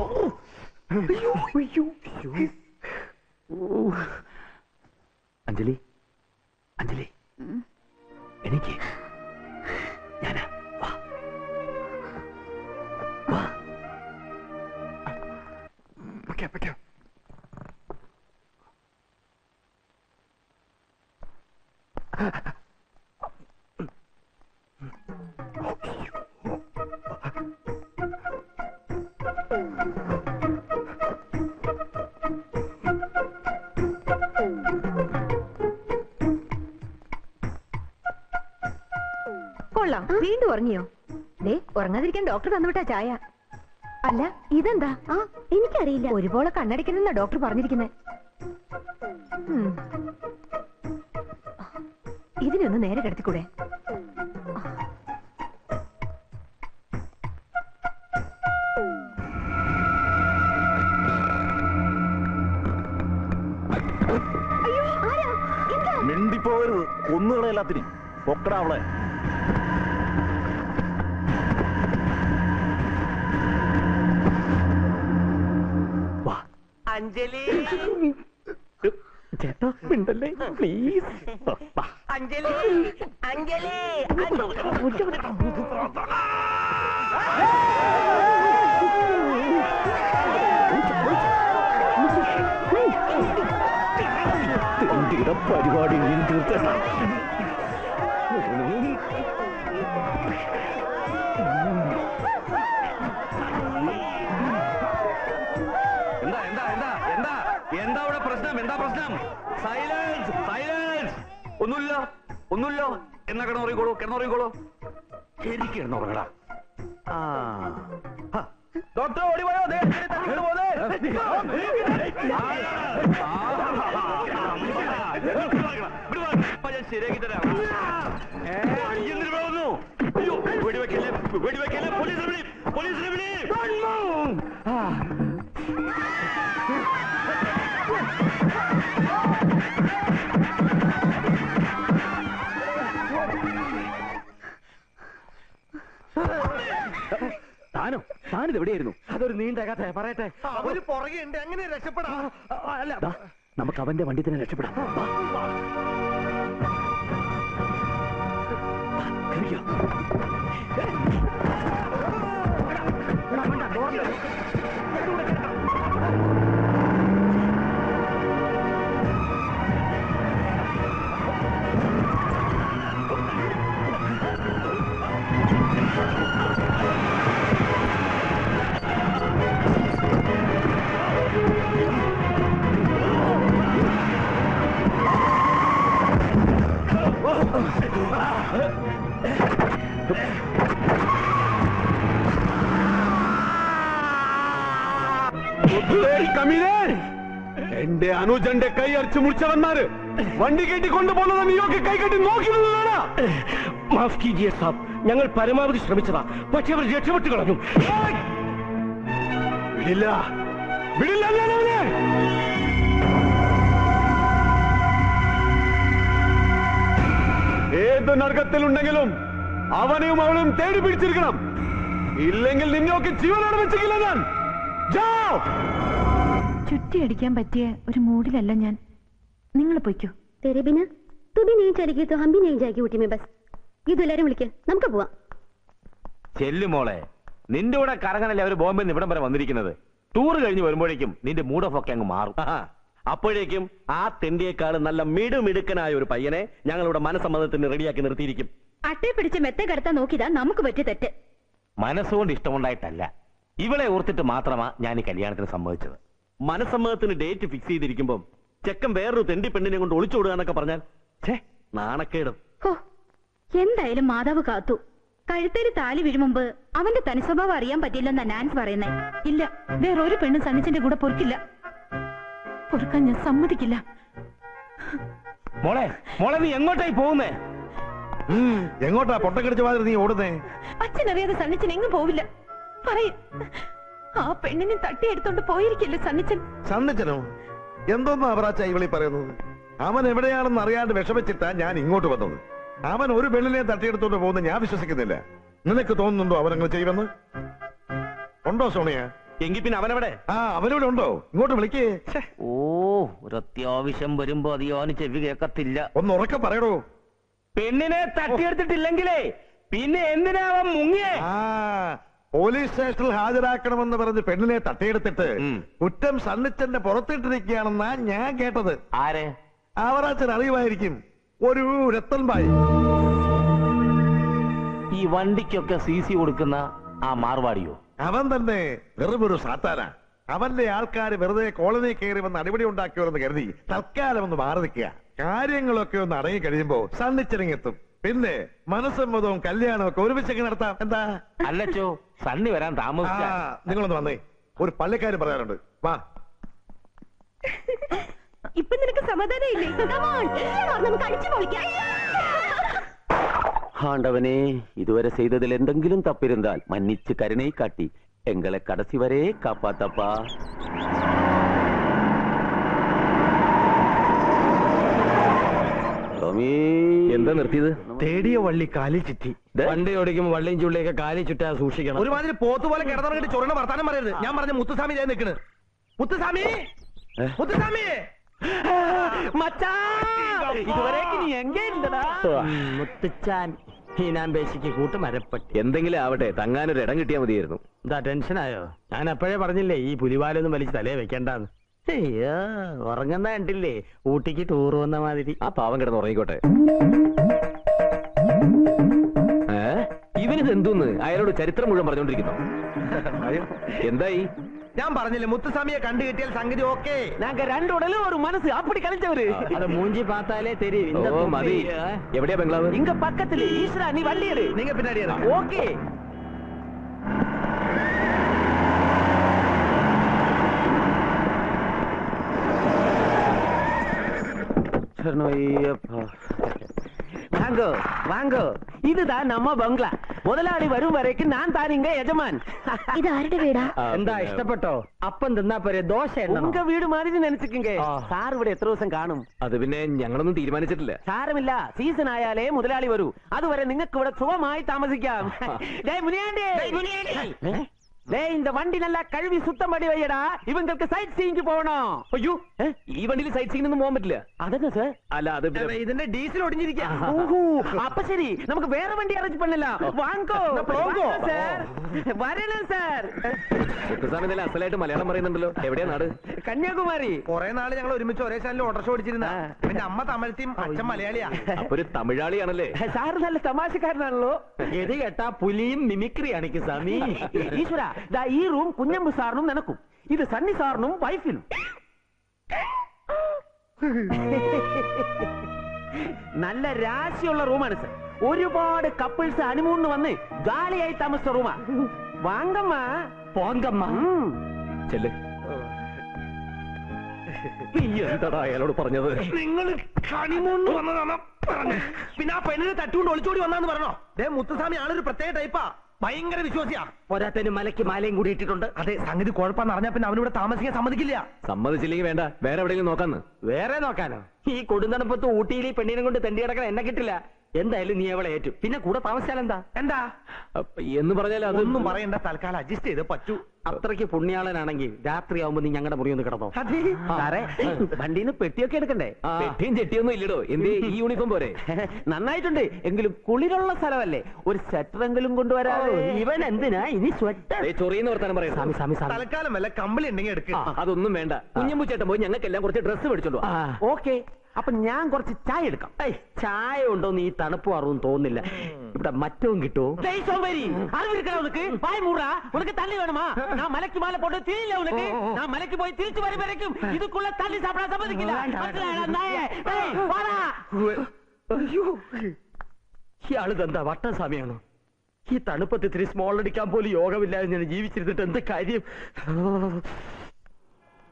അഞ്ജലി, അഞ്ജലി, എനിക്ക് ഞാനാ. വാ, വാ. കൊള്ളാം, വീണ്ടും ഉറങ്ങിയോ? ദേ ഉറങ്ങാതിരിക്കാൻ ഡോക്ടർ തന്നുവിട്ടാ ചായ. അല്ല ഇതെന്താ? എനിക്കറിയില്ല. ഒരുപോലെ കണ്ണടിക്കണമെന്നാ ഡോക്ടർ പറഞ്ഞിരിക്കുന്നത്. ഇതിനൊന്ന് നേരെ കിടത്തിക്കൂടെ? മിണ്ടിപ്പോകരുത്, കൊന്നുകളെ എല്ലാത്തിനും. പൊക്കടാ അവളെ. അഞ്ജലി, ചേട്ടാ മിണ്ടല്ലേ പ്ലീസ്. അഞ്ജലി, അഞ്ജലി. പരിപാടി തീർച്ചയായും എന്താ എന്താ എന്താ എന്താ എന്താ ഇവിടെ പ്രശ്നം? എന്താ പ്രശ്നം? Silence, silence. ഒന്നുമില്ല, ഒന്നുമില്ല. എന്നാ കിടന്നുറങ്ങിക്കോളൂ, കിടന്നുറങ്ങിക്കോളൂ. ശരിക്കും കിടന്നുറങ്ങടാ. ഡോക്ടർ ഓടിപ്പോയോ? ഞാൻ ശരിയാക്കി തരാം. വെടിവെക്കല്ലേ, വെടിവെക്കല്ലേ. പോലീസിനെ വിളി, പോലീസിനെ വിളി. താനോ? താനിത് എവിടെയായിരുന്നു? അതൊരു നീണ്ട കഥ, പറയട്ടെ. അവര് പുറകെ ഉണ്ട്, എങ്ങനെ രക്ഷപ്പെടാം? ദാ, നമുക്ക് അവന്റെ വണ്ടി തന്നെ രക്ഷപ്പെടാം. വാ. കേറിക്കോ. എന്റെ അനുജന്റെ കൈ അടിച്ചു മുറിച്ചവന്മാര് വണ്ടി കെട്ടി കൊണ്ടുപോകുന്നത് നീയൊക്കെ കൈ കെട്ടി നോക്കി നിന്നതാണ്. മാഫ് കീജിയെ സാബ്, ഞങ്ങൾ പരമാവധി ശ്രമിച്ചതാ, പക്ഷെ അവർ രക്ഷപ്പെട്ടു കളഞ്ഞു. വിടില്ല, വിടില്ല ഞാൻ അവനെ. ഏത് നരകത്തിലുണ്ടെങ്കിലും അവനെയും അവളും തേടി പിടിച്ചിരിക്കണം. ഇല്ലെങ്കിൽ നിന്നെയൊക്കെ ജീവനോട് വെച്ചിട്ടില്ല ഞാൻ. ചുറ്റിയടിക്കാൻ പറ്റിയ ഒരു മൂഡിലല്ല ഞാൻ. നിങ്ങൾ പൊയ്ക്കോ. तेरे बिना तू भी नहीं चलेगी तो हम भी नहीं जाएगी ഊട്ടി में बस. ഇതെല്ലാരും വിളിക്ക്, നമുക്ക് പോവാം. ചെല്ലുമോളെ, നിന്റെ കൂടെ കറങ്ങാനല്ലേ അവര് ബോംബെ നിന്ന് ഇവിടം വരെ വന്നിരിക്കുന്നത്. ടൂർ കഴിഞ്ഞ് വരുമ്പോഴേക്കും നിന്റെ മൂഡ് ഓഫ് ഒക്കെ അങ്ങ് മാറും. അപ്പോഴേക്കും ആ തെണ്ടിയേക്കാൾ നല്ല മിടുമിടുക്കനായ ഒരു പയ്യനെ ഞങ്ങളിവിടെ മനസ്സമ്മതത്തിന് റെഡിയാക്കി നിർത്തിയിരിക്കും. അട്ടയെ പിടിച്ച് മെത്തെ കടത്താൻ നോക്കിയതാ നമുക്ക് പറ്റിയ തെറ്റ്. മനസ്സുകൊണ്ട് ഇഷ്ടമുണ്ടായിട്ടല്ല, ഇവളെ ഓർത്തിട്ട് മാത്രമാ ഞാൻ ഈ കല്യാണത്തിന് സമ്മതിച്ചത്. മനസ്സമ്മതത്തിന് ഡേറ്റ് ഫിക്സ് ചെയ്തിരിക്കുമ്പോ ചെക്കൻ വേറൊരു തെണ്ടി പെണ്ണിനെ കൊണ്ട് ഒളിച്ചോടുക എന്നൊക്കെ പറഞ്ഞാൽ നാണക്കേടും. എന്തായാലും മാതാവ് കാത്തു. കഴുത്തേര് താലി വീഴും മുമ്പ് അവന്റെ തനി സ്വഭാവം അറിയാൻ പറ്റില്ലെന്നാ നാൻസ് പറയുന്നേ. ഇല്ല, വേറൊരു പെണ്ണും സണ്ണിച്ചന്റെ കൂടെ പൊറുക്കില്ല. പൊറുക്കാൻ ഞാൻ സമ്മതിക്കില്ല. മോളെ, മോളെ നീ എങ്ങോട്ടായി പോകുന്നേ? എങ്ങോട്ടാ പൊട്ടക്കടിച്ച മാതിരി നീ ഓടുന്നേ? അച്ഛനറിയാതെ സണ്ണിച്ചൻ എങ്ങും പോവില്ല. പറയും, ആ പെണ്ണിനെ തട്ടിയെടുത്തോണ്ട് പോയിരിക്കില്ലേ സണ്ണിച്ചൻ. സണ്ണിച്ചനോ? എന്തോന്നാ അവറാച്ച ഇവളി പറയുന്നത്? അവൻ എവിടെയാണെന്ന് അറിയാണ്ട് വിഷമിച്ചിട്ടാ ഞാൻ ഇങ്ങോട്ട് വന്നത്. അവൻ ഒരു പെണ്ണിനെ തട്ടിയെടുത്തോണ്ട് പോകുന്നത് ഞാൻ വിശ്വസിക്കുന്നില്ല. നിനക്ക് തോന്നുന്നുണ്ടോ അവനങ്ങനെ ചെയ്യുമെന്ന്? ഉണ്ടോ സോണിയ? എങ്കിൽ പിന്നെ അവനവിടെ? അവനിവിടെ ഉണ്ടോ? ഇങ്ങോട്ട് വിളിക്കേ. ഓ, ഒരു അത്യാവശ്യം വരുമ്പോ അതിയോന് ചെവി കേൾക്കത്തില്ല. ഒന്ന് ഉറക്കെ പറയടോ. പെണ്ണിനെ തട്ടിയെടുത്തിട്ടില്ലെങ്കിലേ പിന്നെ എന്തിനാ അവൻ മുങ്ങിയേ? പോലീസ് സ്റ്റേഷനിൽ ഹാജരാക്കണമെന്ന് പറഞ്ഞ് പെണ്ണിനെ തട്ടിയെടുത്തിട്ട് കുറ്റം സണ്ണിച്ചന്റെ പുറത്തിട്ടിരിക്കുകയാണെന്നാ ഞാൻ കേട്ടത്. ആരെ? അവറാച്ചൻ അറിയുമായിരിക്കും. ഒരു രത്തൻബായി. ഈ വണ്ടിക്കൊക്കെ CC കൊടുക്കുന്ന ആ മാർവാടിയോ? അവൻ തന്നെ വെറുമൊരു സാത്താന. അവന്റെ ആൾക്കാർ വെറുതെ കോളനി കയറി വന്ന് അടിപൊളി ഉണ്ടാക്കിയോന്ന് കരുതി തൽക്കാലം ഒന്ന് മാറി നിൽക്കുക. കാര്യങ്ങളൊക്കെ ഒന്ന് അടങ്ങി കഴിയുമ്പോ സണ്ണിച്ചിറങ്ങെത്തും. പിന്നെ മനസ്സമ്മതവും കല്യാണവും ഒക്കെ ഒരുമിച്ചൊക്കെ നടത്താം. എന്താ? അല്ലച്ചോ, സണ്ണി വരാൻ താമസിച്ച. നിങ്ങളൊന്ന് വന്നേ, ഒരു പള്ളിക്കാരൻ പറയാനുണ്ട്. വാ. ഇപ്പൊ നിനക്ക് സമാധാനം ഇല്ലേ? നമുക്ക് അടിച്ചു പൊളിക്കാം. ஆண்டவனே, இதுவரை செய்ததில் எந்தெங்கிலும் தப்பிருந்தால் மன்னிச்சு கருணை காட்டி எங்களை கடைசி வரை காப்பாத்தப்பா. എന്താ നിർത്തിയത്? തേടിയ വള്ളി കാലിൽ ചുറ്റി. വണ്ടി ഓടിക്കുമ്പോ വള്ളിയും ചുള്ളിയൊക്കെ കാലി ചുറ്റാ സൂക്ഷിക്കണം. ഒരുമാതിരി പോത്തുപോലെ കിടന്നിറങ്ങിട്ട് ചൊറിന വർത്താനം പറയരുത്. ഞാൻ പറഞ്ഞ മുത്തുസ്വാമി ഞാൻ നിൽക്കണ്. മുത്തുസ്വാമി, മുത്തുസ്വാമി, മുത്തുച്ചാൻ ഹീനാമ്പേശിക്ക് കൂട്ടുമരപ്പട്ടി. എന്തെങ്കിലും ആവട്ടെ, തങ്ങാനൊരു ഇടം കിട്ടിയാൽ മതിയായിരുന്നു. എന്താ ടെൻഷനായോ? ഞാൻ അപ്പോഴേ പറഞ്ഞില്ലേ ഈ പുലിവാലൊന്നും വലിച്ച് തലേ വെക്കണ്ടെന്ന്. അയ്യോ, ഉറങ്ങുന്ന കണ്ടില്ലേ, ഊട്ടിക്ക് ടൂർ വന്ന മാതിരി. ആ പാവം കിടന്ന് ഉറങ്ങിക്കോട്ടെ. ഇവനിത് എന്തോന്ന് അയാളോട് ചരിത്രം മുഴുവൻ പറഞ്ഞോണ്ടിരിക്കുന്നു. എന്തായി? ഞാൻ പറഞ്ഞില്ലേ മുത്തുസ്വാമിയെ കണ്ടു കിട്ടിയാൽ സംഗതി ഓക്കെ. ഞങ്ങൾ രണ്ടുടലും ഒരു മനസ്സ് അപ്പടി കളിച്ചവര്. അത് മൂഞ്ചി പാത്താലേ തെരിയും. മതി. എവിടെയാ ബംഗ്ലാവ്? இங்க பக்கத்துல ஈஸ்வரா, நீ வண்டி எடு. நீங்க பின்னாடி ஓகே. வாங்கோ வாங்கோ, இதுதான் நம்ம பங்களா. முதலாளி வரும் வரைக்கும் நான் தான் இங்க எஜமான். ഇത് ആരുടെ വീടാ? എന്താ ഇഷ്ടപ്പെട്ടോ? അപ്പം തിന്നാ പോരെ, ദോശ உங்க வீடு மாதிரி நினைச்சுக்குங்க. സാർ ഇവിടെ എത്ര ദിവസം കാണും? അത് പിന്നെ ഞങ്ങളൊന്നും തീരുമാനിച്ചിട്ടില്ല. സാരമില്ല, സീസൺ ആയാലേ മുതലാളി വരൂ. അതുവരെ നിങ്ങൾക്ക് ഇവിടെ സുഖമായി താമസിക്കാം. இந்த வண்டி நல்லா கழுவி சுத்தம் பண்ணி வையடா. இவங்களுக்கு சைட் சீயிങ് പോകണോ? അയ്യോ, ഈ വണ്ടിയിൽ സൈറ്റ് സീയിങ് ഒന്നും പോകാൻ പറ്റില്ല. അതെന്നാ സാർ? അല്ല, അത് ഇതിന്റെ ഡീസൽ ഒടിഞ്ഞിരിക്കാം. അപ്പൊ ശരി, നമുക്ക് വേറെ വണ്ടി അറേഞ്ച് പണില്ല. വാങ്ങോ സാർ, വരണം സാർ. മുത്തുസ്വാമി നല്ല അസലായിട്ട് മലയാളം പറയുന്നുണ്ടല്ലോ. എവിടെയാ നാട്? കന്യാകുമാരി. കുറെ നാള് ഞങ്ങൾ ഒരുമിച്ച് ഒരേ ചാനലിൽ ഓട്ടർഷോ ഓടിച്ചിരുന്ന. പിന്നെ അമ്മ തമിഴ്ത്തിയും അച്ഛൻ മലയാളിയാ. അപ്പൊ ഒരു തമിഴാളിയാണല്ലേ? സാർ നല്ല തമാശക്കാരനാണല്ലോ. ഇത് കേട്ടാ പുലിയും മിമിക്രി കാണിക്കും സ്വാമി. ഈശ്വര, ഈ റൂം കുഞ്ഞമ്പു സാറിനും നിനക്കും, ഇത് സണ്ണി സാറിനും വൈഫിനും. നല്ല രാശിയുള്ള റൂമാണ് സർ. ഒരുപാട് കപ്പിൾസ് ഹണിമൂണിന് വന്ന് ജാളിയായി താമസിച്ച റൂമാ. വാങ്കമ്മ പോങ്കമ്മ. ചെല്ല്. എന്താടാ അയാളോട് പറഞ്ഞത്? നിങ്ങൾ ഹണിമൂണിന് വന്നതാണ് പറഞ്ഞു. പിന്നെ ആ പെണ്ണിനെ തട്ടുകൊണ്ട് ഒളിച്ചോടി വന്നാന്ന് പറഞ്ഞോ? മുത്തുസ്വാമി ആളൊരു പ്രത്യേക ടൈപ്പാ. ഭയങ്കര വിശ്വാസിയാ. പോരാത്തതിന് മലയ്ക്ക് മാലയും കൂടി ഇട്ടിട്ടുണ്ട്. അതെ, സംഗതി കുഴപ്പമെന്ന് അറിഞ്ഞാ പിന്നെ അവനിവിടെ താമസിക്കാൻ സമ്മതിക്കില്ല. സമ്മതിച്ചില്ലെങ്കിൽ വേണ്ട, വേറെ എവിടെയെങ്കിലും നോക്കാന്ന്. വേറെ നോക്കാനോ? ഈ കൊടുന്തണപ്പത്ത് ഊട്ടിയിൽ ഈ പെണ്ണിനെ കൊണ്ട് തെണ്ടി കിടക്കണ എന്നെ കിട്ടില്ല. എന്തായാലും നീ അവളെ ഏറ്റു. പിന്നെ കൂടെ താമസിച്ചാൽ എന്താ എന്ന് പറഞ്ഞാൽ അതൊന്നും പറയണ്ട, തൽക്കാലം അഡ്ജസ്റ്റ് ചെയ്ത് പറ്റൂ. അത്രയ്ക്ക് പുണ്യാളനാണെങ്കിൽ രാത്രി ആവുമ്പോ നീ ഞങ്ങളുടെ മുറി ഒന്ന് കിടന്നോ. സാറേ, വണ്ടിന്ന് പെട്ടിയൊക്കെ എടുക്കണ്ടേ? പെട്ടിയും ചെട്ടിയൊന്നും ഇല്ലടോ. എന്തേ ഈ യൂണിഫോം പോരെ? നന്നായിട്ടുണ്ട്, എങ്കിലും കുളിരുള്ള സ്ഥലമല്ലേ, ഒരു സ്വെറ്ററെങ്കിലും കൊണ്ടുവരാ. ഇവൻ എന്തിനാ ഇനി സ്വെറ്റർ? ചൊറിയെന്ന് വർത്താനം പറയാം. തൽക്കാലം വല്ല കമ്പിളി ഉണ്ടെങ്കിൽ എടുക്കുക. അതൊന്നും വേണ്ട. കുഞ്ഞമ്പു ചേട്ടൻ പോയി ഞങ്ങൾക്കെല്ലാം കുറച്ച് ഡ്രസ്സ് മേടിച്ചോണ്ടോ. ഓക്കെ, അപ്പൊ ഞാൻ കുറച്ച് ചായ എടുക്കാം. ചായ ഉണ്ടോന്ന് ഈ തണുപ്പ് അറിവും തോന്നില്ല. ഇവിടെ മറ്റവും കിട്ടുമോ? உனக்கு தண்ணி வேணுமா? நான் மலைக்கு மேல போட்டு தெரியல உனக்கு. நான் மலைக்கு போய் திருச்சி வர வரைக்கும் இதுக்குள்ள தண்ணி சாப்பிட சம்மதிக்கல. ഇയാള് എന്താ വട്ടസ്വാമിയാണോ? ഈ തണുപ്പത്ത് ഇത്തിരി സ്മോൾ അടിക്കാൻ പോലും യോഗമില്ലാതെ ഞാൻ ജീവിച്ചിരുന്നിട്ട് എന്ത് കാര്യം?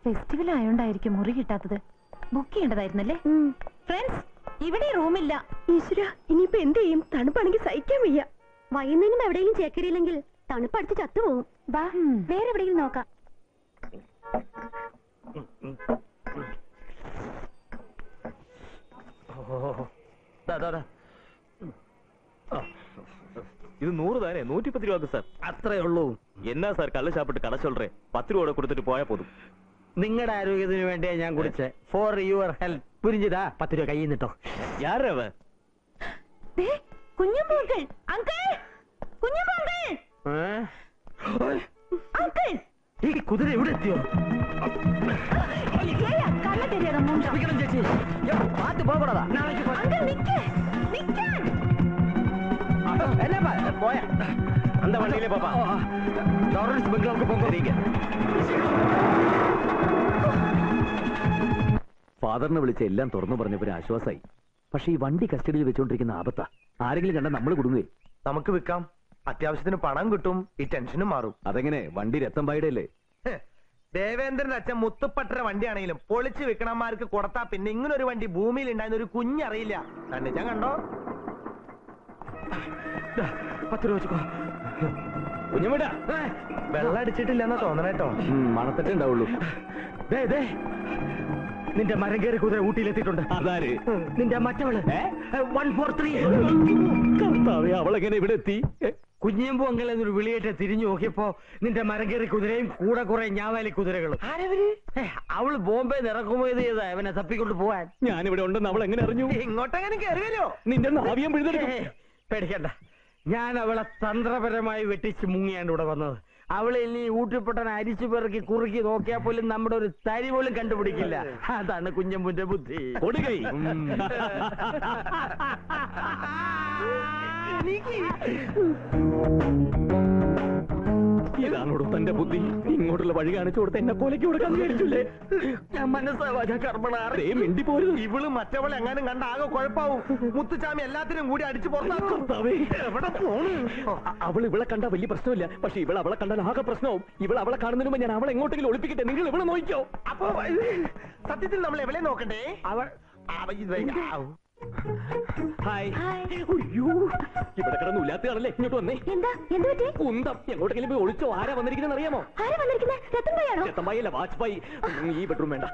ഫെസ്റ്റിവൽ ആയോണ്ടായിരിക്കും മുറി കിട്ടാത്തത്. ബുക്ക് ചെയ്യേണ്ടതായിരുന്നല്ലേ? ഫ്രണ്ട്സ്, ഇവിടെ റൂമില്ല. ഈശ്വര, ഇനിയിപ്പോ എന്ത് ചെയ്യും? തണുപ്പാണെങ്കിൽ സഹിക്കാൻ വയ്യ. വൈകുന്നേരം എവിടെയെങ്കിലും ചേക്കരിയില്ലെങ്കിൽ തണുപ്പടിച്ച് ചത്തുപോകും. വാ, വേറെ എവിടെയെങ്കിലും നോക്കാം. இது 100 தானே? 110 ரூபாய்க்கு சார். അത്രേ ഉള്ളൂ. என்ன சார் கள்ள சாப்பிட்டு கடை சொல்றேன்? 10 ரூபாய் கொடுத்துட்டு போயா போதும். നിങ്ങളുടെ ആരോഗ്യത്തിന് വേണ്ടിയാ ഞാൻ കുടിച്ചേ. For your health. പുരിഞ്ചിതാ 10 രൂപ കയ്യിൽ നിട്ടോ. யாரவ? കുഞ്ഞുമോങ്കൾ അങ്കിൾ, കുഞ്ഞുമോങ്കൾ അങ്കിൾ. ഈ കുതിര എവിടെ എത്തിയോ? കണ്ണ തെരിയാതാ മൂഞ്ചം ചേച്ചി പാത്ത് പോകണതാ അങ്കിൾ നിക്ക് നിക്കാൻ പോയാ അന്ത വണ്ടിയിലെ പാപ്പാ ലോറൻസ് ബംഗ്ലാവുക്ക് പോകാം. ഫാദറിനെ വിളിച്ച് എല്ലാം തുറന്നു പറഞ്ഞപ്പോ ആശ്വാസമായി. പക്ഷെ ഈ വണ്ടി കസ്റ്റഡിയിൽ വെച്ചോണ്ടിരിക്കുന്ന ആപത്താ. ആരെങ്കിലും കണ്ടാൽ നമ്മൾ കുടുങ്ങുകയെ. നമുക്ക് വിൽക്കാം, അത്യാവശ്യത്തിന് പണം കിട്ടും, ഈ ടെൻഷനും മാറും. അതെങ്ങനെ? വണ്ടി രത്തമ്പായുടെ അല്ലേ? ദേവേന്ദ്രന്റെ അച്ഛൻ മുത്തുപ്പട്ടര വണ്ടിയാണെങ്കിലും പൊളിച്ച് വിൽക്കണന്മാർക്ക് കൊടുത്താ പിന്നെ ഇങ്ങനൊരു വണ്ടി ഭൂമിയിൽ ഉണ്ടായിരുന്ന ഒരു കുഞ്ഞറിയില്ല. കണ്ടിച്ചാ കണ്ടോ? 10 രൂപ വെച്ചോ. കുഞ്ഞുമിടാ വെള്ളം അടിച്ചിട്ടില്ലെന്നാ തോന്നണേട്ടോ. മണത്തിട്ടേ ഉണ്ടാവുള്ളൂ. നിന്റെ മരം കയറി കുതിര ഊട്ടിയിലെത്തിയിട്ടുണ്ട്. അതാര്? നിന്റെ മറ്റവള് 143. കർത്താവേ, അവളെങ്ങനെ ഇവിടെ എത്തി? കുഞ്ഞിയമ്പു അങ്കൽ എന്നൊരു വിളിയേറ്റ് തിരിഞ്ഞു നോക്കിയപ്പോ നിന്റെ മരം കയറി കുതിരയും കൂടെ കുറെ ഞാവാലി കുതിരകളും. അവള് ബോംബെ ഇറക്കുമതി ചെയ്താ അവനെ തപ്പിക്കൊണ്ട് പോവാൻ. ഞാനിവിടെ ഉണ്ടെന്ന് അവൾ എങ്ങനെ അറിഞ്ഞു? ഇങ്ങോട്ടെങ്ങനെ കയറിയല്ലോ? നിന്റെ നാവിയം പിഴുതെടുക്കും. പേടിക്കണ്ട, ഞാൻ അവളെ തന്ത്രപരമായി വെട്ടിച്ച് മുങ്ങിയാണ് ഇവിടെ വന്നത്. അവളെ ഇനി ഊട്ടിപ്പൊട്ടൻ അരിച്ചു പെറുക്കി കുറുക്കി നോക്കിയാൽ പോലും നമ്മുടെ ഒരു തരി പോലും കണ്ടുപിടിക്കില്ല. അതാണ് കുഞ്ഞമ്പുന്റെ ബുദ്ധി. കൊടുകൈ. ഇതാണോടോ തന്റെ ബുദ്ധി? ഇങ്ങോട്ടുള്ള വഴി കാണിച്ചു കൊടുത്ത് എന്നെ കൊലയ്ക്ക് കൊടുക്കാൻ വിചാരിച്ചില്ലേ? ഞാൻ മനസ്സാവാ കർമ്മണാറേ മിണ്ടി പോരും. ഇവള് മറ്റവളെ എങ്ങാനും കണ്ട ആകെ കുഴപ്പാവും. മുത്തുചാമി എല്ലാത്തിനും കൂടി അടിച്ചു പുറത്താക്കും. എവിടെ പോണു? അവൾ ഇവളെ കണ്ടാ വലിയ പ്രശ്നമില്ല. പക്ഷെ ഇവൾ അവളെ കണ്ടാൽ ആകെ പ്രശ്നവും. ഇവൾ അവളെ കാണുന്നതിന് മുമ്പ് ഞാൻ അവളെ എങ്ങോട്ടെങ്കിലും ഒളിപ്പിക്കട്ടെ. നിങ്ങൾ ഇവളെ നോക്കിയോ? അപ്പൊ സത്യത്തിൽ നമ്മൾ എവിടെ നോക്കണ്ടേ? അവൾ ഹായ്. അയ്യോ, ഇവിടെ കിടന്ന് ഉല്ലാത്തയാണല്ലേ. ഇങ്ങോട്ട് വന്നേ. എന്താ എന്ത് പറ്റി? കുന്തം എങ്ങോട്ടെങ്കിലും പോയി ഒളിച്ചോ? ആരാ വന്നിരിക്കുന്നത് അറിയാമോ? ആരാ വന്നിരിക്കുന്നത്? രത്തൻഭായാണോ? രത്തമ്പായി അല്ല, വാജ്പായി. ഈ ബെഡ്റൂം വേണ്ട.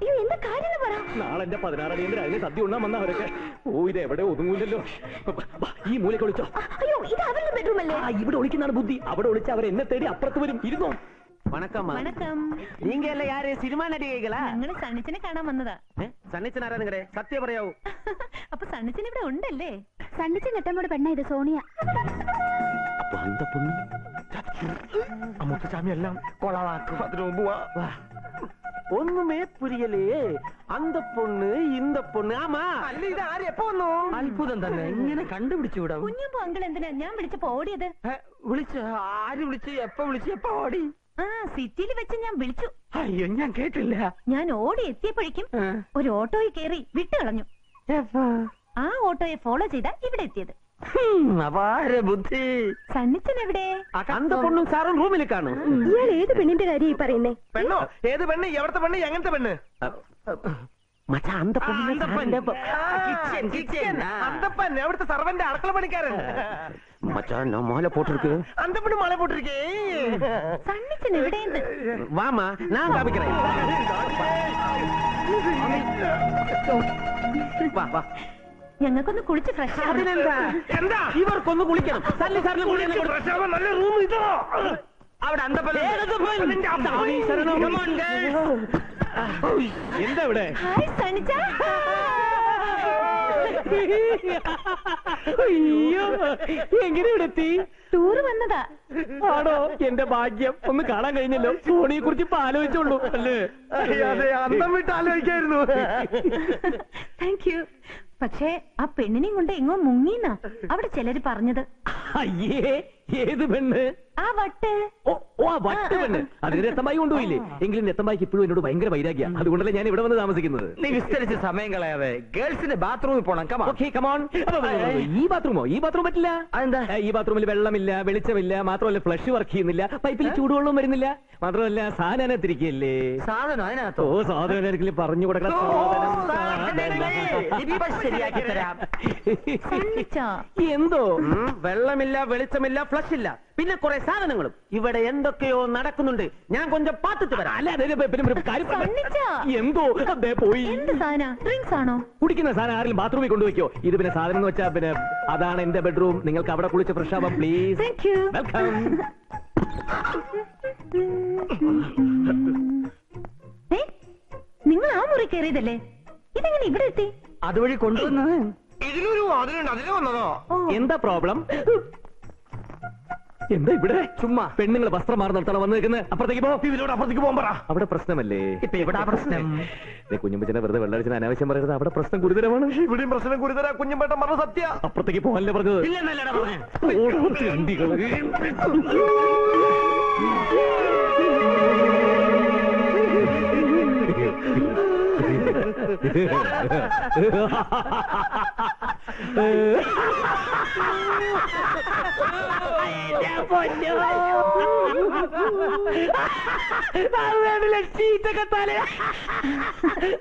അയ്യോ, എന്താ കാര്യം പറ. നാളെ എന്റെ 16 അടിയന്തര അതിന് സദ്യ ഉണ്ണാൻ വന്ന അവരൊക്കെ. ഓ, ഇത് എവിടെ ഒതുങ്ങൂലല്ലോ. ഈ മൂലയ്ക്ക് ഒളിച്ചോ. അയ്യോ, ഇത് അവരുടെ ബെഡ്റൂം അല്ലേ? ഇവിടെ ഒളിക്കുന്നതാണ് ബുദ്ധി. അവിടെ ഒളിച്ച് അവർ എന്നെ തേടി അപ്പുറത്ത് വരും. ഇരുന്നോ. വണക്കം. നീങ്ക അല്ല യാര്? സിനിമ നടികളാ? ഞങ്ങള് സണ്ണിച്ചനെ കാണാൻ വന്നതാ. സണ്ണിച്ചനാരാ നിങ്ങളുടെ? സത്യം പറയാവൂ. അപ്പൊ സണ്ണിച്ചൻ ഇവിടെ ഉണ്ടല്ലേ? സണ്ണിച്ചൻ നെട്ടമ്മോട് പെണ്ണ ഇത് സോണിയ. അപ്പൊ അന്ത പൊണ്ണു മുത്തുചാമി എല്ലാം കൊളവാക്കും. അതിനു മുമ്പ് ഒന്നുമേ പുരിയലേ. അന്ത പൊണ്ണ് ഇന്ത പൊണ്ണ്. ആമാ, അല്ല ഇത് ആര് എപ്പോ വന്നു? അത്ഭുതം തന്നെ. ഇങ്ങനെ കണ്ടുപിടിച്ചു വിടാം. കുഞ്ഞുമ്പോ അങ്കിൾ എന്തിനാ ഞാൻ വിളിച്ചപ്പോ ഓടിയത്? വിളിച്ച് ആര് വിളിച്ച് എപ്പോ ഓടി? സിറ്റിയിൽ വെച്ച് ഞാൻ വിളിച്ചു. അയ്യോ, ഞാൻ കേട്ടില്ല. ഞാൻ ഓടി എത്തിയപ്പോഴേക്കും ഒരു ഓട്ടോയിൽ കയറി വിട്ടുകളഞ്ഞു. ആ ഓട്ടോയെ ഫോളോ ചെയ്താ ഇവിടെ എത്തിയത്. അപാര ബുദ്ധി. സണ്ണിച്ചൻ എവിടെ? അന്ത പൊണ്ണും സാറും റൂമിൽ കാണും. ഇയാൾ ഏത് പെണ്ണിന്റെ കാര്യം ഈ പറയുന്നേ? പെണ്ണോ? ഏത് പെണ്ണ്? എവിടത്തെ പെണ്ണ്? എങ്ങനത്തെ പെണ്ണ്? അന്തപ്പൻ എവിടുത്തെ സർവന്റെ അടുക്കള പണിക്കാരൻ. മച്ചാൻ മാല പോട്ടിருக்கு. അന്തപ്പന് മാല പോട്ടിരിക്കേ. സണ്ണിച്ചൻ എവിടെയെന്ന്? വാമാ, ഞാൻ കാണിക്കണേ. വാ വാ, ഞങ്ങൾക്കൊന്ന് കുളിച്ച് ഫ്രഷ് എന്താ ഇവർക്കൊന്ന് കുളിക്കണം. സല്ലി സാറിന് നല്ല റൂം ഇതോ? അവിടെ അന്തപ്പൻ. എന്താ ഇവിടെ? ഹായ് സണ്ണിച്ച. അയ്യോ, എങ്ങനെ ഇവിടെ എത്തി? ടൂറ് വന്നതാ. ആണോ? എന്റെ ഭാഗ്യം. ഒന്ന് കാണാൻ കഴിഞ്ഞല്ലോ. സോണിയെ കുറിച്ച് ഇപ്പൊ ആലോചിച്ചോളൂ അല്ലേ? അതെ, അന്തം വിട്ട് ആലോചിക്കായിരുന്നു. Thank you. പക്ഷേ ആ പെണ്ണിനെയും കൊണ്ട് എങ്ങോ മുങ്ങിന്നാ അവിടെ ചിലര് പറഞ്ഞത്. അയ്യേ, ഏത് പെണ്ണ്? ആ വട്ട്. ഓ, ആ വട്ട് പെണ്ണ്. അതിന് രത്തമ്പായി കൊണ്ടുപോയില്ലേ? എങ്കിലും രത്തമ്പായിക്ക് ഇപ്പോഴും എന്നോട് ഭയങ്കര വൈരാഗ്യ. അതുകൊണ്ടല്ലേ ഞാൻ ഇവിടെ വന്ന് താമസിക്കുന്നത്. നീ വിസ്തരിച്ച് സമയം കളയാതെ ഗേൾസിന്റെ ബാത്റൂമിൽ പോണം. Okay, come on. ഈ ബാത്റൂമോ? ഈ ബാത്റൂം പറ്റില്ല. അതെന്താ? ഈ ബാത്റൂമിൽ വെള്ളമില്ല, വെളിച്ചമില്ല. മാത്രമല്ല ഫ്ലഷ് വർക്ക് ചെയ്യുന്നില്ല. പൈപ്പിൽ ചൂടുവെള്ളവും വരുന്നില്ല. മാത്രമല്ല സാധനം തിരികല്ലേ. സാധനം അതിനകത്തോ? ഓ, സാധനം പറഞ്ഞു കൊടുക്കണം. ശരിയാക്കി തരാം. എന്തോ? വെള്ളമില്ല, വെളിച്ചമില്ല, ഫ്ലഷ് ഇല്ല, പിന്നെ കുറെ സാധനങ്ങളും. ഇവിടെ എന്തൊക്കെയോ നടക്കുന്നുണ്ട്. ഞാൻ കൊഞ്ചം പാത്തിട്ട് വരാം. അല്ല, എന്തോ പോയി. എന്ത് സാധനം? ഡ്രിങ്ക്സ് ആണോ? കുടിക്കുന്ന സാധനം ആരെങ്കിലും ബാത്റൂമിൽ കൊണ്ടുവയ്ക്കോ? ഇത് പിന്നെ സാധനം എന്ന് വെച്ചാ പിന്നെ അതാണ് എന്റെ ബെഡ്റൂം. നിങ്ങൾക്ക് അവിടെ കുളിച്ച് ഫ്രഷ് ആവാം പ്ലീസ്. വെൽക്കം. നിങ്ങൾ ആ മുറി കയറിയതല്ലേ? ഇതെങ്ങനെ ഇവിടെ എത്തി? അതുവഴി കൊണ്ടുവന്നത്. ഇതിലൊരു അതിലുണ്ട്, അതില് വന്നതോ? എന്താ പ്രോബ്ലം? എന്താ ഇവിടെ ചുമ്മാ പെണ്ണുങ്ങൾ വസ്ത്രം മാറുന്നിടത്താണ് വന്നിരിക്കുന്നത്. അപ്പുറത്തേക്ക് പോ. ഇതിലൂടെ അപ്പുറത്തേക്ക് പോകാൻ പറ. അവിടെ പ്രശ്നമല്ലേ? ഇപ്പൊ എവിടാ പ്രശ്നം? കുഞ്ഞുമ്പച്ചനെ വെറുതെ വെള്ളടിച്ചിന് അനാവശ്യം പറയരുത്. അവിടെ പ്രശ്നം ഗുരുതരമാണ്. ഇവിടെയും പ്രശ്നം ഗുരുതര. കുഞ്ഞുമ്പേട്ടൻ പറഞ്ഞ സത്യ. അപ്പുറത്തേക്ക് പോകാനല്ലേ പറഞ്ഞത്? ചീറ്റൊക്കെ തല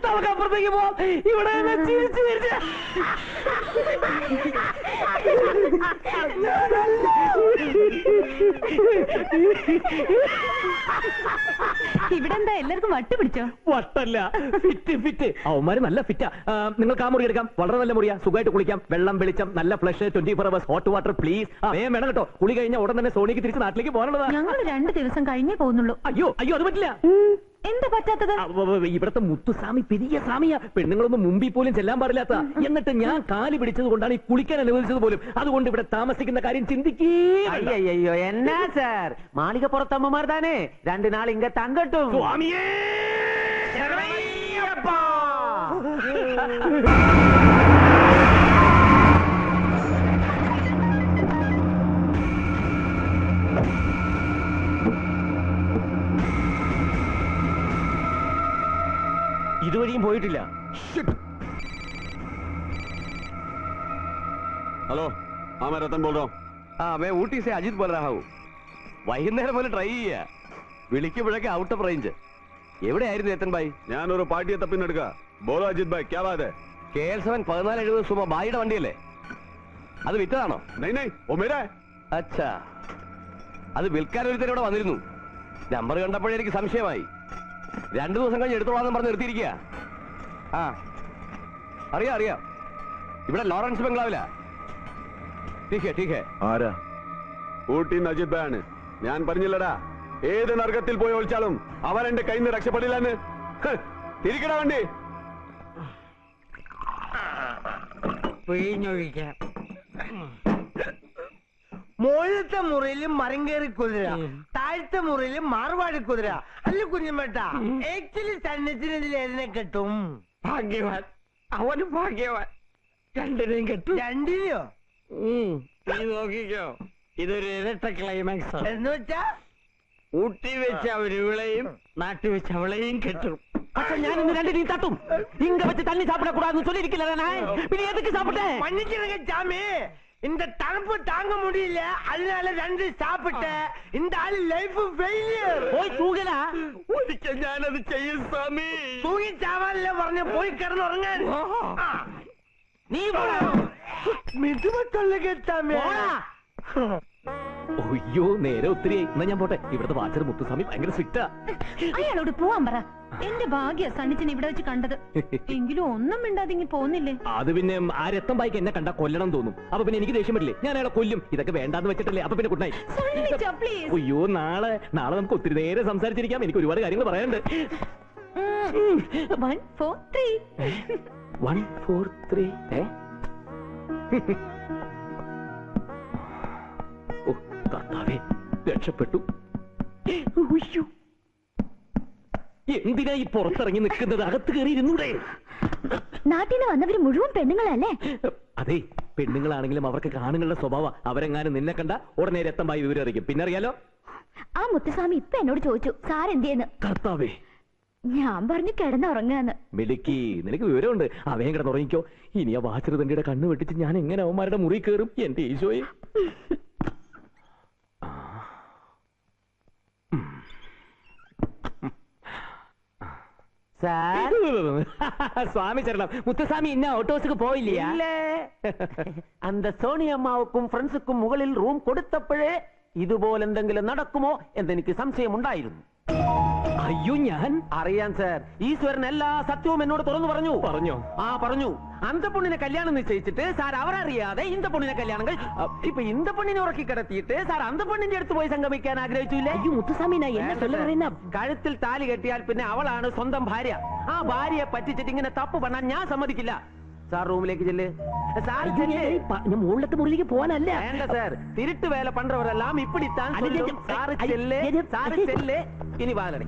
നമുക്ക് അപ്പുറത്തേക്ക് പോവാം. ഇവിടെ ചിരിച്ചു തിരിച്ച് ഇവിടെ എന്താ എല്ലാവർക്കും വട്ട് പിടിച്ചോ? വട്ടല്ല, ഫിറ്റ് ഫിറ്റ്. അവന്മാര് നല്ല ഫിറ്റാ. നിങ്ങൾക്ക് ആ മുറി എടുക്കാം. വളരെ നല്ല മുറിയാ. സുഖമായിട്ട് കുളിക്കാം. വെള്ളം വെളിച്ചം നല്ല flush 24 hours hot water please. വേഗം വേണം കേട്ടോ. കുളി കഴിഞ്ഞാൽ ഉടൻ തന്നെ സോണിക്ക് തിരിച്ച് നാട്ടിലേക്ക് പോകാനുള്ളതാ. ഞങ്ങൾ 2 ദിവസം കഴിഞ്ഞേ പോകുന്നുള്ളൂ. അയ്യോ അയ്യോ അത് പറ്റില്ല. എന്താ പറ്റാത്തത്? ഇവിടത്തെ മുത്തുസ്വാമി പെരിയ സ്വാമിയാ. പെണ്ണുങ്ങളൊന്നും മുമ്പിൽ പോലും ചെല്ലാൻ പാടില്ലാത്ത. എന്നിട്ട് ഞാൻ കാല് പിടിച്ചത് കൊണ്ടാണ് ഈ കുളിക്കാൻ അനുവദിച്ചത് പോലും. അതുകൊണ്ട് ഇവിടെ താമസിക്കുന്ന കാര്യം ചിന്തിക്കേ. അയ്യോ എന്നാ സാർ, മാളികപ്പുറത്തമ്മമാർ താനേ 2 നാൾ ഇങ്ങ തങ്കട്ടും. സ്വാമിയേ ഇതുവഴിയും പോയിട്ടില്ല. हेलो हाँ मैं रतन बोल रहा हूँ. हाँ मैं ऊटी से अजीत बोल रहा हूँ. വൈകുന്നേരം പോലെ ട്രൈ ചെയ്യാ. വിളിക്കുമ്പോഴൊക്കെ ഔട്ട് ഓഫ് റേഞ്ച്. എവിടെയായിരുന്നു രത്തൻ ഭായി? ഞാനൊരു പാർട്ടിയെ തപ്പിന്നെടുക്ക. ബോലോ അജിത് ഭായ് ക്യാ ബാത് ഹൈ? KL7 1470 സുമ ഭായിയുടെ വണ്ടിയല്ലേ? അത് വിറ്റതാണോ? नहीं नहीं वो मेरा है. അച്ഛാ അത് വിൽക്കാൻ ഒരുത്തരം ഇവിടെ വന്നിരുന്നു. നമ്പർ കണ്ടപ്പോഴേ എനിക്ക് സംശയമായി. 2 ദിവസം കഴിഞ്ഞ് എടുത്തോളാന്ന് പറഞ്ഞ് നിർത്തിയിരിക്കുക. ആ അറിയാം ഇവിടെ ലോറൻസ് ബംഗ്ലാവിലാ. ആരാ? ഊട്ടിന്ന് അജിത് ഭായ് ആണ്. ഞാൻ പറഞ്ഞില്ലടാ, ഏത് നരകത്തിൽ പോയി ഒളിച്ചാലും അവൻ എന്റെ കയ്യിൽ നിന്ന് രക്ഷപ്പെടില്ലെന്ന്. തിരിക്കടാ വണ്ടി. പിഴിഞ്ഞൊഴിക്കാം. മുകളിലത്തെ മുറിയിലും മരം കയറി കുതിര, താഴത്തെ മുറിയിലും മാർവാടി കുതിര. അല്ല കുഞ്ഞുമേട്ട, ആക്ച്വലി സന്നിധിന് ഇതിൽ എതിനെ കിട്ടും. ഭാഗ്യവാൻ, അവന് ഭാഗ്യവാൻ. 2നെയും കിട്ടും. 2നെയോ? നീ നോക്കിക്കോ, ഇതൊരു ഇരട്ട ക്ലൈമാക്സ്. എന്ന് വെച്ചാ ഊട്ടി വെച്ച് അവരിവിളെയും നാട്ടിൽ വെച്ച് അവളെയും കെട്ടും. പക്ഷെ ഞാൻ ഇന്ന് 2 തട്ടും. ഇങ്ങ വെച്ച് തണ്ണി സാപ്പിടக்கூடாதுன்னு சொல்லிருக்கல. പിന്നെ எதுக்கு சாப்பிட்டேன்? மன்னிச்சிருங்க சாமி, இந்த தണുപ്പ് தாங்க முடியல, அதனால 2 சாப்பிட்டேன். இந்த ஆளு லைஃப் ஃபெயிலியர். പോയി തൂകലാ. ഒരിക്കൽ ഞാനത് ചെയ്യും സ്വാമി. തൂങ്ങി ചാവാനല്ലേ പറഞ്ഞ, പോയി കിടന്നുറങ്ങാൻ. നീ മിതുമക്കൊള്ളുക ചാമി. അയ്യോ നേരെ ഒത്തിരി. എന്നാ ഞാൻ പോട്ടെ. ഇവിടുത്തെ വാച്ചർ മുത്തുസ്വാമി ഭയങ്കര സ്ട്രിക്റ്റാ. അയാളോട് പോവാൻ പറ. എന്റെ ഭാഗ്യ സണ്ണിച്ചിനെ ഇവിടെ വെച്ച് കണ്ടത്. എങ്കിലും ഒന്നും മിണ്ടാതിങ്ങി പോന്നില്ലേ? അത് പിന്നെ ആ രത്തം ബായിക്ക് എന്നെ കണ്ടാ കൊല്ലണം തോന്നും. അപ്പൊ പിന്നെ എനിക്ക് ദേഷ്യം പറ്റില്ലേ? ഞാൻ അയാളെ കൊല്ലും. ഇതൊക്കെ വേണ്ടാന്ന് വെച്ചിട്ടല്ലേ. അപ്പൊ പിന്നെ ഗുഡ് നൈറ്റ്. അയ്യോ നാളെ നമുക്ക് ഒത്തിരി നേരെ സംസാരിച്ചിരിക്കാം. എനിക്ക് ഒരുപാട് കാര്യങ്ങൾ പറയാനുണ്ട്. 1 4 3 1 4 3 ഓ കർത്താവേ, രക്ഷപ്പെട്ടു. എന്തിനാ ഈ പുറത്തിറങ്ങി നിൽക്കുന്നത്? അകത്ത് കയറി ഇരുന്നൂടെ? നാട്ടിൽ നിന്ന് വന്നവര് മുഴുവൻ പെണ്ണുങ്ങളല്ലേ? അതെ, പെണ്ണുങ്ങളാണെങ്കിലും അവർക്ക് കാണുങ്ങളുടെ സ്വഭാവം. അവരെങ്ങാനും നിന്നെ കണ്ട ഉടനെ രക്തമായി വിവരം അറിയിക്കും. പിന്നെ അറിയാലോ, ആ മുത്തുസ്വാമി ഇപ്പൊ എന്നോട് ചോദിച്ചു സാർ എന്തിയെന്ന്. കർത്താവേ, ഞാൻ പറഞ്ഞു കിടന്നുറങ്ങാന്ന്. മിടുക്കി, നിനക്ക് വിവരമുണ്ട്. അവയും കിടന്നുറങ്ങിക്കോ. ഇനി ആ വാച്ചർ തണ്ടിയുടെ കണ്ണ് വെട്ടിച്ച് ഞാൻ എങ്ങനെ അവന്മാരുടെ മുറി കയറും? എന്റെ ഈശോയെ. சுவாமி சரணம். முத்துசாமி இன்னும் ஆட்டோஸுக்கு போயில்லையா? இல்ல. அந்த சோனி அம்மாவுக்கும் ഫ്രണ്ട്സുക്കും മുകളിൽ റൂം കൊടുത്തപ്പോഴേ ഇതുപോലെ എന്തെങ്കിലും നടക്കുമോ എന്നെനിക്ക് സംശയമുണ്ടായിരുന്നു. അയ്യോ, ഞാൻ അറിയാൻ സാർ. ഈശ്വരൻ എല്ലാ സത്യവും എന്നോട് തുറന്നു പറഞ്ഞു. പറഞ്ഞു. അന്തപ്പൊണ്ണിനെ കല്യാണം നിശ്ചയിച്ചിട്ട് സാർ അവരറിയാതെ ഇന്തപ്പൊണ്ണിനെ കല്യാണം ഇപ്പൊ ഇന്തപ്പൊണ്ണിനെ ഉറക്കി കിടത്തിയിട്ട് സാർ അന്തപ്പൊണ്ണിന്റെ അടുത്ത് പോയി സംഗമിക്കാൻ ആഗ്രഹിച്ചില്ലേ? കഴുത്തിൽ താലി കെട്ടിയാൽ പിന്നെ അവളാണ് സ്വന്തം ഭാര്യ. ആ ഭാര്യയെ പറ്റിച്ചിട്ട് ഇങ്ങനെ തപ്പ് പണാൻ ഞാൻ സമ്മതിക്കില്ല. സാർ റൂമിലേക്ക് ചെല്ല്. സാർ ചെല്ല്. ഞാൻ മുകളിലത്തെ മുറിയിലേക്ക് പോകാനല്ല. വേണ്ട സാർ, തിരുട്ട് വേല പண்றவரெல்லாம் இப்படித்தான் சொல்லும். സാർ ചെല്ല്, സാർ ചെല്ല്. ഇനി വാതിലട.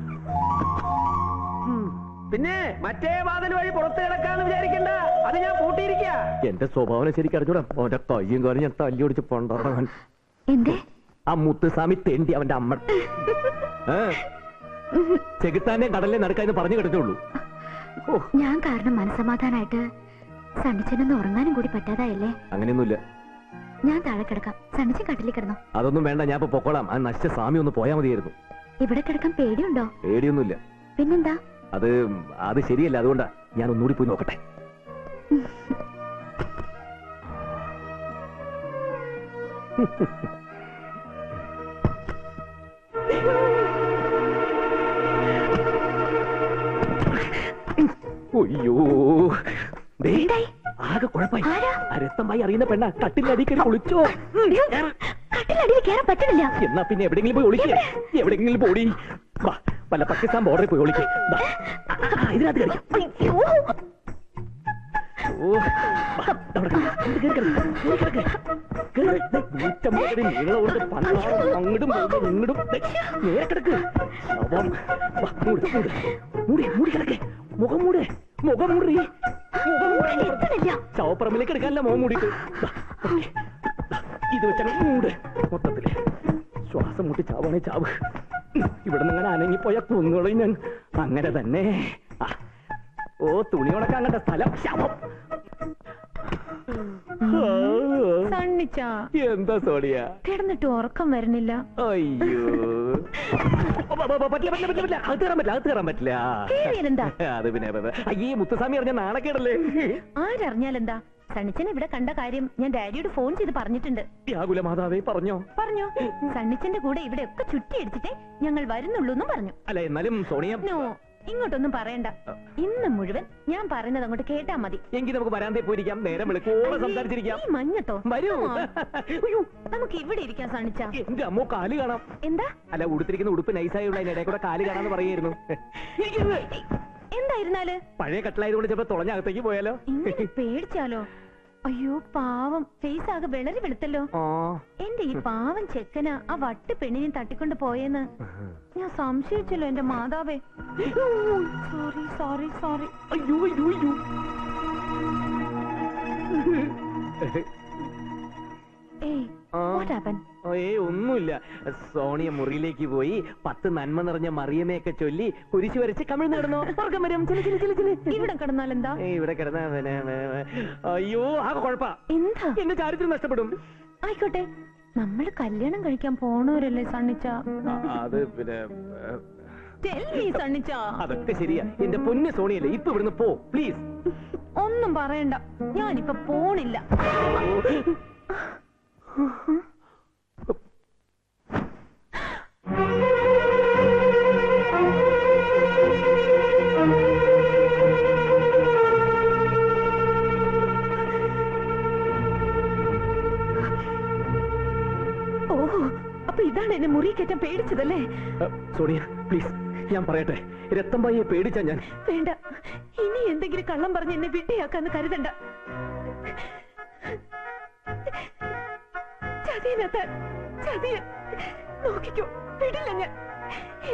പിന്നെ മറ്റേ വാതിൽ വഴി പുറത്ത് കിടക്കാന്ന് വിചാരിക്കണ്ട, അത് ഞാൻ പൂട്ടിയിരിക്കുക. എന്റെ സ്വഭാവം ശരിക്കും അറിഞ്ഞൂടാ. അവന്റെ കയ്യും കാര്യം ഞാൻ തല്ലി ഓടിച്ച് പണ്ടാറാൻ. ആ മുത്തുസ്വാമി തെണ്ടി അവന്റെ അമ്മ ചെകുത്താന്റെ കടലിലെ നടക്കാന്ന് പറഞ്ഞു കിടന്നുള്ളൂ. ഞാൻ കാരണം മനസമാധാനായിട്ട് സണ്ണിച്ചനൊന്ന് ഉറങ്ങാനും കൂടി പറ്റാതായല്ലേ? അങ്ങനെയൊന്നുമില്ല. ഞാൻ താഴെ കിടക്കാം, സണ്ണിച്ചൻ കട്ടിലിൽ കിടന്നോ. അതൊന്നും വേണ്ട, ഞാൻ ഇപ്പൊ പൊക്കോളാം. ആ നശിച്ച സ്വാമി ഒന്ന് പോയാൽ മതിയായിരുന്നു. ഇവിടെ കിടക്കാൻ പേടിയുണ്ടോ? പേടിയൊന്നുമില്ല. പിന്നെന്താ? അത് ശരിയല്ല, അതുകൊണ്ടാ ഞാൻ ഒന്നുകൂടി പോയി നോക്കട്ടെ. അയ്യോ, ആകെ കുഴപ്പമായി. രക്തമായി അറിയുന്ന പെണ്ണ കട്ടിലടി കയറി കുളിച്ചോ? പറ്റില്ല. എന്നാ പിന്നെ എവിടെയെങ്കിലും പോയി ഒളിക്കേ. എവിടെയെങ്കിലും പോടി. വല്ല പാകിസ്ഥാൻ ബോർഡറിൽ പോയി ഒളിക്കേ. ഇതിനകത്ത് കഴിക്കാം. അങ്ങോട്ടും ഇങ്ങോട്ടും നേരെ കിടക്ക്. മൂടി കിടക്കേ. മുഖം മൂട്. ചവപ്പറമ്പിലേക്ക് എടുക്കാനല്ല മുഖം മൂടിയിട്ട്. ഇത് വെച്ചാൽ മൂട്. മൊത്തത്തില് ശ്വാസം മുട്ടി ചാവാണേ ചാവ്. ഇവിടെ നിന്ന് അങ്ങനെ അനങ്ങിപ്പോയ കുന്നുകളെ ഞാൻ അങ്ങനെ തന്നെ. തുണി ഉണക്കാൻ കണ്ട സ്ഥലം ശവം. എന്താ സോണിയ കിടന്നിട്ട് ഉറക്കം വരുന്നില്ല? അയ്യോ, പറ്റില്ല. അത് കയറാൻ പറ്റില്ല. അത് പിന്നെ അയ്യേ മുത്തുസ്വാമി അറിഞ്ഞ നാണക്കേടല്ലേ? ആരറിഞ്ഞാലെന്താ? സണ്ണിച്ചൻ ഇവിടെ കണ്ട കാര്യം ഞാൻ ഡാഡിയോട് ഫോൺ ചെയ്ത് പറഞ്ഞിട്ടുണ്ട്. വ്യാകുല മാതാവേ പറഞ്ഞു. സണ്ണിച്ചന്റെ കൂടെ ഇവിടെ ഒക്കെ ചുറ്റി അടിച്ചിട്ടേ ഞങ്ങൾ വരുന്നുള്ളൂ എന്നും പറഞ്ഞു. അല്ല എന്നാലും സോണിയ ഇങ്ങോട്ടൊന്നും പറയണ്ട. ഇന്ന് മുഴുവൻ ഞാൻ പറയുന്നത് അങ്ങോട്ട് കേട്ടാ മതി. എങ്കിൽ നമുക്ക് വരാന്തേ പോയിരിക്കാം. നേരം വെളുക്കോളം സംസാരിച്ചിരിക്കാം. ഈ മഞ്ഞത്തോ വരൂ. നമുക്ക് ഇവിടെ ഇരിക്കാൻ സണ്ണിച്ച. എന്റെ അമ്മോ, കാല് കാണാം. എന്താ? അല്ല, ഉടുത്തിരിക്കുന്ന ഉടുപ്പ് നൈസായുള്ള അതിനിടെ കൂടെ കാല് കാണാന്ന് പറയായിരുന്നു. എന്തായിരുന്നാല് പഴയ കട്ടിലായതുകൊണ്ട് ചിലപ്പോ തുളഞ്ഞകത്തേക്ക് പോയാലോ? പേടിച്ചാലോ? അയ്യോ പാവം, ഫേസ് ആകെ വെളരി വെളുത്തല്ലോ. എന്റെ ഈ പാവം ചെക്കന ആ വട്ട് പെണ്ണിനെ തട്ടിക്കൊണ്ട് പോയെന്ന് ഞാൻ സംശയിച്ചല്ലോ എന്റെ മാതാവേ. സോറി. അയ്യോ. ഒന്നുമില്ല. സോണിയ മുറിയിലേക്ക് പോയി 10 നന്മ നിറഞ്ഞ മറിയമേയൊക്കെ ചൊല്ലി കുരിശു വരച്ച് കമിഴ്ന്ന് കിടന്നോ. ഉറക്കം വരും. ഇവിടെ കിടന്നാലെന്താ? ഇവിടെ കിടന്ന അയ്യോ ആകെ കുഴപ്പാ. എന്താ? എന്റെ ചാരിത്രം നഷ്ടപ്പെടും. ആയിക്കോട്ടെ, നമ്മള് കല്യാണം കഴിക്കാൻ പോണവരല്ലേ സണ്ണിച്ച? അത് പിന്നെ സണ്ണിച്ച അതൊക്കെ ശരിയാ. എന്റെ പൊന്ന് സോണിയല്ലേ, ഇപ്പൊ ഇവിടുന്ന് പോ പ്ലീസ്. ഒന്നും പറയണ്ട, ഞാനിപ്പൊ പോണില്ല. അപ്പൊ ഇതാണ് എന്നെ മുറി കയറ്റാൻ പേടിച്ചതല്ലേ? സോണിയ പ്ലീസ്, ഞാൻ പറയട്ടെ. രത്തമ്പായിയെ പേടിച്ചാ ഞാൻ. വേണ്ട, ഇനി എന്തെങ്കിലും കള്ളം പറഞ്ഞ് എന്നെ വിട്ടയാക്കാന്ന് കരുതണ്ട. ചതിയ നോക്കിക്കോ, വിടില്ല ഞാൻ.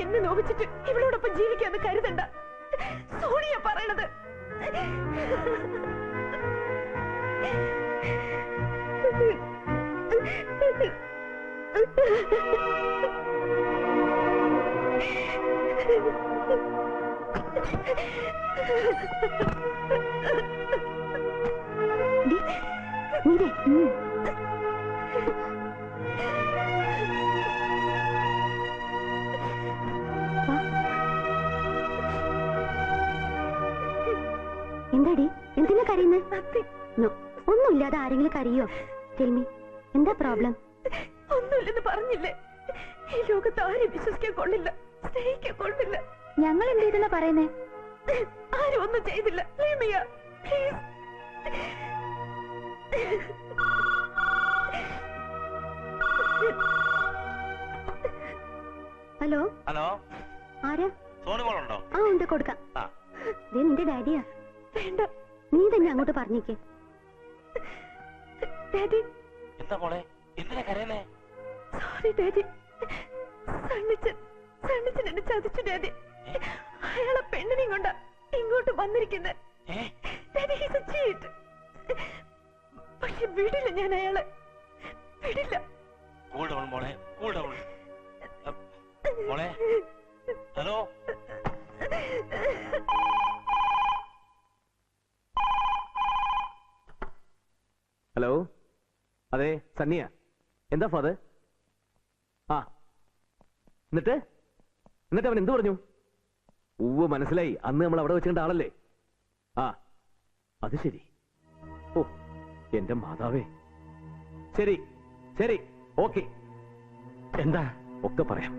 എന്നെ നോവിച്ചിട്ട് ഇവളോടൊപ്പം ജീവിക്കാന്ന് കരുതണ്ട. സോണിയ പറയണത്. എന്താടി, എന്തിനാ കരയുന്നത്? ഒന്നുമില്ലാതെ ആരെങ്കിലും കരയോ? ടെൽമി, എന്താ പ്രോബ്ലം? ഒന്നുമില്ലെന്ന് പറഞ്ഞില്ലേ? ഈ ലോകത്ത് ആരും വിശ്വസിക്കാൻ കൊള്ളില്ല, സ്നേഹിക്കാൻ കൊള്ളില്ല. ഞങ്ങൾ എന്ത് ചെയ്തെന്നാ പറയുന്നേ? ആരും ഒന്നും ചെയ്തില്ല. ഹലോ ആരാ? സോണി മോളുണ്ടോ? ഉണ്ട്, കൊടുക്കാം. നിന്റെ ഡാഡിയാ. വേണ്ട, നീ തന്നെ അങ്ങോട്ട് പറഞ്ഞേക്ക്. ഡാഡി, എന്താ മോളെ എന്തിനാ കരയുന്നേ? Sorry daddy. സണ്ണിച്ചൻ എന്നെ ചതിച്ചു ഡാഡി. അയാളെ പെണ്ണിനെയും കൊണ്ടാ ഇങ്ങോട്ട് വന്നിരിക്കുന്നത്. Daddy, he's a cheat. പക്ഷെ വിടില്ല, ഞാൻ അയാളെ വിടില്ല. കൂൾ ഡൗൺ മോളെ, കൂൾ ഡൗൺ. മോളെ, ഹലോ. ഹലോ, അതെ സണ്ണിയ. എന്താ ഫാദർ? ആ, എന്നിട്ട് അവൻ എന്ത് പറഞ്ഞു? ഉവ്വ് മനസ്സിലായി, അന്ന് നമ്മൾ അവിടെ വെച്ചിട്ട് ആളല്ലേ? ആ, അത് ശരി. ഓ എന്റെ മാതാവേ. ശരി ശരി, ഓക്കെ. എന്താ ഒക്കെ പറയാം.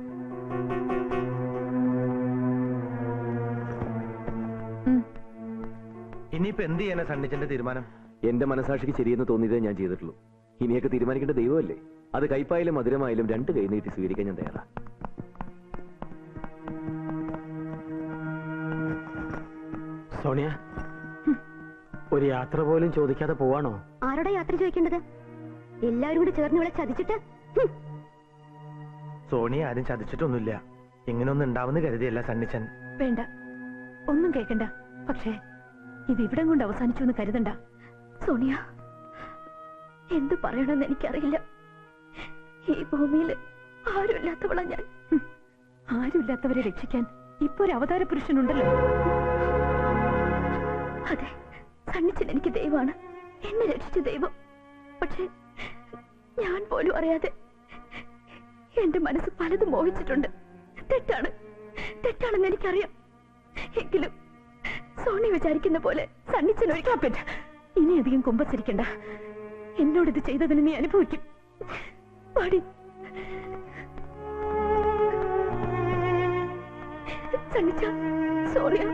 ഇനിയിപ്പോ എന്ത് ചെയ്യാനാ സണ്ണിച്ചന്റെ തീരുമാനം? എന്റെ മനസാക്ഷിക്ക് ശരിയെന്ന് തോന്നിയതേ ഞാൻ ചെയ്തിട്ടുള്ളൂ. ഇനിയൊക്കെ തീരുമാനിക്കേണ്ട ദൈവമല്ലേ. അത് കയ്പായാലും മധുരമായാലും രണ്ട് കൈ നീട്ടി സ്വീകരിക്കാൻ ഞാൻ തയ്യാറാ. സോണിയ, ഒരു യാത്ര പോലും ചോദിക്കാതെ പോവാണോ? ആരോടാ യാത്ര ചോദിക്കേണ്ടത്? എല്ലാവരും കൂടി ചേർന്ന് ഇവിടെ ചതിച്ചിട്ട്. സോണിയെ ആരും ചതിച്ചിട്ടൊന്നുമില്ല. ഇങ്ങനൊന്നും ഉണ്ടാവുന്ന കരുതിയല്ല സണ്ണിച്ചൻ. വേണ്ട, ഒന്നും കേൾക്കണ്ട. പക്ഷേ ഇത് ഇവിടം കൊണ്ട് അവസാനിച്ചു എന്ന് കരുതണ്ട. സോണിയ, എന്തു പറയണമെന്ന് എനിക്കറിയില്ല. ഈ ഭൂമിയിൽ ആരുമില്ലാത്തവളാ ഞാൻ. ആരുമില്ലാത്തവരെ രക്ഷിക്കാൻ ഇപ്പൊ ഒരു അവതാര പുരുഷനുണ്ടല്ലോ. അതെ, സണ്ണിച്ചൻ എനിക്ക് ദൈവമാണ്, എന്നെ രക്ഷിച്ച ദൈവം. പക്ഷെ ഞാൻ പോലും അറിയാതെ എന്റെ മനസ്സ് പലതും മോഹിച്ചിട്ടുണ്ട്. തെറ്റാണെന്ന് എനിക്കറിയാം. എങ്കിലും സോണി വിചാരിക്കുന്ന പോലെ സണ്ണിച്ചൻ ഒഴിക്കാൻ ഇനി അധികം കുമ്പസരിക്കണ്ട. എന്നോട് ഇത് ചെയ്തതിന് നീ അനുഭവിക്കും. പാടി സണ്ണിച്ച, സോണിയ.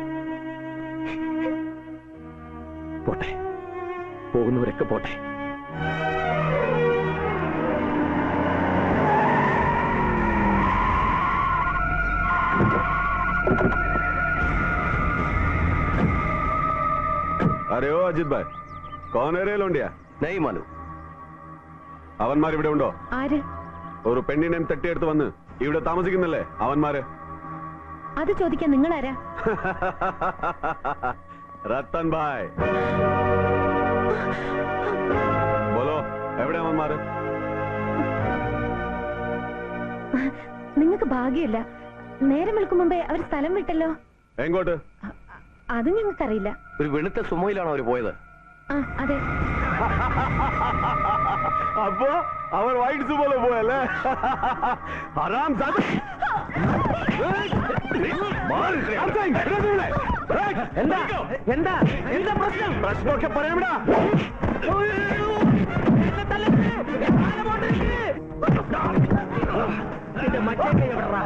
പോട്ടെ, പോകുന്നവരൊക്കെ പോട്ടെ. अरे ओ अजित भाई, कौन है रे लोंडिया? नहीं मालूम. അവന്മാർ ഇവിടെ ഉണ്ടോ? ആര്? ഒരു പെണ്ണിനെയും തട്ടിയെടുത്ത് വന്ന് ഇവിടെ താമസിക്കുന്നില്ലേ അവന്മാര്? അത് ചോദിക്കാൻ നിങ്ങളാരാ? रतन भाई. बोलो, എവിടെ അവന്മാര്? നിങ്ങൾക്ക് ഭാഗ്യമില്ല, നേരം വിളിക്കും മുമ്പേ അവർ സ്ഥലം വിട്ടല്ലോ. എങ്ങോട്ട്? അത് ഞങ്ങൾക്കറിയില്ല. ഒരു വെളുത്ത സുമോയിലാണോ അവര് പോയത്? ആ, അതെ. അപ്പോ അവർ വൈറ്റ് സുമോയില് പോയല്ലേ? ഹറാം സാദ്. എന്താ എന്താ എന്താ പ്രശ്നം? പ്രശ്നമൊക്കെ പറയാം. മറ്റേ കൈ എവിടാ?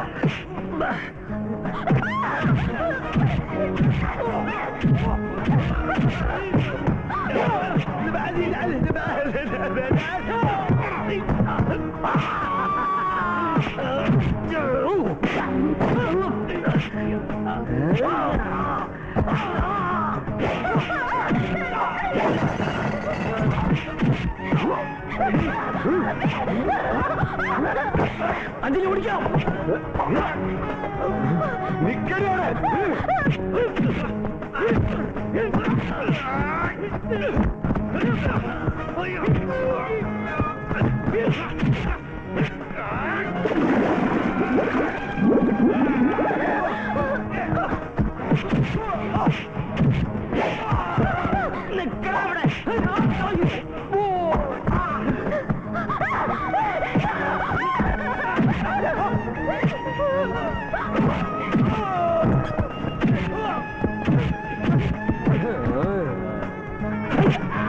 അഞ്ജലി ഓടിക്കാം.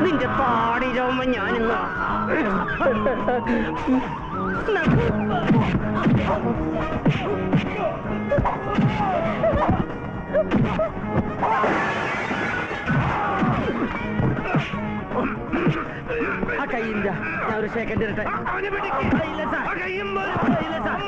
നിന്റെ പാടി ചുമ ഞാനിന്ന് ആ കയ്യില്ല. ഞാൻ ഒരു സെക്കൻഡ് ഇരട്ടെ. ഇല്ല സാർ, ഇല്ല സാർ.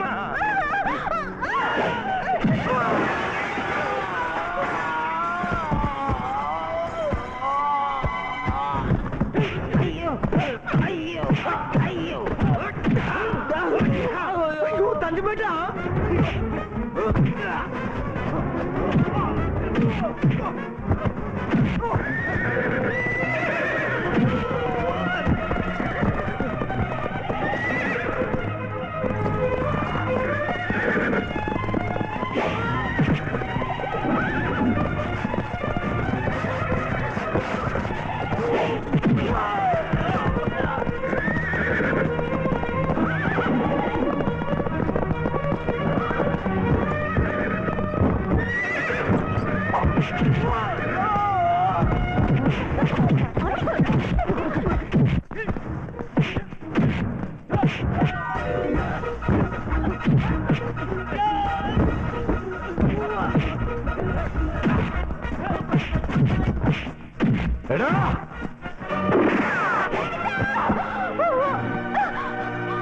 എടാ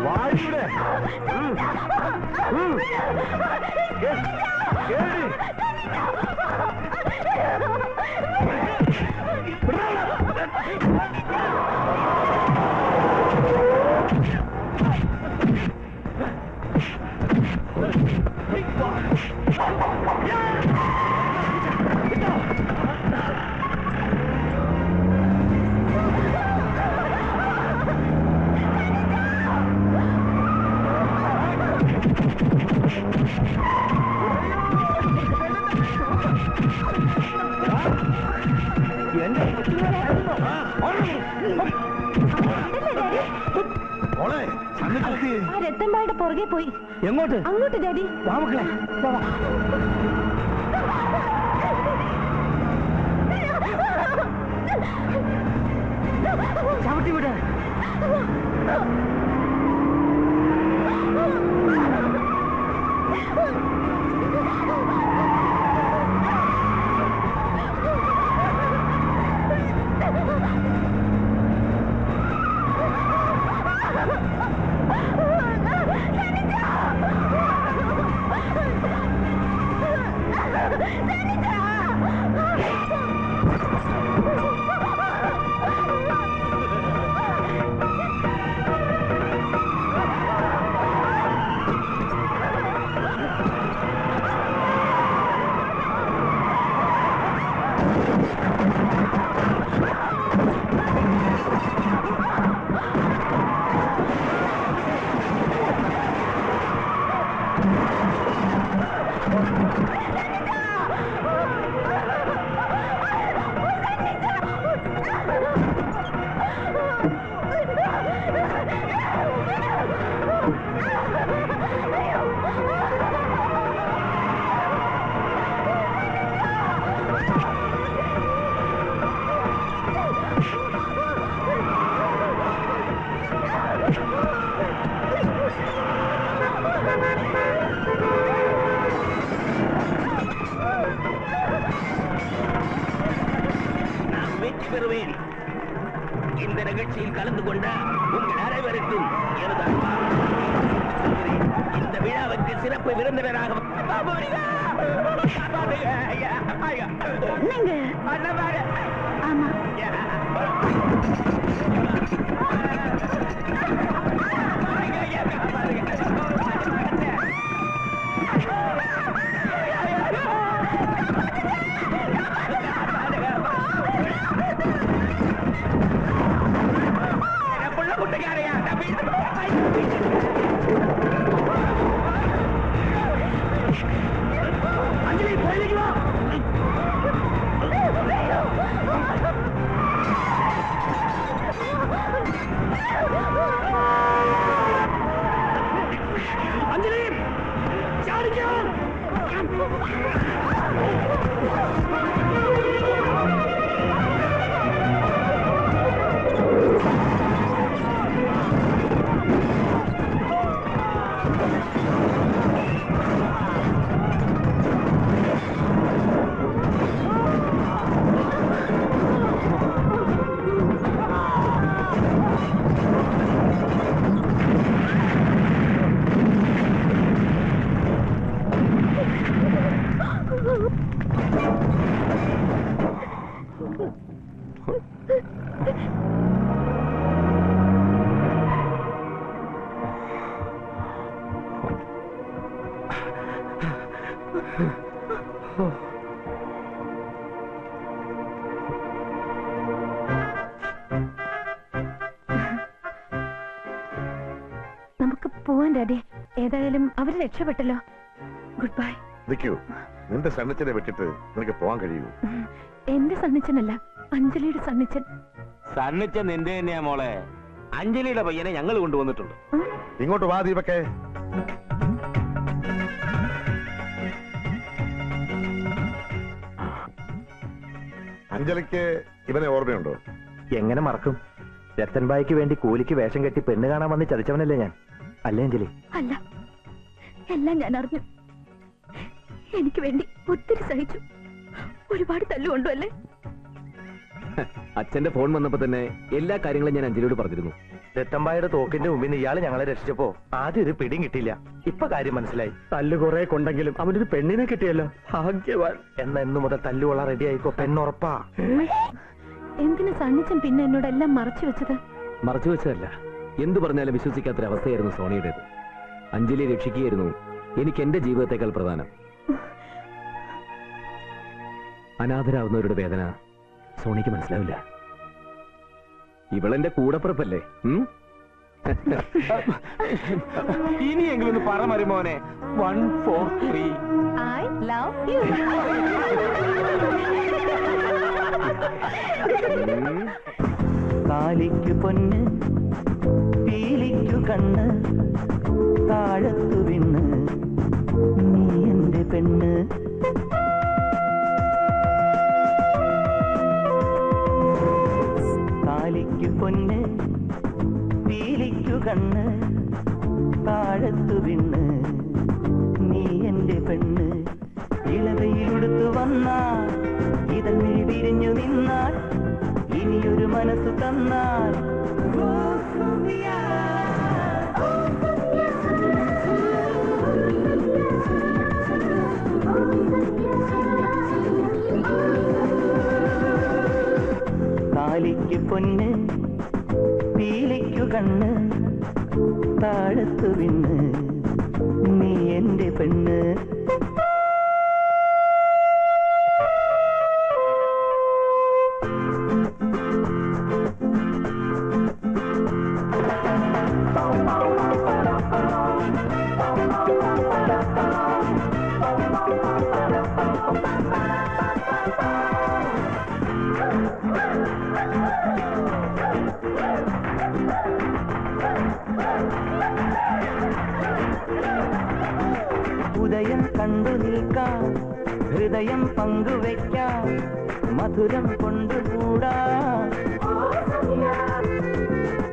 വായുടെ രത്തമ്പായുടെ പുറകെ പോയി. എങ്ങോട്ട്? അങ്ങോട്ട് ഡാഡി. മക്കളെ ചവിട്ടി വിട്. இந்த நிகழ்ச்சியில் கலந்து கொண்ட உங்கள் அனைவருக்கும் எனது இந்த விழாவுக்கு சிறப்பு விருந்தினராக നമുക്ക് പോവാൻ ഡാഡി. ഏതായാലും അവര് രക്ഷപ്പെട്ടല്ലോ. Good bye. നിൽക്കൂ, നിന്റെ സണ്ണിച്ചനെ വിട്ടിട്ട് നിനക്ക് പോകാൻ കഴിയൂ? എന്റെ സണ്ണിച്ചനല്ല, അഞ്ജലിയുടെ സണ്ണിച്ചൻ. സണ്ണിച്ചൻ നിന്റെ തന്നെയാ മോളെ. അഞ്ജലിയുടെ പയ്യനെ ഞങ്ങൾ കൊണ്ടുവന്നിട്ടുണ്ട്. ഇങ്ങോട്ട് വാ ദീപക്കെ. അഞ്ജലിക്ക് ഇവനെ ഓർമ്മയുണ്ടോ? എങ്ങനെ മറക്കും? രത്തൻബായിക്ക് വേണ്ടി കൂലിക്ക് വേഷം കെട്ടി പെണ്ണ് കാണാൻ വന്ന് ചതിച്ചവനല്ലേ ഞാൻ, അല്ലേ അഞ്ജലി? അല്ല, എല്ലാം ഞാൻ അറിഞ്ഞു. എനിക്ക് വേണ്ടി ഒത്തിരി സഹിച്ചു. ഒരുപാട് തല്ലുകൊണ്ടു അല്ലേ? അച്ഛന്റെ ഫോൺ വന്നപ്പോ തന്നെ എല്ലാ കാര്യങ്ങളും ഞാൻ അഞ്ജലിയോട് പറഞ്ഞിരുന്നു. രത്തമ്പായുടെ തോക്കിന്റെ മുമ്പിൽ നിന്ന് ഇയാള് ഞങ്ങളെ രക്ഷിച്ചപ്പോ ആദ്യം ഒരു പിടിയും കിട്ടിയില്ല. ഇപ്പൊ കാര്യം മനസ്സിലായി. തല്ല് കുറെ കൊണ്ടെങ്കിലും അവനൊരു പെണ്ണിനെ കിട്ടിയല്ലോ, ഭാഗ്യവാൻ. എന്നാ ഇന്നു മുതൽ തല്ലുകൊള്ള റെഡി ആയിക്കോ, പെണ്ണുറപ്പാ. എന്തിനു സണ്ണിച്ചൻ പിന്നെ എന്നോടെല്ലാം മറച്ചു വെച്ചത്? മറച്ചു വെച്ചതല്ല, എന്തു പറഞ്ഞാലും വിശ്വസിക്കാത്തൊരവസ്ഥയായിരുന്നു സോണിയുടേത്. അഞ്ജലി രക്ഷിക്കുകയായിരുന്നു എനിക്ക് എന്റെ ജീവിതത്തെക്കാൾ പ്രധാനം. അനാഥരാവുന്നവരുടെ വേദന സോണിക്ക് മനസ്സിലാവില്ല. ഇവളെന്റെ കൂടപ്പിറപ്പല്ലേ? ഇനിയെങ്കിലും ഒന്ന് പറ മരുമോനെ. 1 4 3 I love you. കാലിക്കു പൊന്ന്, പീലിക്കു കണ്ണ്, താഴത്തു വിണ്ണ്, നീ എന്റെ പെണ്ണ്. കാലിക്കു പൊന്ന്, പീലിക്കു കണ്ണ്, താഴത്തു വിണ്ണ്, നീ എന്റെ പെണ്ണ്. ഇളവയിലുടുത്തു വന്നാൽ, ഇതൾ മിഴി വിരിഞ്ഞു നിന്നാൽ, ഇനിയൊരു മനസ്സ് തന്നാൽ, കാലിക്കു പൊന്ന്, പീലിക്കു കണ്ണ്, താഴത്തു വിണ്ണ്, നീ എന്റെ പെണ്ണ്. ഉദയം കണ്ടു നിൽക്കാം, ഹൃദയം പങ്കുവെക്കാം, മധുരം കൊണ്ടുകൂടാ.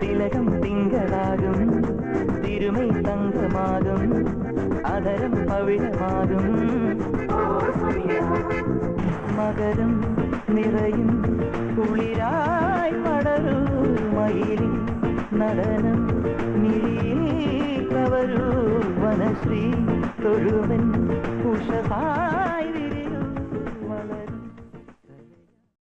തിലകം തിങ്കളാകും, തിരുമൈ തങ്കമാകും, അധരം പവിഴമാകും. മകരം നിറയും കുളിരായി പടരൂ, മയിലിൻ നടനം മിഴിയിൽ കവരൂ, വനശ്രീ തൊഴുവൻ ഉഷസാ